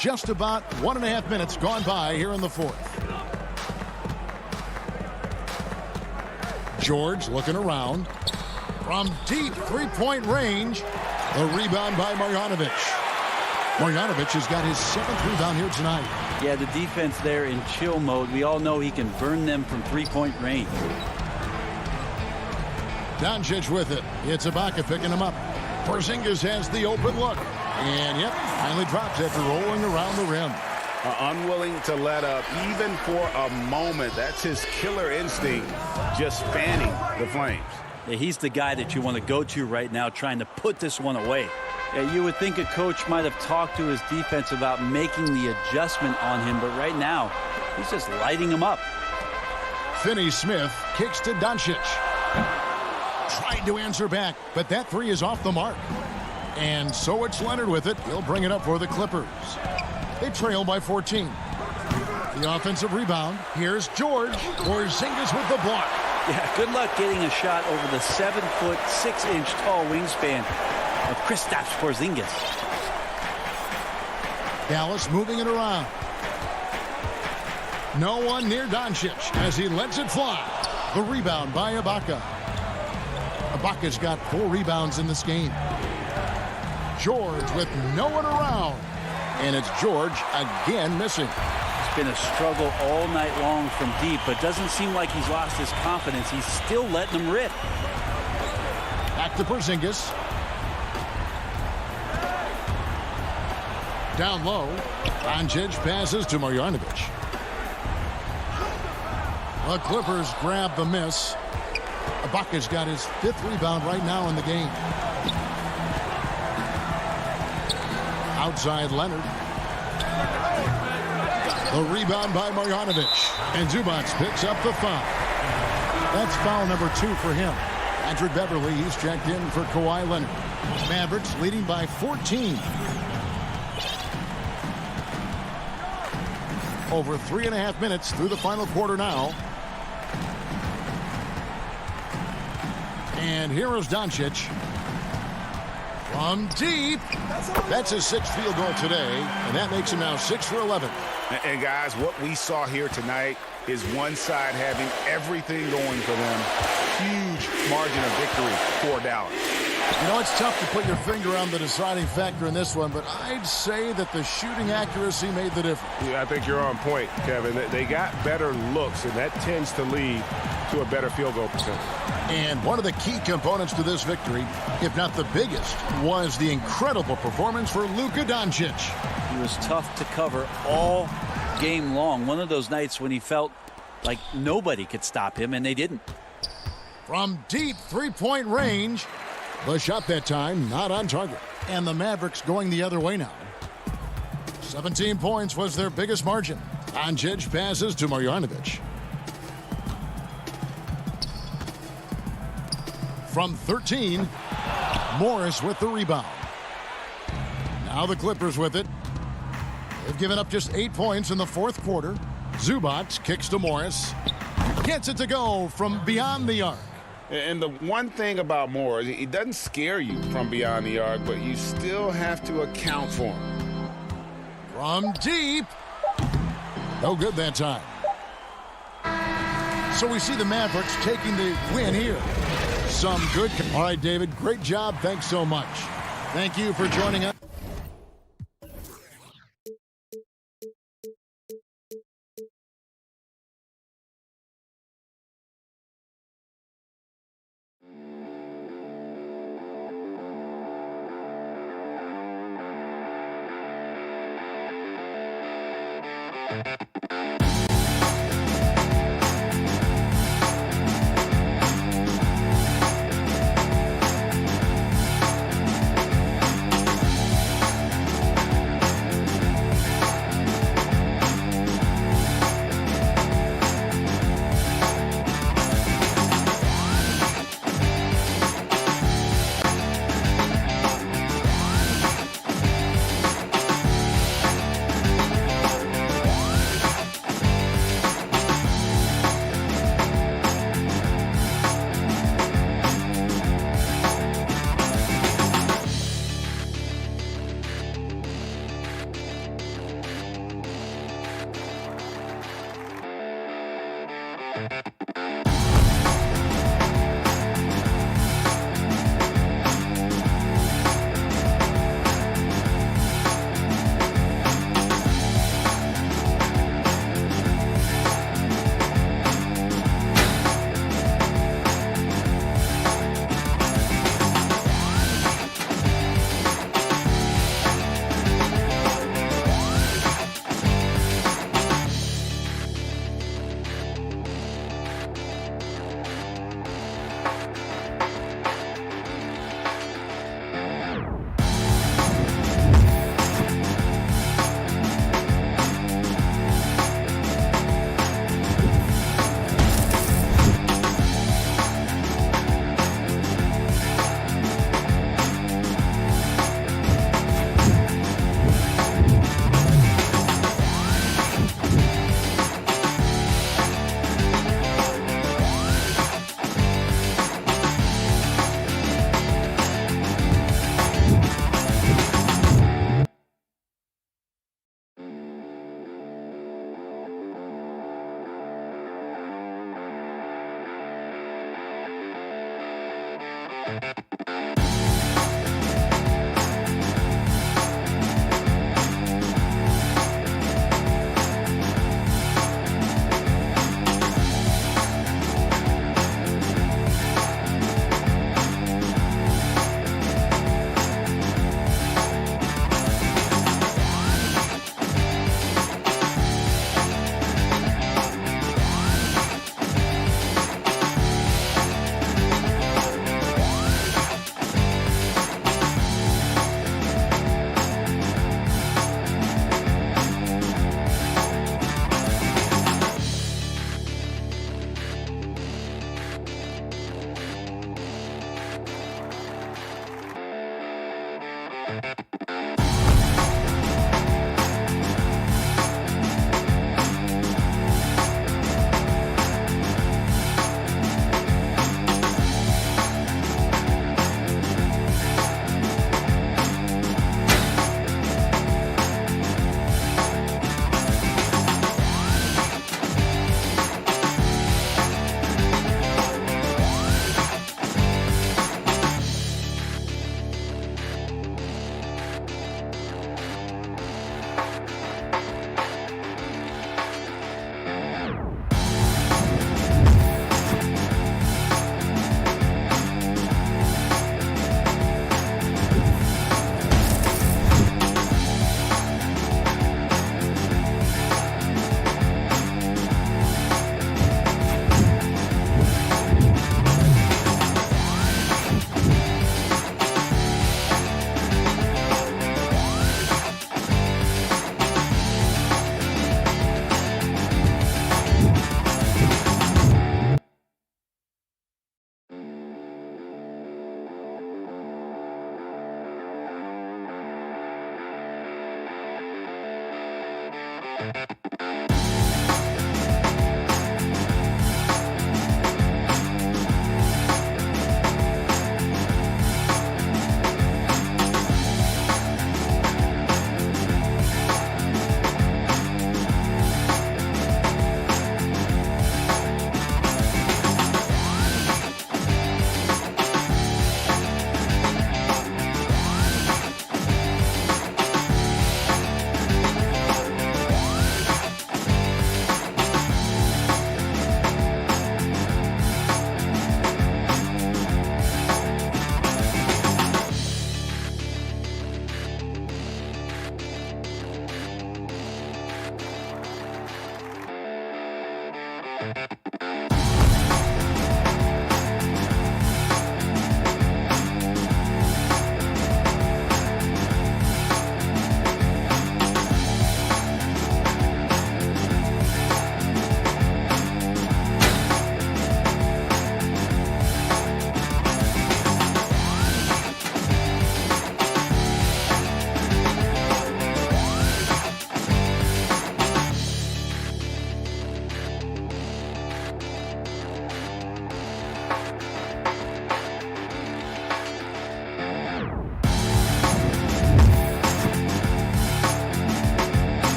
[SPEAKER 1] Just about 1.5 minutes gone by here in the fourth. George looking around. From deep three-point range. The rebound by Marjanovic. Marjanovic has got his 7th rebound here tonight.
[SPEAKER 13] Yeah, the defense there in chill mode. We all know he can burn them from three-point range.
[SPEAKER 1] Doncic with it. It's Ibaka picking him up. Porzingis has the open look. And, yep, finally drops after rolling around the rim.
[SPEAKER 5] Unwilling to let up even for a moment. That's his killer instinct, just fanning the flames.
[SPEAKER 13] Yeah, he's the guy that you want to go to right now trying to put this one away. Yeah, you would think a coach might have talked to his defense about making the adjustment on him, but right now he's just lighting him up.
[SPEAKER 1] Finney Smith kicks to Doncic. Tried to answer back, but that three is off the mark. And so it's Leonard with it. He'll bring it up for the Clippers. They trail by 14. The offensive rebound. Here's George. Porzingis with the block.
[SPEAKER 13] Yeah, good luck getting a shot over the 7-foot, 6-inch tall wingspan of Kristaps Porzingis.
[SPEAKER 1] Dallas moving it around. No one near Doncic as he lets it fly. The rebound by Ibaka. Ibaka's got 4 rebounds in this game. George with no one around. And it's George again missing.
[SPEAKER 13] It's been a struggle all night long from deep, but doesn't seem like he's lost his confidence. He's still letting them rip.
[SPEAKER 1] Back to Porzingis. Down low. Doncic passes to Marjanovic. The Clippers grab the miss. Ibaka's got his 5th rebound right now in the game. Outside Leonard. The rebound by Marjanovic. And Zubac picks up the foul. That's foul number 2 for him. Andrew Beverly, he's checked in for Kawhi Leonard. Mavericks leading by 14. Over 3.5 minutes through the final quarter now. And here is Doncic. From deep. That's his 6th field goal today, and that makes him now 6 for 11.
[SPEAKER 5] And guys, what we saw here tonight is one side having everything going for them. Huge margin of victory for Dallas.
[SPEAKER 1] You know, it's tough to put your finger on the deciding factor in this one, but I'd say that the shooting accuracy made the difference.
[SPEAKER 11] Yeah, I think you're on point, Kevin. They got better looks, and that tends to lead to a better field goal percentage.
[SPEAKER 1] And one of the key components to this victory, if not the biggest, was the incredible performance for Luka Doncic.
[SPEAKER 13] He was tough to cover all game long. One of those nights when he felt like nobody could stop him, and they didn't.
[SPEAKER 1] From deep three-point range, the shot that time not on target. And the Mavericks going the other way now. 17 points was their biggest margin. Doncic passes to Marjanovic. From 13, Morris with the rebound. Now the Clippers with it. They've given up just 8 points in the 4th quarter. Zubac kicks to Morris. Gets it to go from beyond the arc.
[SPEAKER 5] And the one thing about Morris, he doesn't scare you from beyond the arc, but you still have to account for him.
[SPEAKER 1] From deep. No good that time. So we see the Mavericks taking the win here. Some good. All right, David, great job. Thanks so much. Thank you for joining us.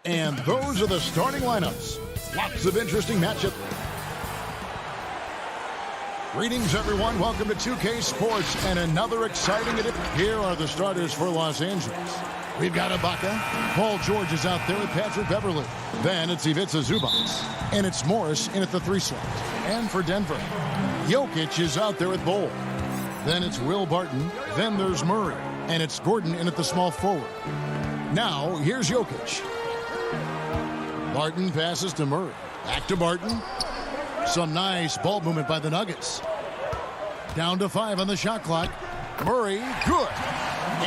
[SPEAKER 1] And those are the starting lineups. Lots of interesting matchups. Greetings, everyone. Welcome to 2K Sports and another exciting edition. Here are the starters for Los Angeles. We've got Ibaka. Paul George is out there with Patrick Beverley. Then it's Ivica Zubac. And it's Morris in at the 3 slot. And for Denver, Jokic is out there with Bol. Then it's Will Barton. Then there's Murray. And it's Gordon in at the small forward. Now, here's Jokic. Barton passes to Murray. Back to Barton. Some nice ball movement by the Nuggets. Down to 5 on the shot clock. Murray, good.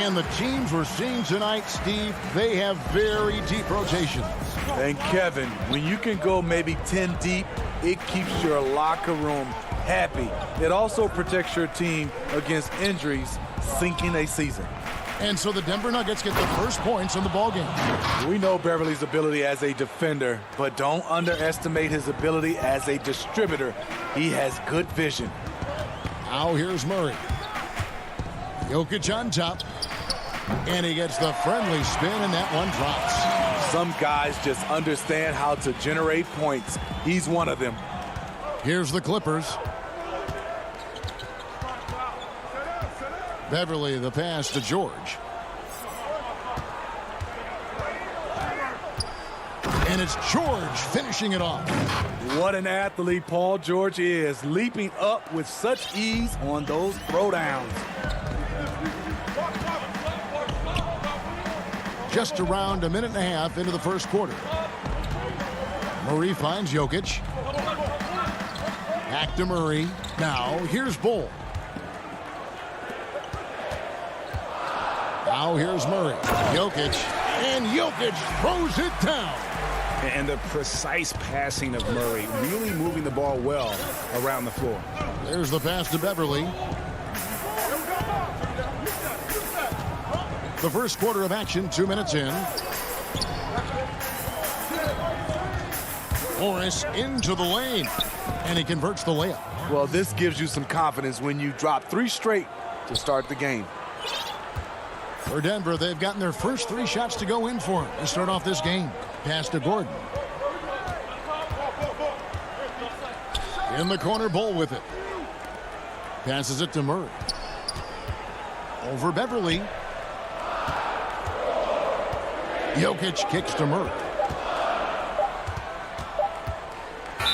[SPEAKER 1] And the teams we're seeing tonight, Steve, they have very deep rotations.
[SPEAKER 14] And Kevin, when you can go maybe 10 deep, it keeps your locker room happy. It also protects your team against injuries sinking a season.
[SPEAKER 1] And so the Denver Nuggets get the first points in the ballgame.
[SPEAKER 14] We know Beverly's ability as a defender, but don't underestimate his ability as a distributor. He has good vision.
[SPEAKER 1] Now here's Murray. Jokic on top. And he gets the friendly spin, and that one drops.
[SPEAKER 14] Some guys just understand how to generate points. He's one of them.
[SPEAKER 1] Here's the Clippers. Beverly, the pass to George. And it's George finishing it off.
[SPEAKER 14] What an athlete Paul George is, leaping up with such ease on those throwdowns.
[SPEAKER 1] Just around a minute and a half into the first quarter. Murray finds Jokic. Back to Murray. Now here's Bol. Now here's Murray. Jokic. And Jokic throws it down.
[SPEAKER 2] And the precise passing of Murray, really moving the ball well around the floor.
[SPEAKER 1] There's the pass to Beverly. The first quarter of action, 2 minutes in. Morris into the lane. And he converts the layup.
[SPEAKER 14] Well, this gives you some confidence when you drop 3 straight to start the game.
[SPEAKER 1] For Denver, they've gotten their first 3 shots to go in for him to start off this game. Pass to Gordon. In the corner, Bol with it. Passes it to Murray. Over Beverly. Jokic kicks to Murray.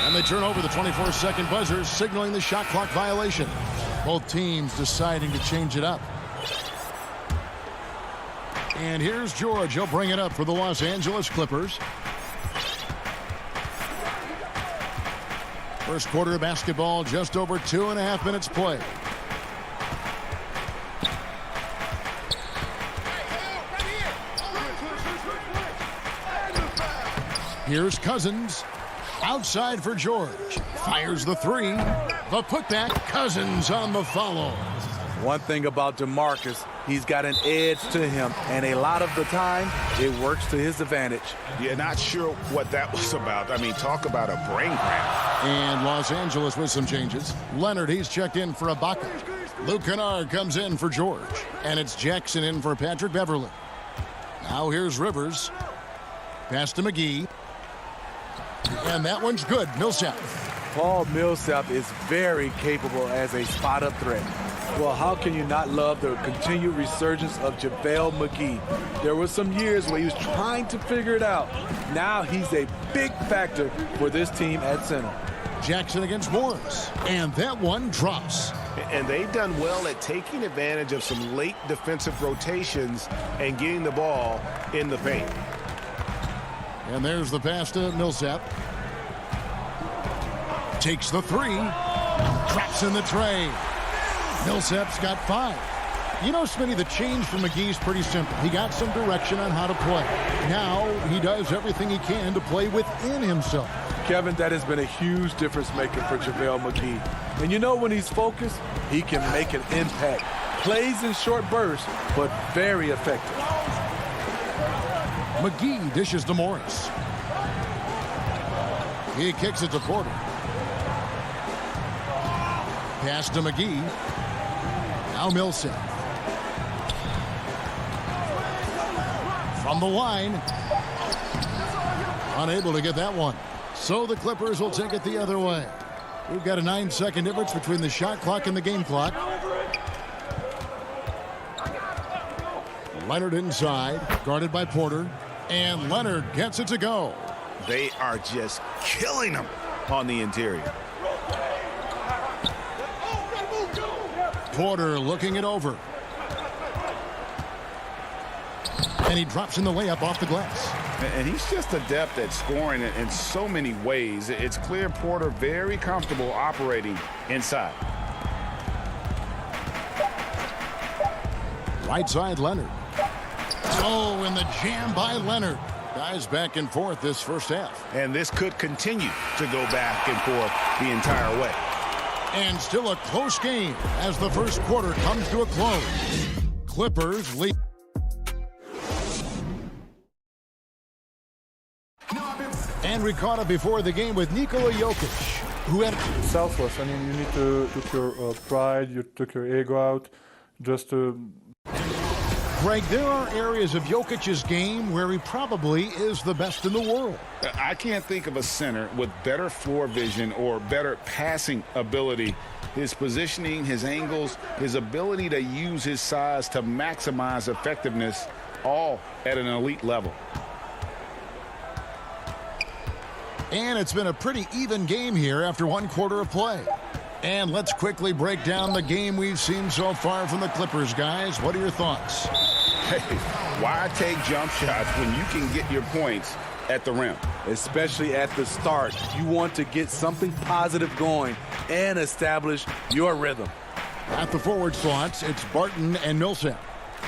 [SPEAKER 1] And they turn over the 24-second buzzer, signaling the shot clock violation. Both teams deciding to change it up. And here's George. He'll bring it up for the Los Angeles Clippers. First quarter of basketball, just over 2.5 minutes play. Here's Cousins. Outside for George. Fires the 3. The putback. Cousins on the follow.
[SPEAKER 14] One thing about DeMarcus, he's got an edge to him, and a lot of the time, it works to his advantage.
[SPEAKER 2] Yeah, not sure what that was about. I mean, talk about a brain cramp.
[SPEAKER 1] And Los Angeles with some changes. Leonard, he's checked in for Ibaka. Luke Kennard comes in for George. And it's Jackson in for Patrick Beverley. Now here's Rivers. Pass to McGee. And that one's good. Millsap.
[SPEAKER 14] Paul Millsap is very capable as a spot-up threat. Well, how can you not love the continued resurgence of JaVale McGee? There were some years where he was trying to figure it out. Now he's a big factor for this team at center.
[SPEAKER 1] Jackson against Morris. And that one drops.
[SPEAKER 2] And they've done well at taking advantage of some late defensive rotations and getting the ball in the paint.
[SPEAKER 1] And there's the pass to Millsap. Takes the 3. Drops in the tray. Millsap's got 5. You know, Smitty, the change for McGee's pretty simple. He got some direction on how to play. Now he does everything he can to play within himself.
[SPEAKER 14] Kevin, that has been a huge difference maker for JaVale McGee. And you know when he's focused, he can make an impact. Plays in short bursts, but very effective.
[SPEAKER 1] McGee dishes to Morris. He kicks it to Porter. Pass to McGee. Now Millsap. From the line. Unable to get that one. So the Clippers will take it the other way. We've got a 9-second difference between the shot clock and the game clock. Leonard inside, guarded by Porter. And Leonard gets it to go.
[SPEAKER 5] They are just killing him on the interior.
[SPEAKER 1] Porter looking it over. And he drops in the layup off the glass.
[SPEAKER 5] And he's just adept at scoring in so many ways. It's clear Porter very comfortable operating inside.
[SPEAKER 1] Right side, Leonard. Oh, and the jam by Leonard. Guys back and forth this first half.
[SPEAKER 5] And this could continue to go back and forth the entire way.
[SPEAKER 1] And still a close game as the first quarter comes to a close. Clippers lead. And we caught up before the game with Nikola Jokic, who had
[SPEAKER 15] selfless. I mean, you need to took your pride, you took your ego out, just to.
[SPEAKER 1] Greg, there are areas of Jokic's game where he probably is the best in the world.
[SPEAKER 5] I can't think of a center with better floor vision or better passing ability. His positioning, his angles, his ability to use his size to maximize effectiveness, all at an elite level.
[SPEAKER 1] And it's been a pretty even game here after one quarter of play. And let's quickly break down the game we've seen so far from the Clippers, guys. What are your thoughts?
[SPEAKER 5] Hey, why take jump shots when you can get your points at the rim?
[SPEAKER 14] Especially at the start. You want to get something positive going and establish your rhythm.
[SPEAKER 1] At the forward slots, it's Barton and Millsap.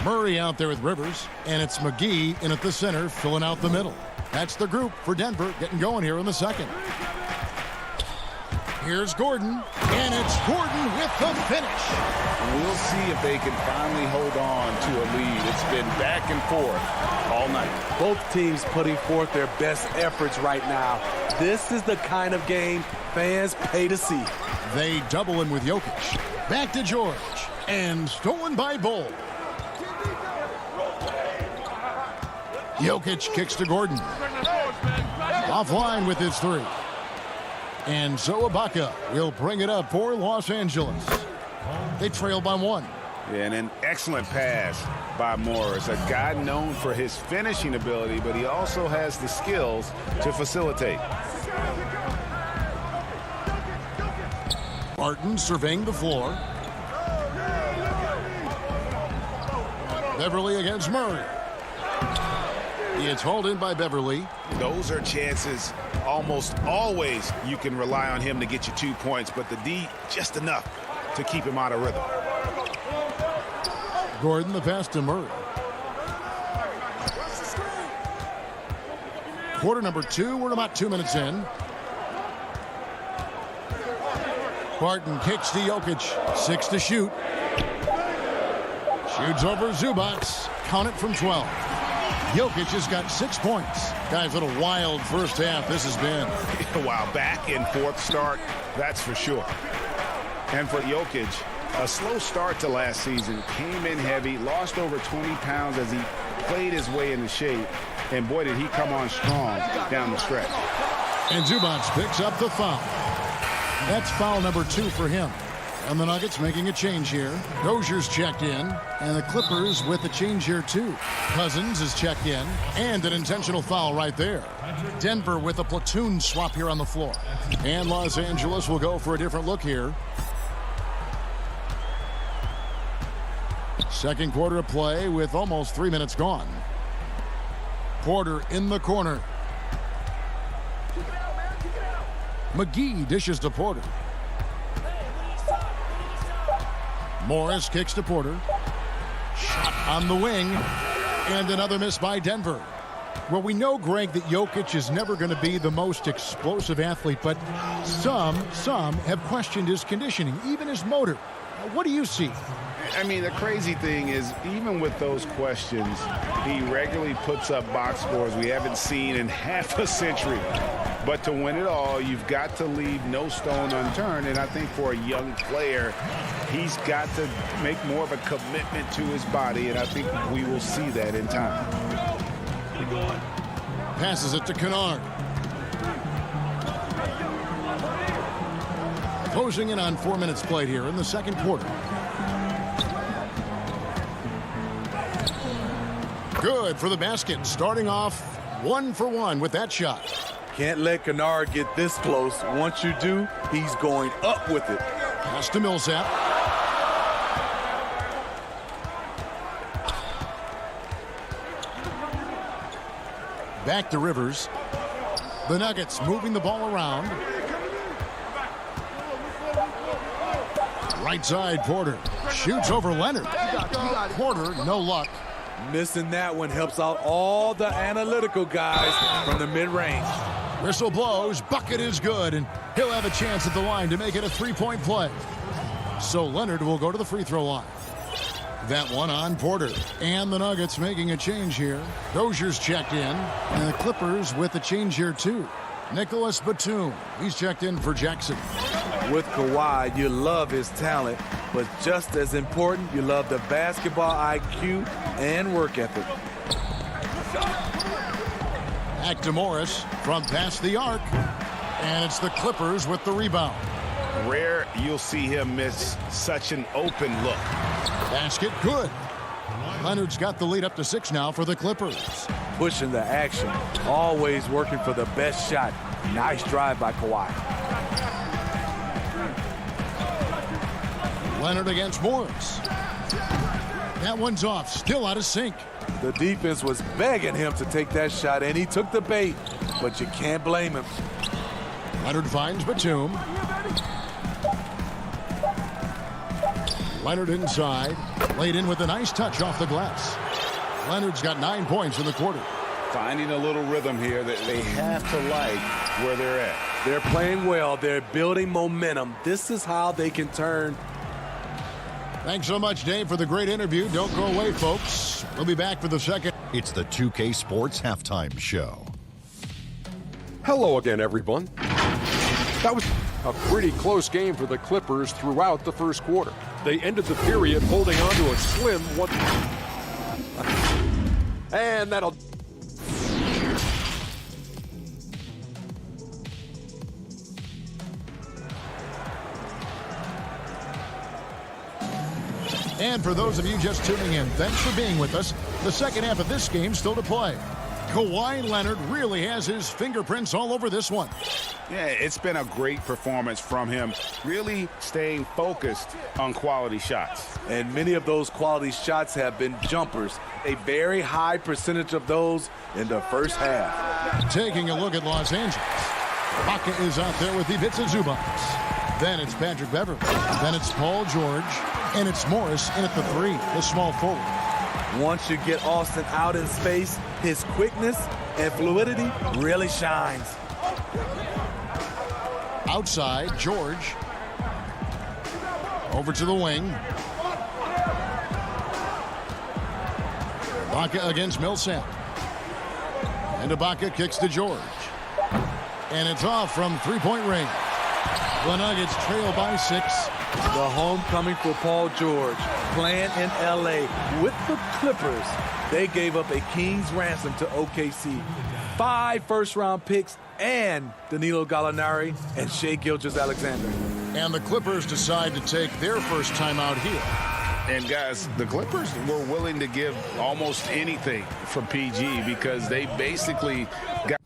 [SPEAKER 1] Murray out there with Rivers, and it's McGee in at the center, filling out the middle. That's the group for Denver getting going here in the second. Here's Gordon, and it's Gordon with the finish.
[SPEAKER 5] We'll see if they can finally hold on to a lead. It's been back and forth all night.
[SPEAKER 14] Both teams putting forth their best efforts right now. This is the kind of game fans pay to see.
[SPEAKER 1] They double him with Jokic. Back to George, and stolen by Bull. Jokic kicks to Gordon. Offline with his three. And so Ibaka will bring it up for Los Angeles. They trail by one.
[SPEAKER 5] And an excellent pass by Morris, a guy known for his finishing ability, but he also has the skills to facilitate.
[SPEAKER 1] Barton surveying the floor. Beverly against Murray. It's hauled in by Beverly.
[SPEAKER 5] Those are chances almost always you can rely on him to get you 2 points, but the D just enough to keep him out of rhythm.
[SPEAKER 1] Gordon the pass to Murray. Quarter number 2, we're about 2 minutes in. Barton kicks to Jokic, 6 to shoot. Shoots over Zubac, count it from 12. Jokic has got 6 points. Guys, what a wild first half this has been.
[SPEAKER 5] Wow, back and forth start, that's for sure. And for Jokic, a slow start to last season, came in heavy, lost over 20 pounds as he played his way into shape. And boy, did he come on strong down the stretch.
[SPEAKER 1] And Zubac picks up the foul. That's foul number 2 for him. And the Nuggets making a change here. Dozier's checked in, and the Clippers with a change here too. Cousins is checked in, and an intentional foul right there. Denver with a platoon swap here on the floor. And Los Angeles will go for a different look here. Second quarter of play with almost 3 minutes gone. Porter in the corner. McGee dishes to Porter. Morris kicks to Porter. Shot on the wing. And another miss by Denver. Well, we know, Greg, that Jokic is never going to be the most explosive athlete, but some have questioned his conditioning, even his motor. What do you see?
[SPEAKER 5] I mean, the crazy thing is, even with those questions, he regularly puts up box scores we haven't seen in half a century. But to win it all, you've got to leave no stone unturned. And I think for a young player, he's got to make more of a commitment to his body. And I think we will see that in time.
[SPEAKER 1] Passes it to Kennard. Closing in on 4 minutes played here in the second quarter. Good for the basket. Starting off 1 for 1 with that shot.
[SPEAKER 14] Can't let Kennard get this close. Once you do, he's going up with it.
[SPEAKER 1] Pass to Millsap. Back to Rivers. The Nuggets moving the ball around. Right side, Porter. Shoots over Leonard. Porter, no luck.
[SPEAKER 14] Missing that one helps out all the analytical guys from the mid-range.
[SPEAKER 1] Whistle blows. Bucket is good, and he'll have a chance at the line to make it a three-point play. So Leonard will go to the free throw line. That one on Porter. And the Nuggets making a change here. Dozier's checked in. And the Clippers with a change here, too. Nicholas Batum. He's checked in for Jackson.
[SPEAKER 14] With Kawhi, you love his talent, but just as important, you love the basketball IQ and work ethic.
[SPEAKER 1] Back to Morris from past the arc. And it's the Clippers with the rebound.
[SPEAKER 5] Rare you'll see him miss such an open look.
[SPEAKER 1] Basket good. Leonard's got the lead up to 6 now for the Clippers.
[SPEAKER 14] Pushing the action, always working for the best shot. Nice drive by Kawhi.
[SPEAKER 1] Leonard against Morris. That one's off, still out of sync.
[SPEAKER 14] The defense was begging him to take that shot, and he took the bait, but you can't blame him.
[SPEAKER 1] Leonard finds Batum. Leonard inside, laid in with a nice touch off the glass. Leonard's got 9 points in the quarter.
[SPEAKER 5] Finding a little rhythm here that they have to like where they're at.
[SPEAKER 14] They're playing well. They're building momentum. This is how they can turn.
[SPEAKER 1] Thanks so much, Dave, for the great interview. Don't go away, folks. We'll be back for the second.
[SPEAKER 7] It's the 2K Sports Halftime Show.
[SPEAKER 8] Hello again, everyone. That was a pretty close game for the Clippers throughout the first quarter. They ended the period holding on to a slim one. And that'll...
[SPEAKER 1] And for those of you just tuning in, thanks for being with us. The second half of this game still to play. Kawhi Leonard really has his fingerprints all over this one.
[SPEAKER 5] Yeah, it's been a great performance from him, really staying focused on quality shots.
[SPEAKER 14] And many of those quality shots have been jumpers. A very high percentage of those in the first half.
[SPEAKER 1] Taking a look at Los Angeles. Ibaka is out there with Ivica Zubac. Then it's Patrick Beverley. Then it's Paul George. And it's Morris in at the 3, the small forward.
[SPEAKER 14] Once you get Austin out in space, his quickness and fluidity really shines.
[SPEAKER 1] Outside, George. Over to the wing. Ibaka against Millsap. And Ibaka kicks to George. And it's off from three-point range. The Nuggets trail by 6.
[SPEAKER 14] The homecoming for Paul George, playing in L.A. with the Clippers. They gave up a king's ransom to OKC. 5 first-round picks and Danilo Gallinari and Shai Gilgeous-Alexander.
[SPEAKER 1] And the Clippers decide to take their first time out here.
[SPEAKER 5] And guys, the Clippers were willing to give almost anything for PG because they basically got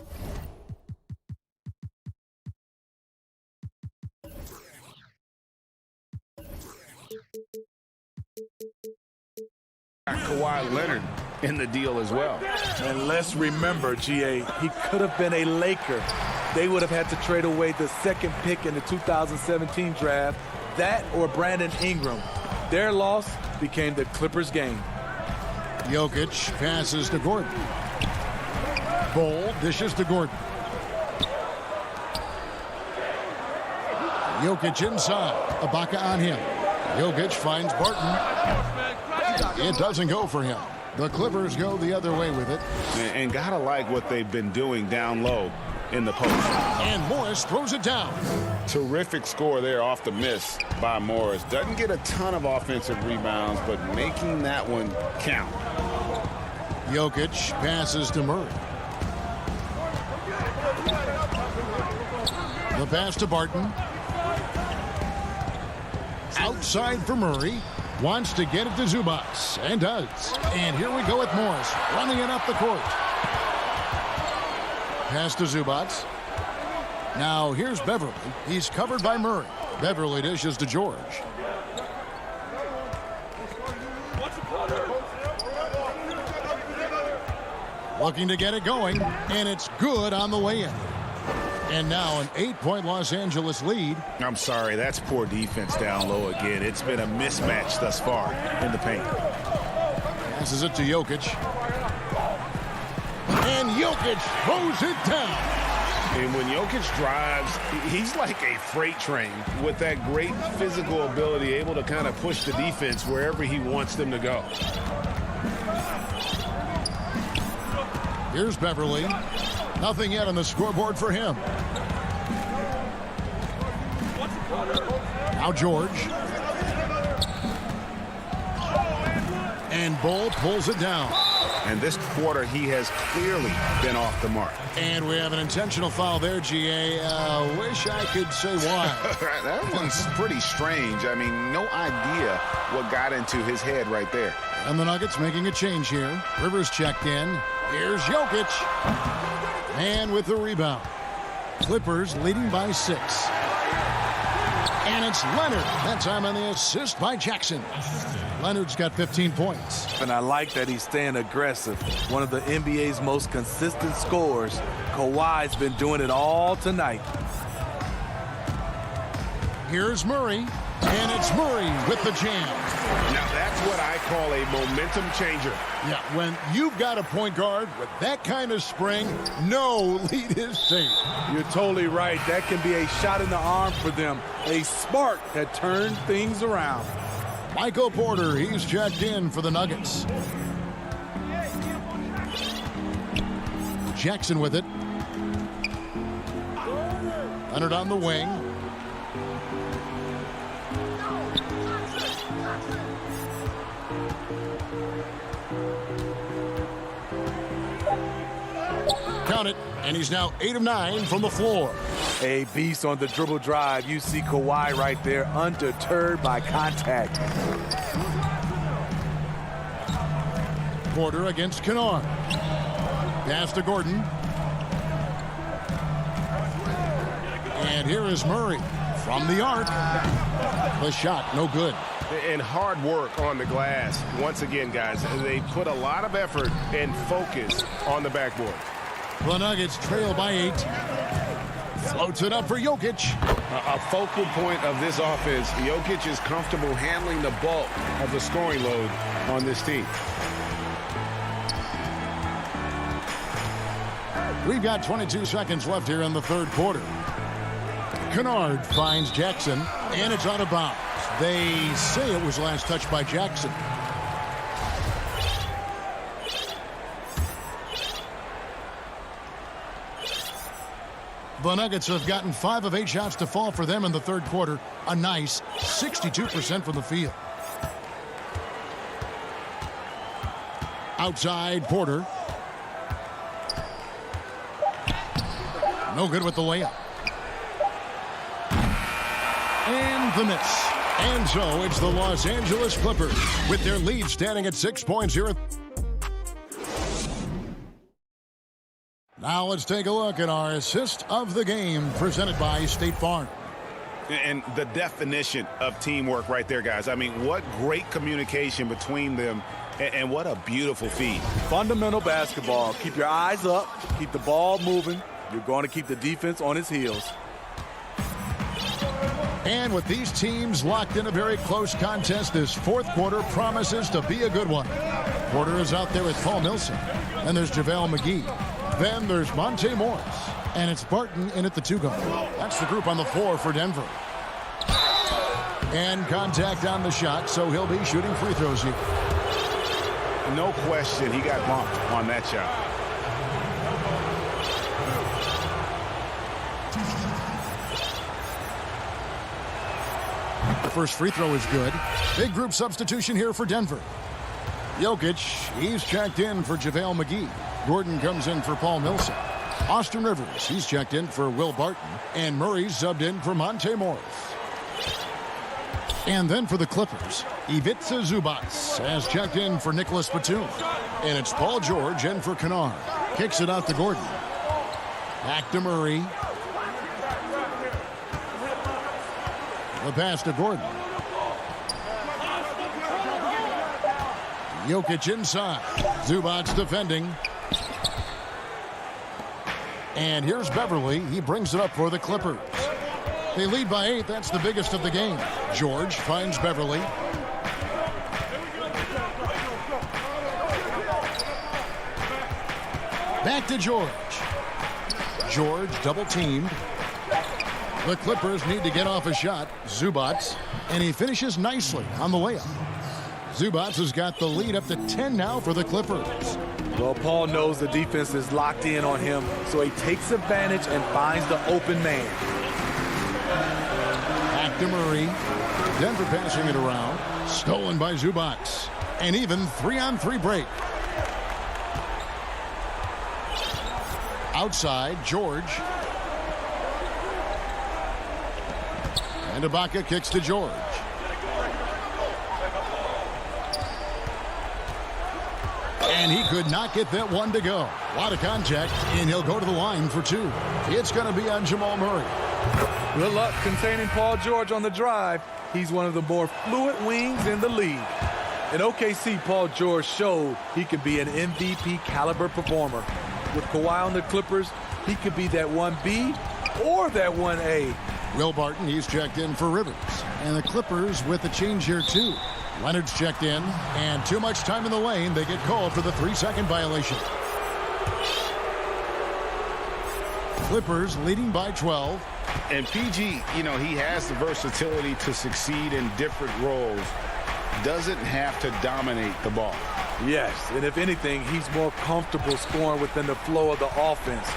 [SPEAKER 5] Kawhi Leonard in the deal as well.
[SPEAKER 14] And let's remember, GA, he could have been a Laker. They would have had to trade away the second pick in the 2017 draft, that or Brandon Ingram. Their loss became the Clippers' gain.
[SPEAKER 1] Jokic passes to Gordon. Bol dishes to Gordon. Jokic inside. Ibaka on him. Jokic finds Barton. It doesn't go for him. The Clippers go the other way with it.
[SPEAKER 5] And gotta like what they've been doing down low in the post.
[SPEAKER 1] And Morris throws it down.
[SPEAKER 5] Terrific score there off the miss by Morris. Doesn't get a ton of offensive rebounds, but making that one count.
[SPEAKER 1] Jokic passes to Murray. The pass to Barton. Outside for Murray. Wants to get it to Zubac, and does. And here we go with Morris, running it up the court. Pass to Zubac. Now here's Beverly. He's covered by Murray. Beverly dishes to George. Looking to get it going, and it's good on the way in. And now an 8-point Los Angeles lead.
[SPEAKER 5] I'm sorry, that's poor defense down low again. It's been a mismatch thus far in the paint.
[SPEAKER 1] Passes it to Jokic. And Jokic throws it down.
[SPEAKER 11] And when Jokic drives, he's like a freight train with that great physical ability, able to kind of push the defense wherever he wants them to go.
[SPEAKER 1] Here's Beverly. Nothing yet on the scoreboard for him. Now George. And Bull pulls it down.
[SPEAKER 5] And this quarter, he has clearly been off the mark.
[SPEAKER 1] And we have an intentional foul there, GA. Wish I could say why.
[SPEAKER 5] That one's pretty strange. I mean, no idea what got into his head right there.
[SPEAKER 1] And the Nuggets making a change here. Rivers checked in. Here's Jokic. And with the rebound. Clippers leading by 6. And it's Leonard. That time on the assist by Jackson. Leonard's got 15 points.
[SPEAKER 14] And I like that he's staying aggressive. One of the NBA's most consistent scorers. Kawhi's been doing it all tonight.
[SPEAKER 1] Here's Murray. And it's Murray with the jam.
[SPEAKER 11] Now that's what I call a momentum changer.
[SPEAKER 1] Yeah, when you've got a point guard with that kind of spring, no lead is safe.
[SPEAKER 14] You're totally right. That can be a shot in the arm for them. A spark that turned things around.
[SPEAKER 1] Michael Porter, he's checked in for the Nuggets. Jackson with it. Leonard on the wing. Count it, and he's now 8 of 9 from the floor.
[SPEAKER 14] A beast on the dribble drive. You see Kawhi right there, undeterred by contact.
[SPEAKER 1] Porter against Kennard. Pass to Gordon. And here is Murray from the arc. The shot, no good.
[SPEAKER 11] And hard work on the glass. Once again, guys, they put a lot of effort and focus on the backboard.
[SPEAKER 1] The Nuggets trail by 8. Floats it up for Jokic.
[SPEAKER 11] A focal point of this offense. Jokic is comfortable handling the bulk of the scoring load on this team.
[SPEAKER 1] We've got 22 seconds left here in the third quarter. Kennard finds Jackson, and it's out of bounds. They say it was last touched by Jackson. The Nuggets have gotten 5 of 8 shots to fall for them in the third quarter. A nice 62% from the field. Outside, Porter. No good with the layup. And the miss. And so it's the Los Angeles Clippers with their lead standing at 6.0. Now let's take a look at our assist of the game presented by State Farm.
[SPEAKER 5] And the definition of teamwork right there, guys. I mean, what great communication between them, and what a beautiful feed.
[SPEAKER 14] Fundamental basketball. Keep your eyes up. Keep the ball moving. You're going to keep the defense on its heels.
[SPEAKER 1] And with these teams locked in a very close contest, this fourth quarter promises to be a good one. Porter is out there with Paul Millsap. And there's JaVale McGee. Then there's Monte Morris. And it's Barton in at the 2-guard. That's the group on the floor for Denver. And contact on the shot, so he'll be shooting free throws here.
[SPEAKER 5] No question, he got bumped on that shot.
[SPEAKER 1] The first free throw is good. Big group substitution here for Denver. Jokic, he's checked in for JaVale McGee. Gordon comes in for Paul Millsap. Austin Rivers, he's checked in for Will Barton. And Murray's subbed in for Monte Morris. And then for the Clippers, Ivica Zubac has checked in for Nicholas Batum. And it's Paul George in for Kennard. Kicks it out to Gordon. Back to Murray. The pass to Gordon. Jokic inside. Zubac defending. And here's Beverly. He brings it up for the Clippers. They lead by 8. That's the biggest of the game. George finds Beverly. Back to George. George double teamed. The Clippers need to get off a shot. Zubac. And he finishes nicely on the layup. Zubac has got the lead up to 10 now for the Clippers.
[SPEAKER 14] Well, Paul knows the defense is locked in on him, so he takes advantage and finds the open man.
[SPEAKER 1] Back to Murray. Denver passing it around. Stolen by Zubac. And even 3-on-3 break. Outside, George. And Ibaka kicks to George. And he could not get that one to go. A lot of contact, and he'll go to the line for 2. It's going to be on Jamal Murray.
[SPEAKER 14] Good luck containing Paul George on the drive. He's one of the more fluid wings in the league. In OKC, Paul George showed he could be an MVP caliber performer. With Kawhi on the Clippers, he could be that 1B or that 1A.
[SPEAKER 1] Will Barton, he's checked in for Rivers. And the Clippers with a change here, too. Leonard's checked in, and too much time in the lane. They get called for the 3-second violation. Clippers leading by 12.
[SPEAKER 5] And PG, you know, he has the versatility to succeed in different roles. Doesn't have to dominate the ball.
[SPEAKER 14] Yes, and if anything, he's more comfortable scoring within the flow of the offense.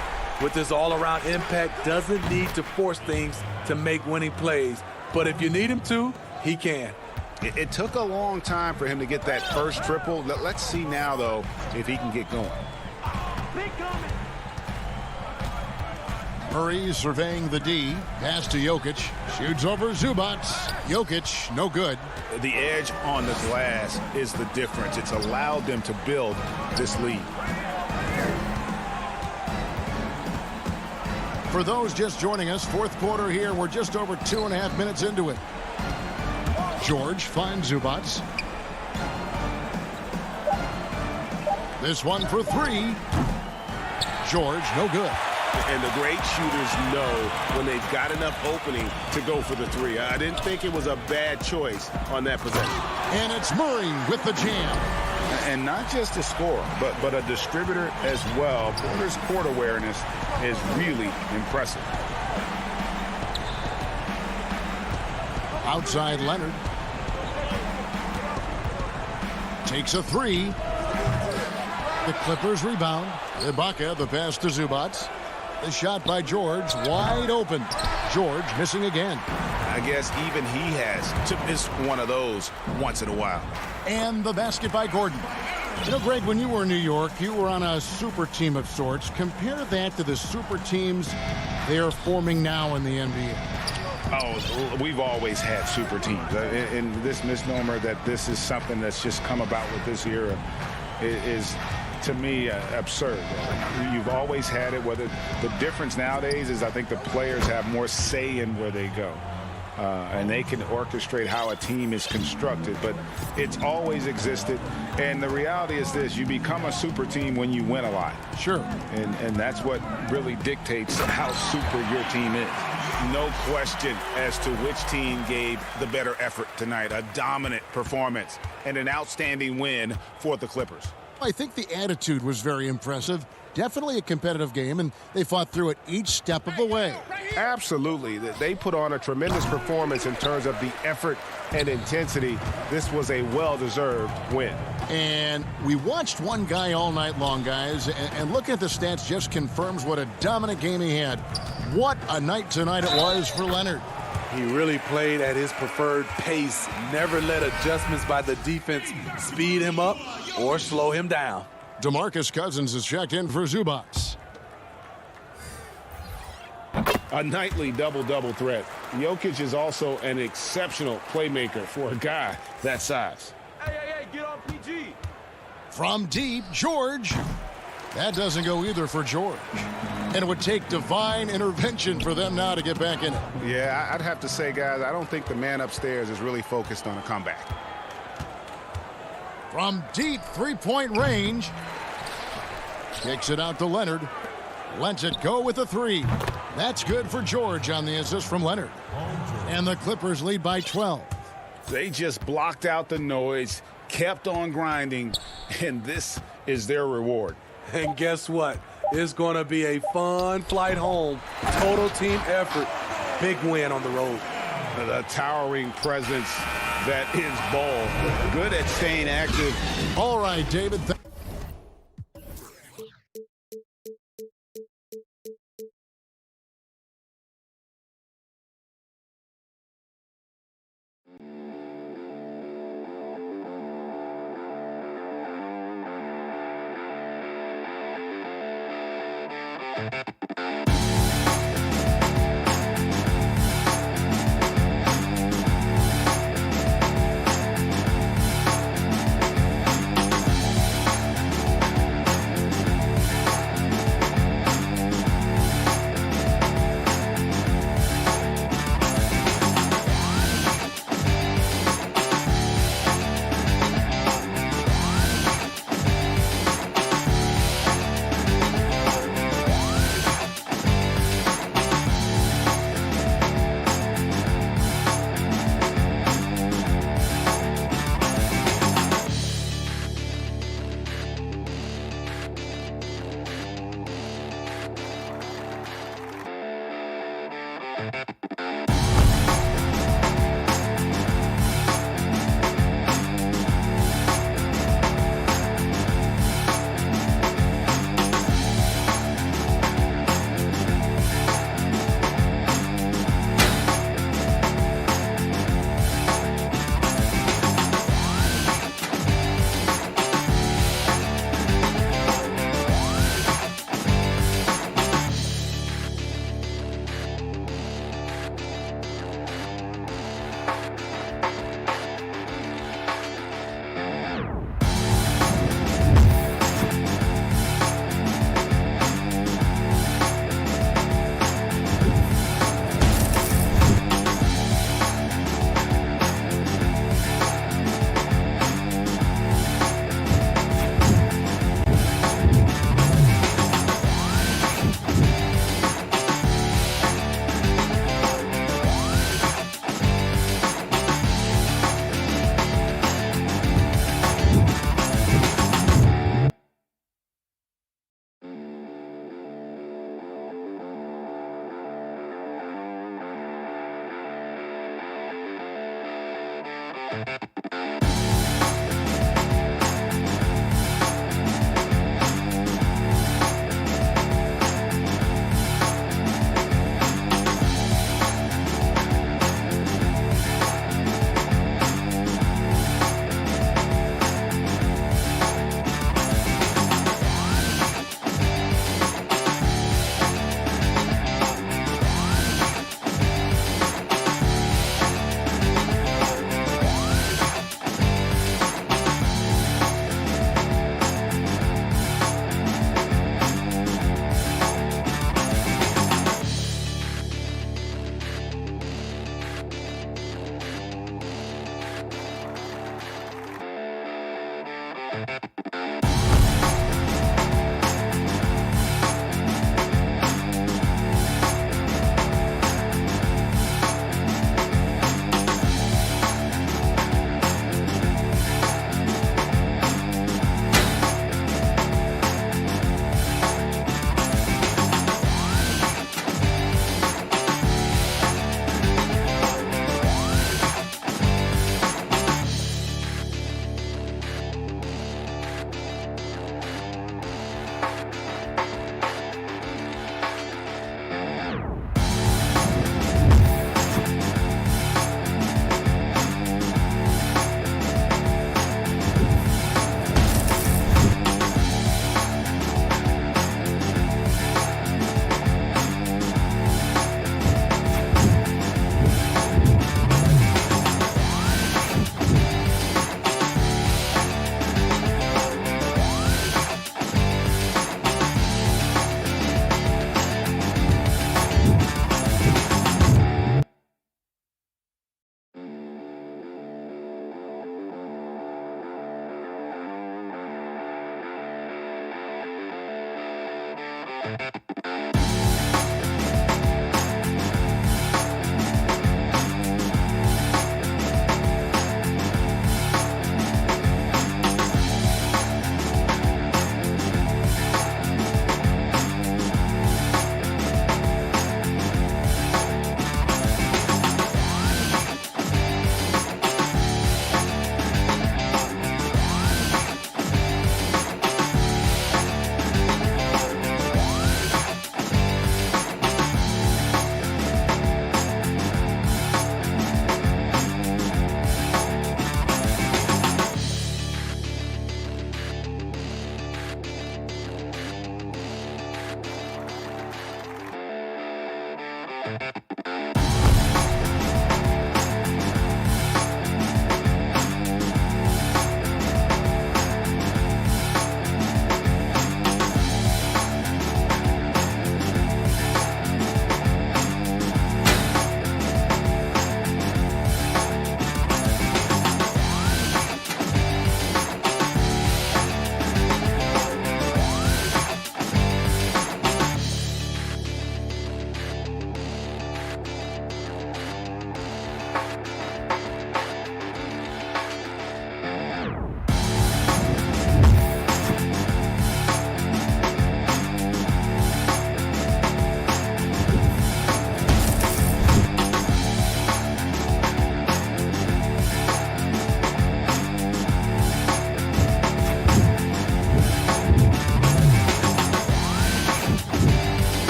[SPEAKER 14] With his all-around impact, doesn't need to force things to make winning plays. But if you need him to, he can.
[SPEAKER 5] It took a long time for him to get that first triple. Let's see now, though, if he can get going.
[SPEAKER 1] Murray surveying the D. Pass to Jokic. Shoots over Zubac. Jokic, no good.
[SPEAKER 5] The edge on the glass is the difference. It's allowed them to build this lead.
[SPEAKER 1] For those just joining us, fourth quarter here. We're just over 2.5 minutes into it. George finds Zubac. This one for 3. George, no good.
[SPEAKER 11] And the great shooters know when they've got enough opening to go for the 3. I didn't think it was a bad choice on that possession.
[SPEAKER 1] And it's Murray with the jam.
[SPEAKER 5] And not just a scorer, but a distributor as well. Porter's court awareness is really impressive.
[SPEAKER 1] Outside Leonard. Takes a 3. The Clippers rebound. Ibaka, the pass to Zubac. The shot by George, wide open. George missing again.
[SPEAKER 5] I guess even he has to miss one of those once in a while.
[SPEAKER 1] And the basket by Gordon. You know, Greg, when you were in New York, you were on a super team of sorts. Compare that to the super teams they are forming now in the NBA.
[SPEAKER 5] Oh, we've always had super teams. And this misnomer that this is something that's just come about with this era is, to me, absurd. You've always had it. Whether the difference nowadays is I think the players have more say in where they go. And they can orchestrate how a team is constructed, but it's always existed. And the reality is this: you become a super team when you win a lot.
[SPEAKER 1] Sure.
[SPEAKER 5] And that's what really dictates how super your team is.
[SPEAKER 11] No question as to which team gave the better effort tonight. A dominant performance and an outstanding win for the Clippers.
[SPEAKER 1] I think the attitude was very impressive. Definitely a competitive game, and they fought through it each step of the way.
[SPEAKER 11] Absolutely. They put on a tremendous performance in terms of the effort and intensity. This was a well-deserved win.
[SPEAKER 1] And we watched one guy all night long, guys, and looking at the stats just confirms what a dominant game he had. What a night tonight it was for Leonard.
[SPEAKER 14] He really played at his preferred pace, never let adjustments by the defense speed him up or slow him down.
[SPEAKER 1] DeMarcus Cousins is checked in for Zubac.
[SPEAKER 2] a nightly double-double threat. Jokic is also an exceptional playmaker for a guy that size.
[SPEAKER 11] Hey, get on PG.
[SPEAKER 1] From deep, George. That doesn't go either for George. And it would take divine intervention for them now to get back in it.
[SPEAKER 5] Yeah, I'd have to say, guys, I don't think the man upstairs is really focused on a comeback.
[SPEAKER 1] From deep three-point range. Kicks it out to Leonard. Lets it go with a three. That's good for George on the assist from Leonard. And the Clippers lead by 12.
[SPEAKER 2] They just blocked out the noise, kept on grinding, and this is their reward.
[SPEAKER 14] And guess what? It's going to be a fun flight home. Total team effort. Big win on the road.
[SPEAKER 2] The towering presence that is Ball. Good at staying active.
[SPEAKER 1] All right, David.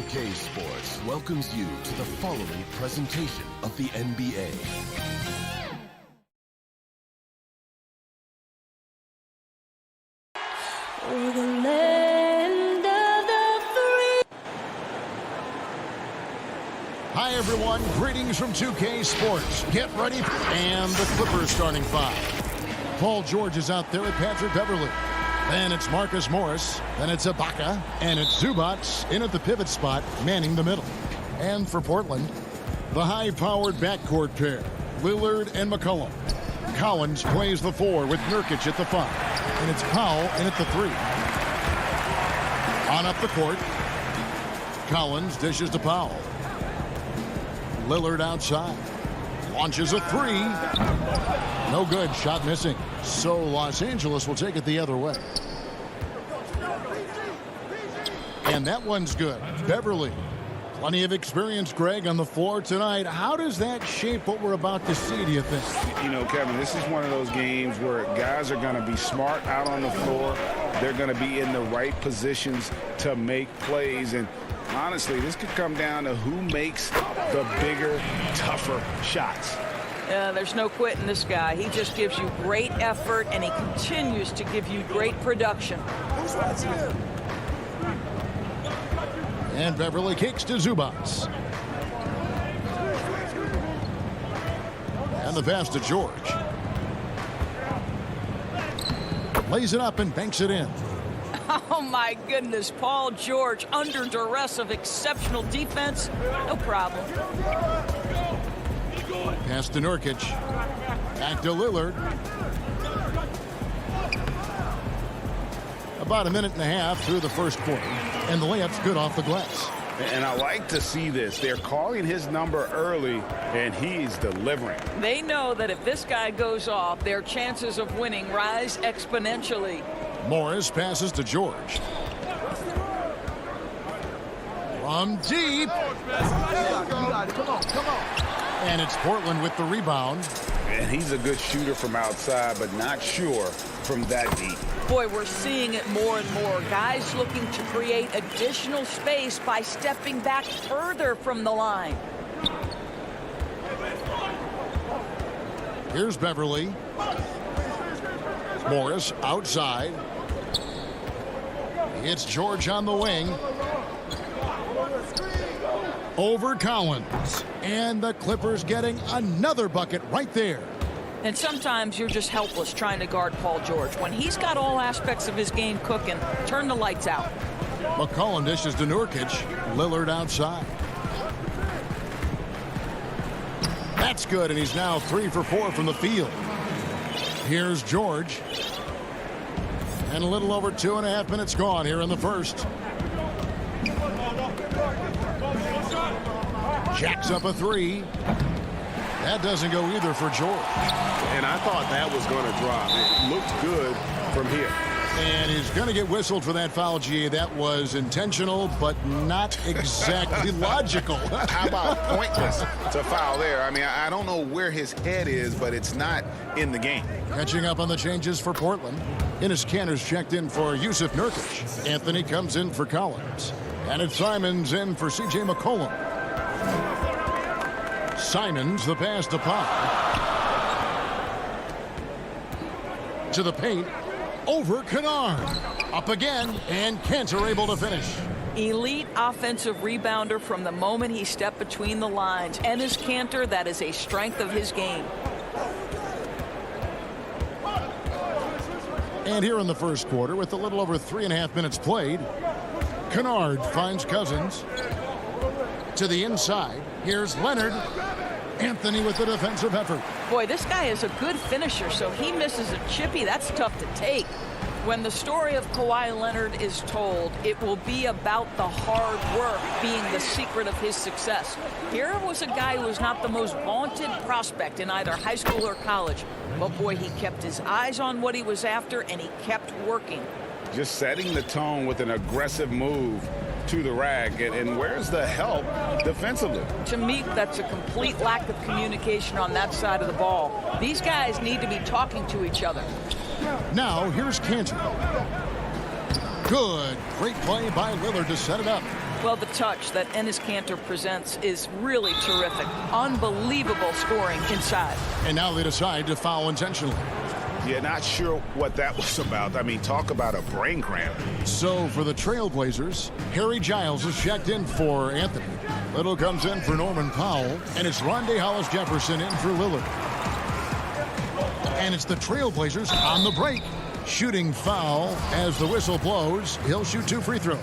[SPEAKER 12] 2K Sports welcomes you to the following presentation of the NBA.
[SPEAKER 1] Hi, everyone. Greetings from 2K Sports. Get ready. And the Clippers starting five. Paul George is out there with Patrick Beverley. Then it's Marcus Morris. Then it's Ibaka. And it's Zubac in at the pivot spot, manning the middle. And for Portland, the high-powered backcourt pair, Lillard and McCollum. Collins plays the 4 with Nurkic at the 5. And it's Powell in at the 3. On up the court, Collins dishes to Powell. Lillard outside. Launches a 3. No good. Shot missing. So Los Angeles will take it the other way. And that one's good. Beverley. Plenty of experience, Greg, on the floor tonight. How does that shape what we're about to see, do you think?
[SPEAKER 2] You know, Kevin, this is one of those games where guys are going to be smart out on the floor. They're going to be in the right positions to make plays. And honestly, this could come down to who makes the bigger, tougher shots.
[SPEAKER 3] Yeah, there's no quitting this guy. He just gives you great effort, and he continues to give you great production.
[SPEAKER 1] And Beverley kicks to Zubac. And the pass to George. Lays it up and banks it in.
[SPEAKER 3] Oh, my goodness. Paul George under duress of exceptional defense. No problem.
[SPEAKER 1] Pass to Nurkic. Back to Lillard. About a minute and a half through the first quarter. And the layup's good off the glass.
[SPEAKER 2] And I like to see this. They're calling his number early, and he's delivering.
[SPEAKER 3] They know that if this guy goes off, their chances of winning rise exponentially.
[SPEAKER 1] Morris passes to George. From deep.
[SPEAKER 14] Come on.
[SPEAKER 1] And it's Portland with the rebound.
[SPEAKER 2] And he's a good shooter from outside, but not sure from that deep.
[SPEAKER 3] Boy, we're seeing it more and more. Guys looking to create additional space by stepping back further from the line.
[SPEAKER 1] Here's Beverley. Morris outside. It's George on the wing. Over Collins. And the Clippers getting another bucket right there.
[SPEAKER 3] And sometimes you're just helpless trying to guard Paul George. When he's got all aspects of his game cooking, turn the lights out.
[SPEAKER 1] McCollum dishes to Nurkic. Lillard outside. That's good, and he's now 3 for 4 from the field. Here's George. And a little over 2.5 minutes gone here in the first. Jacks up a 3. That doesn't go either for George.
[SPEAKER 11] And I thought that was going to drop. It looked good from here.
[SPEAKER 1] And he's going to get whistled for that foul, G. That was intentional, but not exactly logical.
[SPEAKER 5] How about pointless to foul there? I mean, I don't know where his head is, but it's not in the game.
[SPEAKER 1] Catching up on the changes for Portland. Enes Kanter's checked in for Yusuf Nurkic. Anthony comes in for Collins. And it's Simons in for C.J. McCollum. Simons, the pass to Powell. To the paint. Over Kennard. Up again, and Kanter able to finish.
[SPEAKER 3] Elite offensive rebounder from the moment he stepped between the lines. Enes Kanter, that is a strength of his game.
[SPEAKER 1] And here in the first quarter, with a little over 3.5 minutes played, Kennard finds Cousins. To the inside, here's Leonard. Anthony with the defensive effort.
[SPEAKER 3] Boy, this guy is a good finisher, so he misses a chippy. That's tough to take. When the story of Kawhi Leonard is told, it will be about the hard work being the secret of his success. Here was a guy who was not the most vaunted prospect in either high school or college. But boy, he kept his eyes on what he was after, and he kept working.
[SPEAKER 2] Just setting the tone with an aggressive move to the rack. And where's the help defensively?
[SPEAKER 3] To me, that's a complete lack of communication on that side of the ball. These guys need to be talking to each other.
[SPEAKER 1] Now, here's Kanter. Good. Great play by Lillard to set it up.
[SPEAKER 3] Well, the touch that Enes Kanter presents is really terrific. Unbelievable scoring inside.
[SPEAKER 1] And now they decide to foul intentionally.
[SPEAKER 5] Yeah, not sure what that was about. I mean, talk about a brain cramp.
[SPEAKER 1] So for the Trailblazers, Harry Giles is checked in for Anthony. Little comes in for Norman Powell, and it's Rondé Hollis-Jefferson in for Lillard. And it's the Trailblazers on the break. Shooting foul as the whistle blows. He'll shoot 2 free throws.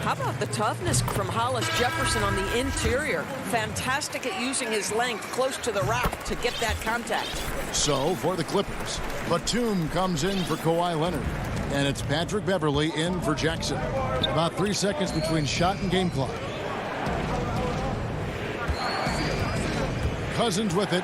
[SPEAKER 16] How about the toughness from Hollis-Jefferson on the interior? Fantastic at using his length close to the rack to get that contact.
[SPEAKER 1] So for the Clippers, Batum comes in for Kawhi Leonard. And it's Patrick Beverley in for Jackson. About 3 seconds between shot and game clock. Cousins with it.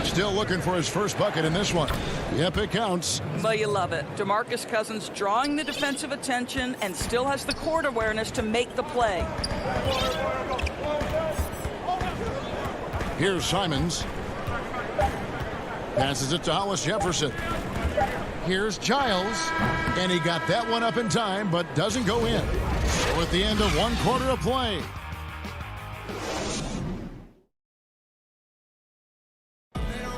[SPEAKER 1] Still looking for his first bucket in this one. Yep, it counts.
[SPEAKER 3] But you love it. DeMarcus Cousins drawing the defensive attention and still has the court awareness to make the play.
[SPEAKER 1] Here's Simons. Passes it to Hollis-Jefferson. Here's Giles. And he got that one up in time, but doesn't go in. So at the end of 1 quarter of play.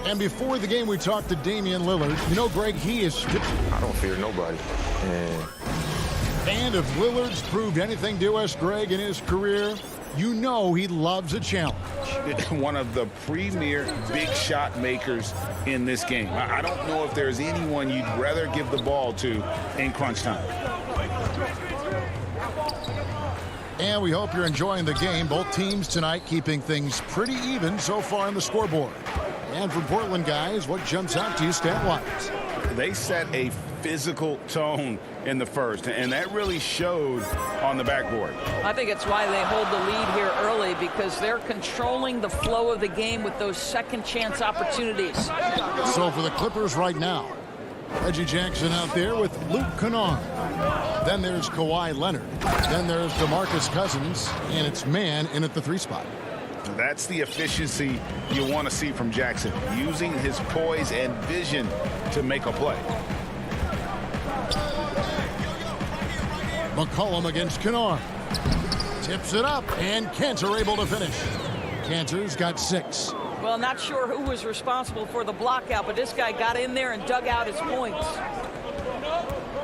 [SPEAKER 1] And before the game, we talked to Damian Lillard. You know, Greg, he is...
[SPEAKER 6] I don't fear nobody.
[SPEAKER 1] And if Lillard's proved anything to us, Greg, in his career, you know he loves a challenge.
[SPEAKER 5] One of the premier big shot makers in this game. I don't know if there's anyone you'd rather give the ball to in crunch time.
[SPEAKER 1] And we hope you're enjoying the game. Both teams tonight keeping things pretty even so far on the scoreboard. And for Portland, guys, what jumps out to you stat-wise?
[SPEAKER 5] They set a physical tone in the first, and that really showed on the backboard.
[SPEAKER 3] I think it's why they hold the lead here early, because they're controlling the flow of the game with those second chance opportunities.
[SPEAKER 1] So for the Clippers right now, Reggie Jackson out there with Luke Kennard. Then there's Kawhi Leonard. Then there's DeMarcus Cousins, and it's man in at the 3 spot.
[SPEAKER 5] That's the efficiency you want to see from Jackson, using his poise and vision to make a play.
[SPEAKER 1] McCollum against Kennard. Tips it up, and Kanter able to finish. Kanter's got 6.
[SPEAKER 3] Well, not sure who was responsible for the block out, but this guy got in there and dug out his points.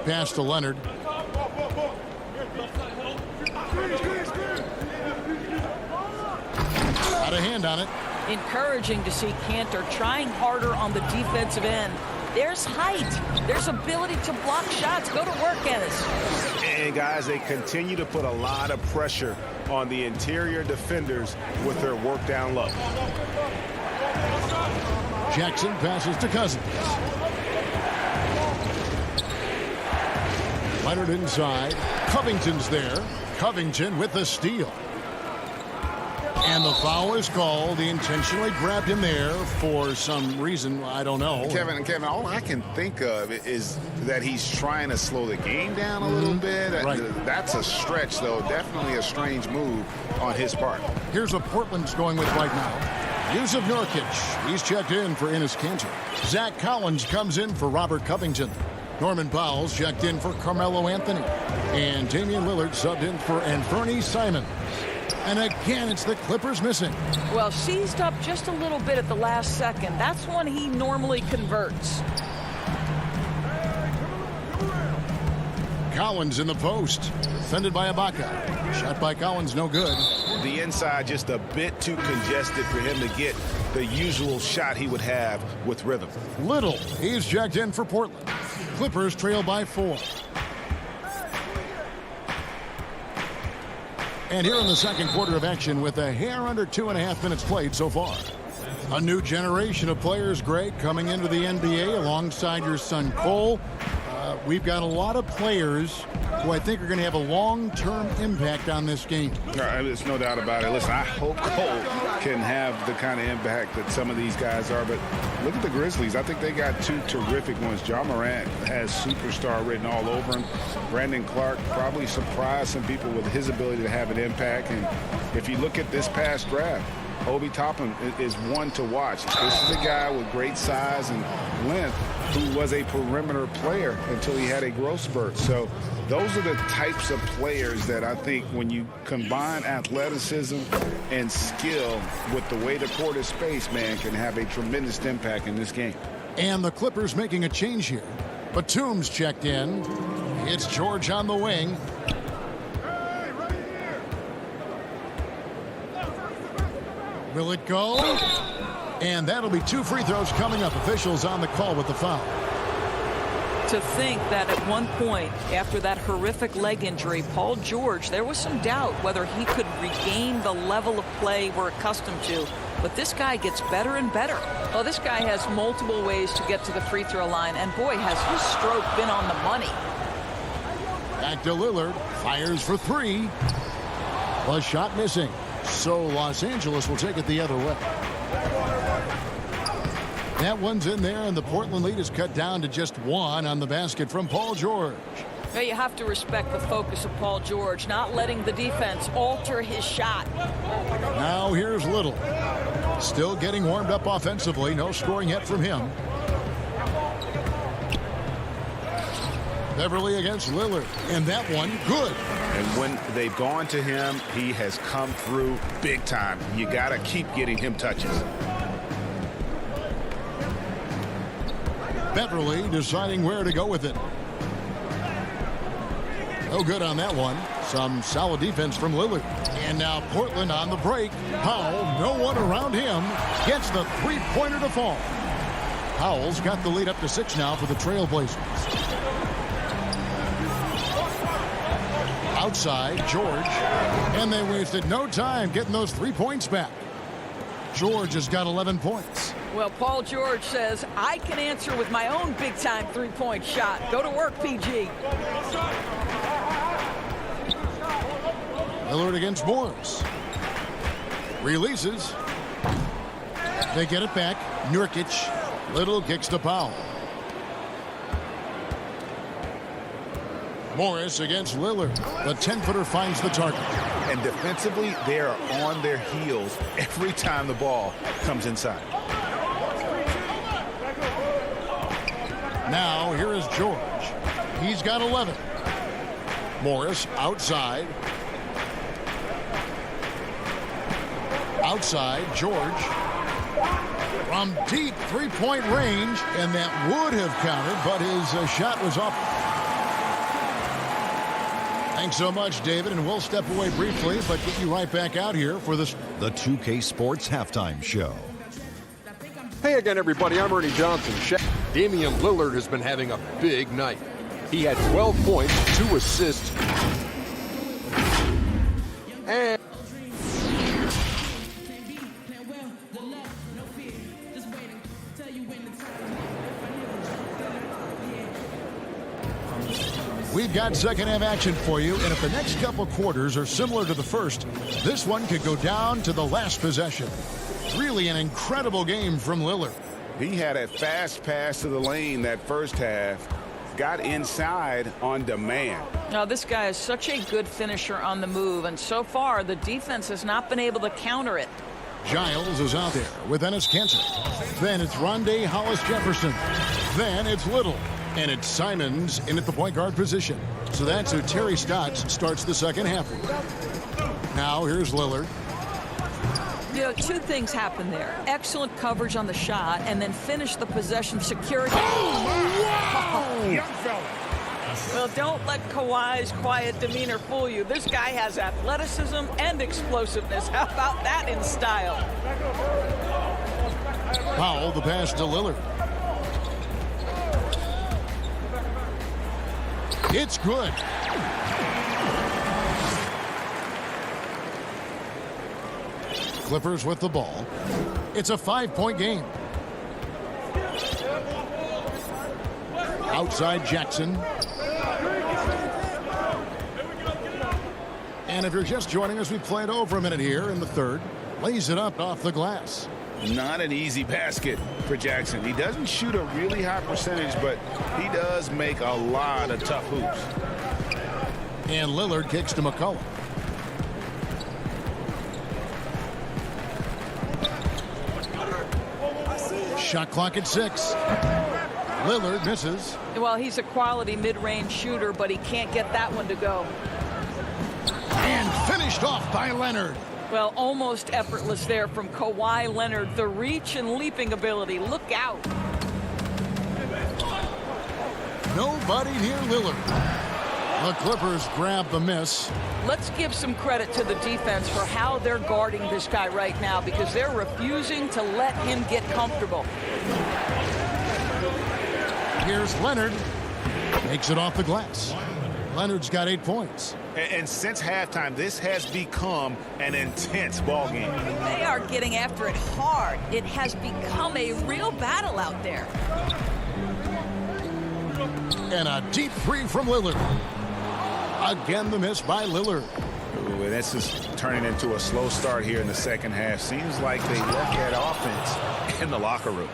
[SPEAKER 1] Pass to Leonard. Got a hand on it.
[SPEAKER 3] Encouraging to see Kanter trying harder on the defensive end. There's height. There's ability to block shots. Go to work, Enes.
[SPEAKER 11] And guys, they continue to put a lot of pressure on the interior defenders with their work down low.
[SPEAKER 1] Jackson passes to Cousins. Leonard inside. Covington's there. Covington with the steal. And the foul is called. He intentionally grabbed him there for some reason. I don't know.
[SPEAKER 5] Kevin, all I can think of is that he's trying to slow the game down a little bit.
[SPEAKER 1] Right.
[SPEAKER 5] That's a stretch, though. Definitely a strange move on his part.
[SPEAKER 1] Here's what Portland's going with right now. Yusuf Nurkic. He's checked in for Enes Kanter. Zach Collins comes in for Robert Covington. Norman Powell's checked in for Carmelo Anthony. And Damian Lillard subbed in for Anthony Simons. And again, it's the Clippers missing.
[SPEAKER 3] Well, seized up just a little bit at the last second. That's when he normally converts.
[SPEAKER 1] Collins in the post. Defended by Ibaka. Shot by Collins, no good.
[SPEAKER 11] The inside just a bit too congested for him to get the usual shot he would have with rhythm.
[SPEAKER 1] Little, he's checked in for Portland. Clippers trail by 4. And here in the second quarter of action with a hair under 2.5 minutes played so far. A new generation of players, Greg, coming into the NBA alongside your son Cole. We've got a lot of players who I think are going to have a long-term impact on this game.
[SPEAKER 5] There's no doubt about it. Listen, I hope Cole can have the kind of impact that some of these guys are. But look at the Grizzlies. I think they got 2 terrific ones. Ja Morant has superstar written all over him. Brandon Clark probably surprised some people with his ability to have an impact. And if you look at this past draft, Obi Toppin is one to watch. This is a guy with great size and length who was a perimeter player until he had a growth spurt. So those are the types of players that I think when you combine athleticism and skill with the way the court is spaced, man, can have a tremendous impact in this game.
[SPEAKER 1] And the Clippers making a change here. Batum's checked in. It's George on the wing. Will it go? And that'll be 2 free throws coming up. Officials on the call with the foul.
[SPEAKER 3] To think that at one point after that horrific leg injury, Paul George, there was some doubt whether he could regain the level of play we're accustomed to. But this guy gets better and better. Well, this guy has multiple ways to get to the free throw line, and boy, has his stroke been on the money.
[SPEAKER 1] Back to Lillard, fires for 3. A shot missing. So Los Angeles will take it the other way. That one's in there, and the Portland lead is cut down to just 1 on the basket from Paul George.
[SPEAKER 3] Well, you have to respect the focus of Paul George, not letting the defense alter his shot.
[SPEAKER 1] Now here's Little. Still getting warmed up offensively. No scoring yet from him. Beverly against Lillard. And that one, good.
[SPEAKER 5] And when they've gone to him, he has come through big time. You got to keep getting him touches.
[SPEAKER 1] Beverly deciding where to go with it. No good on that one. Some solid defense from Lillard. And now Portland on the break. Powell, no one around him, gets the three-pointer to fall. Powell's got the lead up to 6 now for the Trailblazers. Outside, George. And they wasted no time getting those 3 points back. George has got 11 points.
[SPEAKER 3] Well, Paul George says, I can answer with my own big-time three-point shot. Go to work, PG.
[SPEAKER 1] Lillard against Morris. Releases. They get it back. Nurkic. Little kicks to Powell. Morris against Lillard. The 10-footer finds the target.
[SPEAKER 5] And defensively, they are on their heels every time the ball comes inside.
[SPEAKER 1] Now, here is George. He's got 11. Morris outside. Outside, George. From deep three-point range, and that would have counted, but his shot was off. Thanks so much, David, and we'll step away briefly, but get you right back out here for this.
[SPEAKER 7] The 2K Sports Halftime Show.
[SPEAKER 8] Hey again, everybody. I'm Ernie Johnson. Damian Lillard has been having a big night. He had 12 points, 2 assists, and
[SPEAKER 1] we've got second half action for you, and if the next couple quarters are similar to the first, this one could go down to the last possession. Really an incredible game from Lillard.
[SPEAKER 5] He had a fast pass to the lane that first half. Got inside on demand.
[SPEAKER 3] Now, this guy is such a good finisher on the move, and so far the defense has not been able to counter it.
[SPEAKER 1] Giles is out there with Enes Kanter. Then it's Rondé Hollis-Jefferson. Then it's Little. And it's Simons in at the point guard position. So that's who Terry Stotts starts the second half with. Now here's Lillard.
[SPEAKER 3] You know, 2 things happen there. Excellent coverage on the shot, and then finish the possession security.
[SPEAKER 1] Oh,
[SPEAKER 3] young fella. Well, don't let Kawhi's quiet demeanor fool you. This guy has athleticism and explosiveness. How about that in style?
[SPEAKER 1] Powell, the pass to Lillard. It's good. Clippers with the ball. It's a 5-point game. Outside Jackson. And if you're just joining us, we played over a minute here in the third. Lays it up off the glass.
[SPEAKER 5] Not an easy basket for Jackson. He doesn't shoot a really high percentage, but he does make a lot of tough hoops.
[SPEAKER 1] And Lillard kicks to McCollum. Shot clock at 6. Lillard misses.
[SPEAKER 3] Well, he's a quality mid-range shooter, but he can't get that one to go.
[SPEAKER 1] And finished off by Leonard.
[SPEAKER 3] Well, almost effortless there from Kawhi Leonard. The reach and leaping ability. Look out.
[SPEAKER 1] Nobody near Lillard. The Clippers grab the miss.
[SPEAKER 3] Let's give some credit to the defense for how they're guarding this guy right now, because they're refusing to let him get comfortable.
[SPEAKER 1] Here's Leonard. Makes it off the glass. Leonard's got 8 points.
[SPEAKER 5] And since halftime, this has become an intense ball game.
[SPEAKER 3] They are getting after it hard. It has become a real battle out there.
[SPEAKER 1] And a deep three from Lillard. Again, the miss by Lillard.
[SPEAKER 5] Ooh, and this is turning into a slow start here in the second half. Seems like they look at offense in the locker room.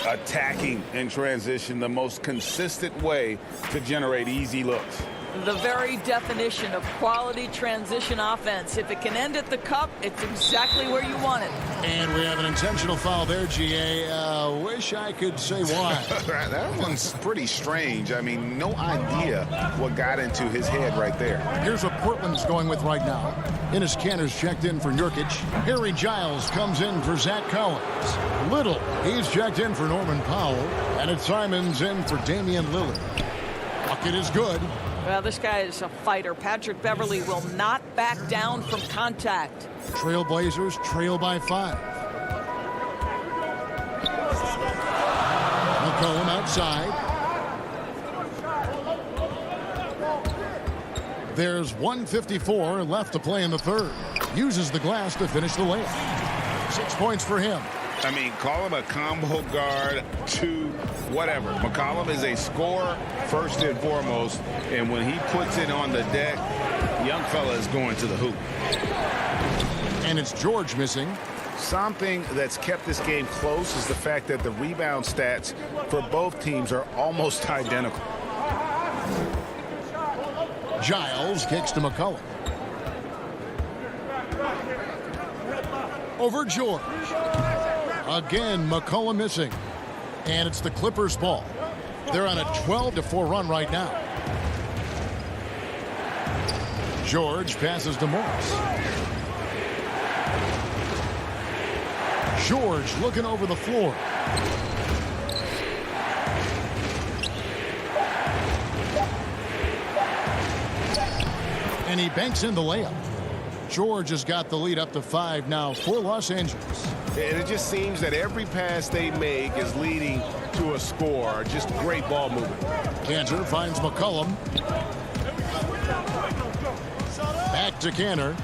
[SPEAKER 5] Attacking in transition, the most consistent way to generate easy looks.
[SPEAKER 3] The very definition of quality transition offense. If it can end at the cup, it's exactly where you want it.
[SPEAKER 1] And we have an intentional foul there, GA. Wish I could say why.
[SPEAKER 5] That one's pretty strange. I mean, no idea what got into his head right there.
[SPEAKER 1] Here's what Portland's going with right now. Enes Kanter's checked in for Nurkic. Harry Giles comes in for Zach Collins. Little, he's checked in for Norman Powell. And it's Simons in for Damian Lillard. Bucket is good.
[SPEAKER 3] Well, this guy is a fighter. Patrick Beverley will not back down from contact.
[SPEAKER 1] Trailblazers trail by 5. McCollum outside. There's 1:54 left to play in the third. Uses the glass to finish the layup. 6 points for him.
[SPEAKER 5] I mean, call him a combo guard to whatever. McCollum is a scorer first and foremost, and when he puts it on the deck, young fella is going to the hoop.
[SPEAKER 1] And it's George missing.
[SPEAKER 5] Something that's kept this game close is the fact that the rebound stats for both teams are almost identical.
[SPEAKER 1] Giles kicks to McCollum. Over George. Again, McCollum missing. And it's the Clippers' ball. They're on a 12-4 run right now. George passes to Morris. George looking over the floor. And he banks in the layup. George has got the lead up to 5 now for Los Angeles.
[SPEAKER 11] And it just seems that every pass they make is leading to a score. Just great ball movement.
[SPEAKER 1] Kanter finds McCollum. Back to Kanter.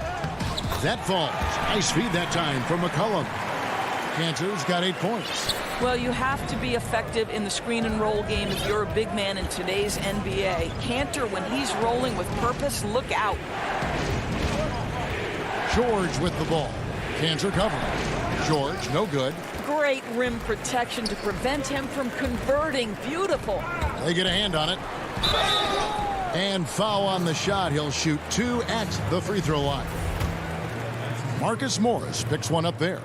[SPEAKER 1] That falls. Nice feed that time from McCollum. Kanter's got 8 points.
[SPEAKER 3] Well, you have to be effective in the screen and roll game if you're a big man in today's NBA. Kanter, when he's rolling with purpose, look out.
[SPEAKER 1] George with the ball. Kanter covering. George, no good.
[SPEAKER 3] Great rim protection to prevent him from converting. Beautiful.
[SPEAKER 1] They get a hand on it. And foul on the shot. He'll shoot 2 at the free throw line. Marcus Morris picks one up there.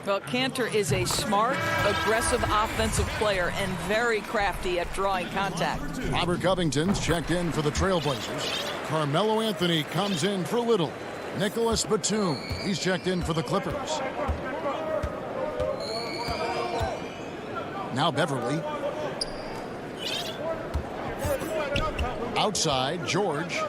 [SPEAKER 3] Well, Kanter is a smart, aggressive offensive player and very crafty at drawing contact.
[SPEAKER 1] Robert Covington's checked in for the Trailblazers. Carmelo Anthony comes in for Little. Nicholas Batum, he's checked in for the Clippers. Now Beverly. Outside, George.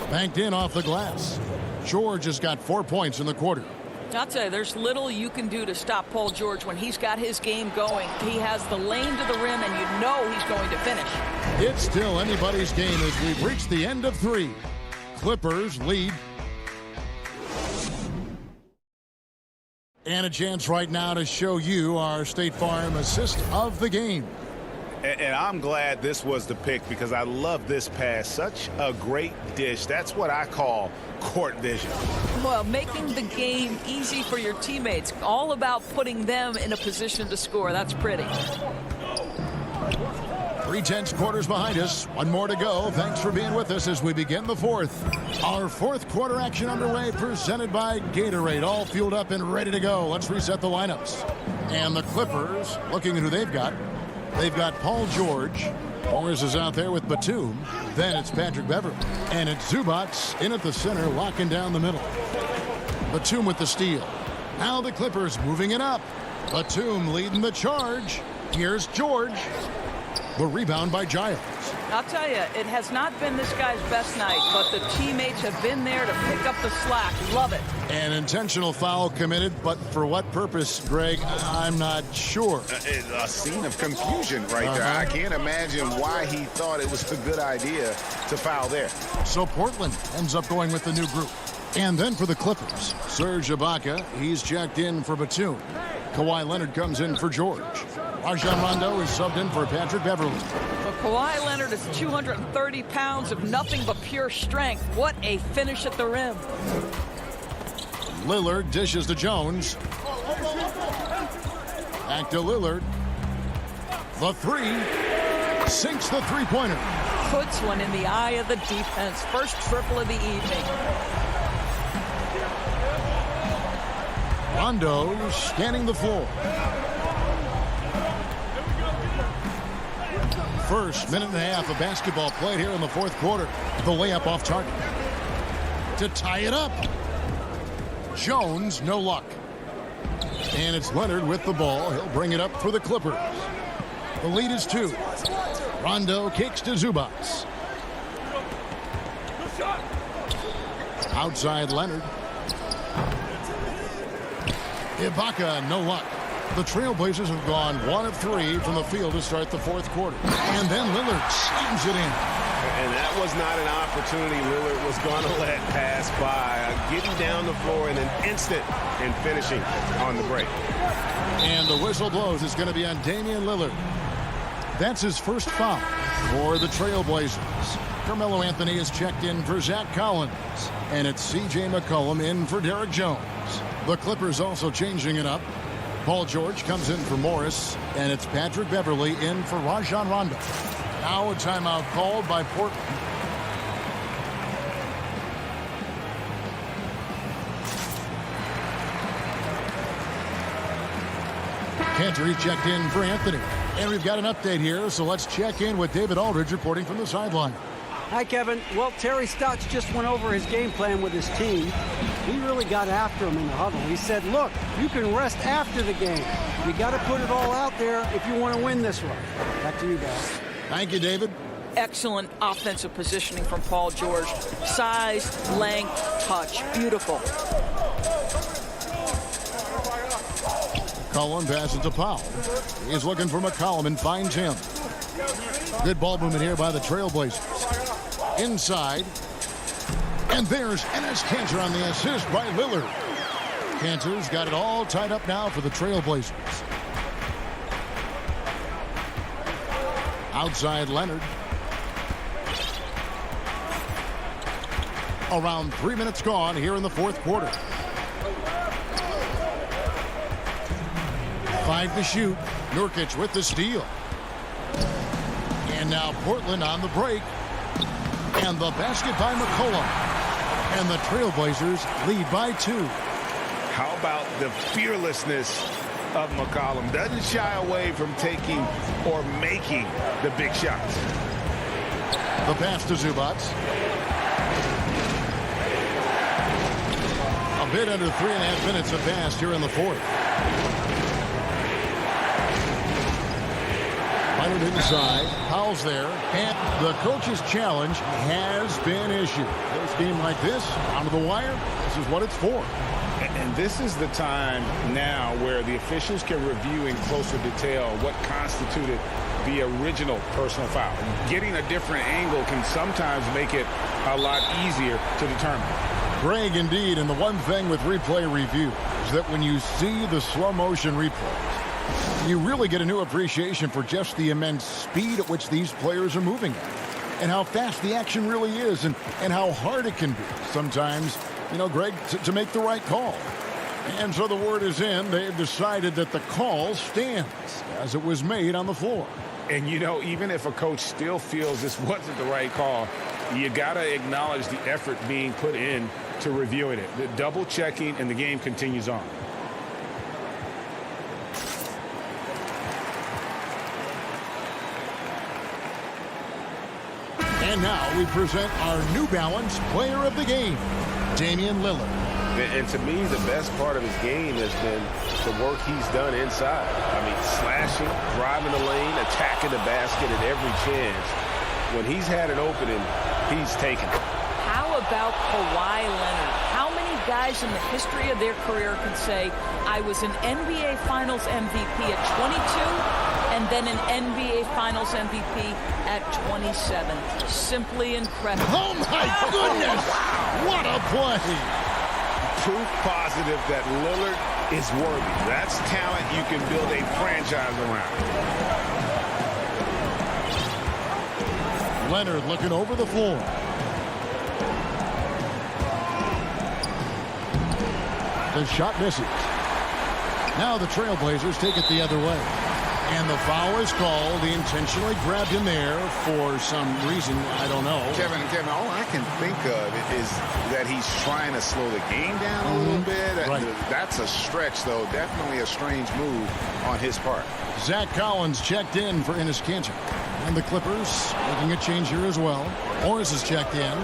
[SPEAKER 1] Banked in off the glass. George has got 4 points in the quarter.
[SPEAKER 3] I'll tell you, there's little you can do to stop Paul George when he's got his game going. He has the lane to the rim, and you know he's going to finish.
[SPEAKER 1] It's still anybody's game as we've reached the end of 3. Clippers lead. And a chance right now to show you our State Farm assist of the game.
[SPEAKER 5] And I'm glad this was the pick because I love this pass. Such a great dish. That's what I call court vision.
[SPEAKER 3] Well, making the game easy for your teammates. All about putting them in a position to score. That's pretty.
[SPEAKER 1] 3/10 quarters behind us. One more to go. Thanks for being with us as we begin the fourth. Our fourth quarter action underway, presented by Gatorade. All fueled up and ready to go. Let's reset the lineups. And the Clippers, looking at who they've got. They've got Paul George. Morris is out there with Batum. Then it's Patrick Beverley. And it's Zubac in at the center, locking down the middle. Batum with the steal. Now the Clippers moving it up. Batum leading the charge. Here's George. The rebound by Giles.
[SPEAKER 3] I'll tell you, it has not been this guy's best night, but the teammates have been there to pick up the slack. Love it.
[SPEAKER 1] An intentional foul committed, but for what purpose, Greg, I'm not sure.
[SPEAKER 5] A scene of confusion right there. I can't imagine why he thought it was a good idea to foul there.
[SPEAKER 1] So Portland ends up going with the new group. And then for the Clippers, Serge Ibaka, he's checked in for Batum. Kawhi Leonard comes in for George. Rajon Rondo is subbed in for Patrick Beverley.
[SPEAKER 3] Well, Kawhi Leonard is 230 pounds of nothing but pure strength. What a finish at the rim.
[SPEAKER 1] Lillard dishes to Jones. Back to Lillard. The three. Sinks the three-pointer.
[SPEAKER 3] Puts one in the eye of the defense. First triple of the evening.
[SPEAKER 1] Rondo scanning the floor. First minute and a half of basketball played here in the fourth quarter. The layup off target. To tie it up. Jones, no luck. And it's Leonard with the ball. He'll bring it up for the Clippers. The lead is 2. Rondo kicks to Zubac. Outside Leonard. Ibaka, no luck. The Trailblazers have gone 1 of 3 from the field to start the fourth quarter. And then Lillard slams it in.
[SPEAKER 11] And that was not an opportunity Lillard was going to let pass by. Getting down the floor in an instant and finishing on the break.
[SPEAKER 1] And the whistle blows. It's going to be on Damian Lillard. That's his first foul for the Trailblazers. Carmelo Anthony is checked in for Zach Collins. And it's C.J. McCollum in for Derek Jones. The Clippers also changing it up. Paul George comes in for Morris, and it's Patrick Beverley in for Rajon Rondo. Now a timeout called by Portland. Cantor checked in for Anthony. And we've got an update here, so let's check in with David Aldridge reporting from the sideline.
[SPEAKER 17] Hi, Kevin. Well, Terry Stotts just went over his game plan with his team. He really got after him in the huddle. He said, look, you can rest after the game. You got to put it all out there if you want to win this one. Back to you guys.
[SPEAKER 1] Thank you, David.
[SPEAKER 3] Excellent offensive positioning from Paul George. Size, length, touch. Beautiful.
[SPEAKER 1] Cullen passes to Powell. He's looking for McCollum and finds him. Good ball movement here by the Trailblazers. Inside. And there's Enes Kanter on the assist by Lillard. Kanter's got it all tied up now for the Trailblazers. Outside Leonard. Around 3 minutes gone here in the fourth quarter. 5 to shoot. Nurkic with the steal. And now Portland on the break. And the basket by McCollum. And the Trailblazers lead by 2.
[SPEAKER 5] How about the fearlessness of McCollum? Doesn't shy away from taking or making the big shots.
[SPEAKER 1] The pass to Zubac. A bit under 3.5 minutes have passed here in the fourth. Leonard inside. Powell's there. And the coach's challenge has been issued. This game like this, down to the wire, this is what it's for.
[SPEAKER 5] And this is the time now where the officials can review in closer detail what constituted the original personal foul. Getting a different angle can sometimes make it a lot easier to determine.
[SPEAKER 1] Greg, indeed, and the one thing with replay review is that when you see the slow motion replays, you really get a new appreciation for just the immense speed at which these players are moving at, and how fast the action really is, and how hard it can be sometimes, you know, Greg, to make the right call. And so the word is in. They've decided that the call stands as it was made on the floor.
[SPEAKER 2] And, you know, even if a coach still feels this wasn't the right call, you got to acknowledge the effort being put in to reviewing it. The double checking, and the game continues on.
[SPEAKER 1] And now we present our New Balance Player of the Game, Damian Lillard.
[SPEAKER 11] And to me, the best part of his game has been the work he's done inside. I mean, slashing, driving the lane, attacking the basket at every chance. When he's had an opening, he's taken it.
[SPEAKER 3] How about Kawhi Leonard? How many guys in the history of their career can say, I was an NBA Finals MVP at 22 and then an NBA Finals MVP at 27? Simply incredible.
[SPEAKER 1] Oh, my goodness! What a play!
[SPEAKER 11] Proof positive that Lillard is worthy. That's talent you can build a franchise around.
[SPEAKER 1] Leonard looking over the floor. The shot misses. Now the Trailblazers take it the other way. And the foul is called. He intentionally grabbed him there for some reason. I don't know.
[SPEAKER 5] Kevin, all I can think of is that he's trying to slow the game down a little bit.
[SPEAKER 1] Right.
[SPEAKER 5] That's a stretch, though. Definitely a strange move on his part.
[SPEAKER 1] Zach Collins checked in for Enes Kanter. And the Clippers making a change here as well. Morris is checked in.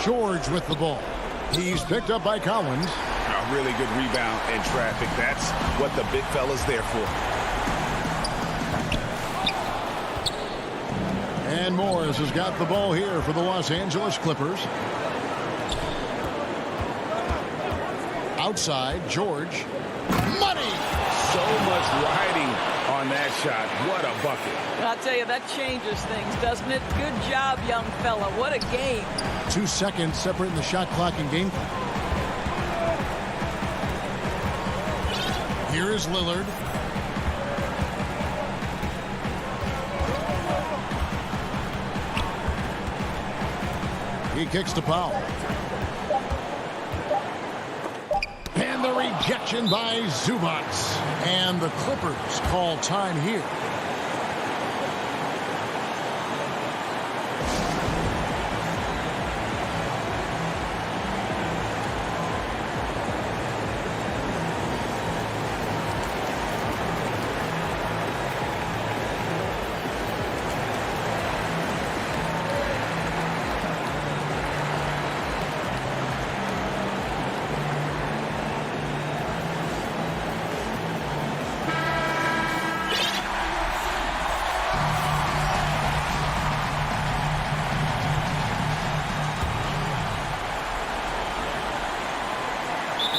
[SPEAKER 1] George with the ball. He's picked up by Collins.
[SPEAKER 11] A really good rebound in traffic. That's what the big fella's there for.
[SPEAKER 1] And Morris has got the ball here for the Los Angeles Clippers. Outside, George. Money!
[SPEAKER 11] So much riding on that shot. What a bucket.
[SPEAKER 3] I'll tell you, that changes things, doesn't it? Good job, young fella. What a game.
[SPEAKER 1] 2 seconds separating the shot clock and game clock. Here is Lillard. He kicks to Powell. And the rejection by Zubac. And the Clippers call time here.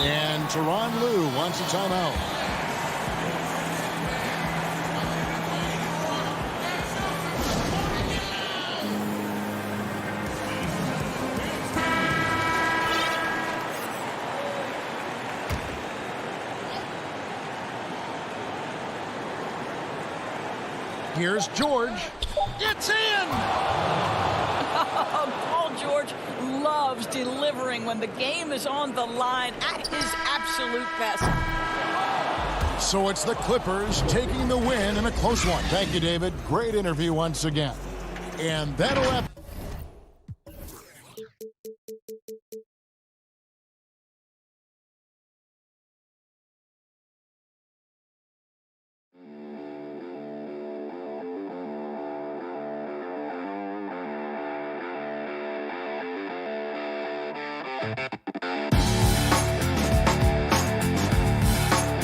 [SPEAKER 1] And Tyronn Lue wants a timeout. Here's George. It's in!
[SPEAKER 3] Paul George loves delivering when the game is on the line at his absolute best.
[SPEAKER 1] So it's the Clippers taking the win in a close one. Thank you, David. Great interview once again. And that'll have...
[SPEAKER 18] you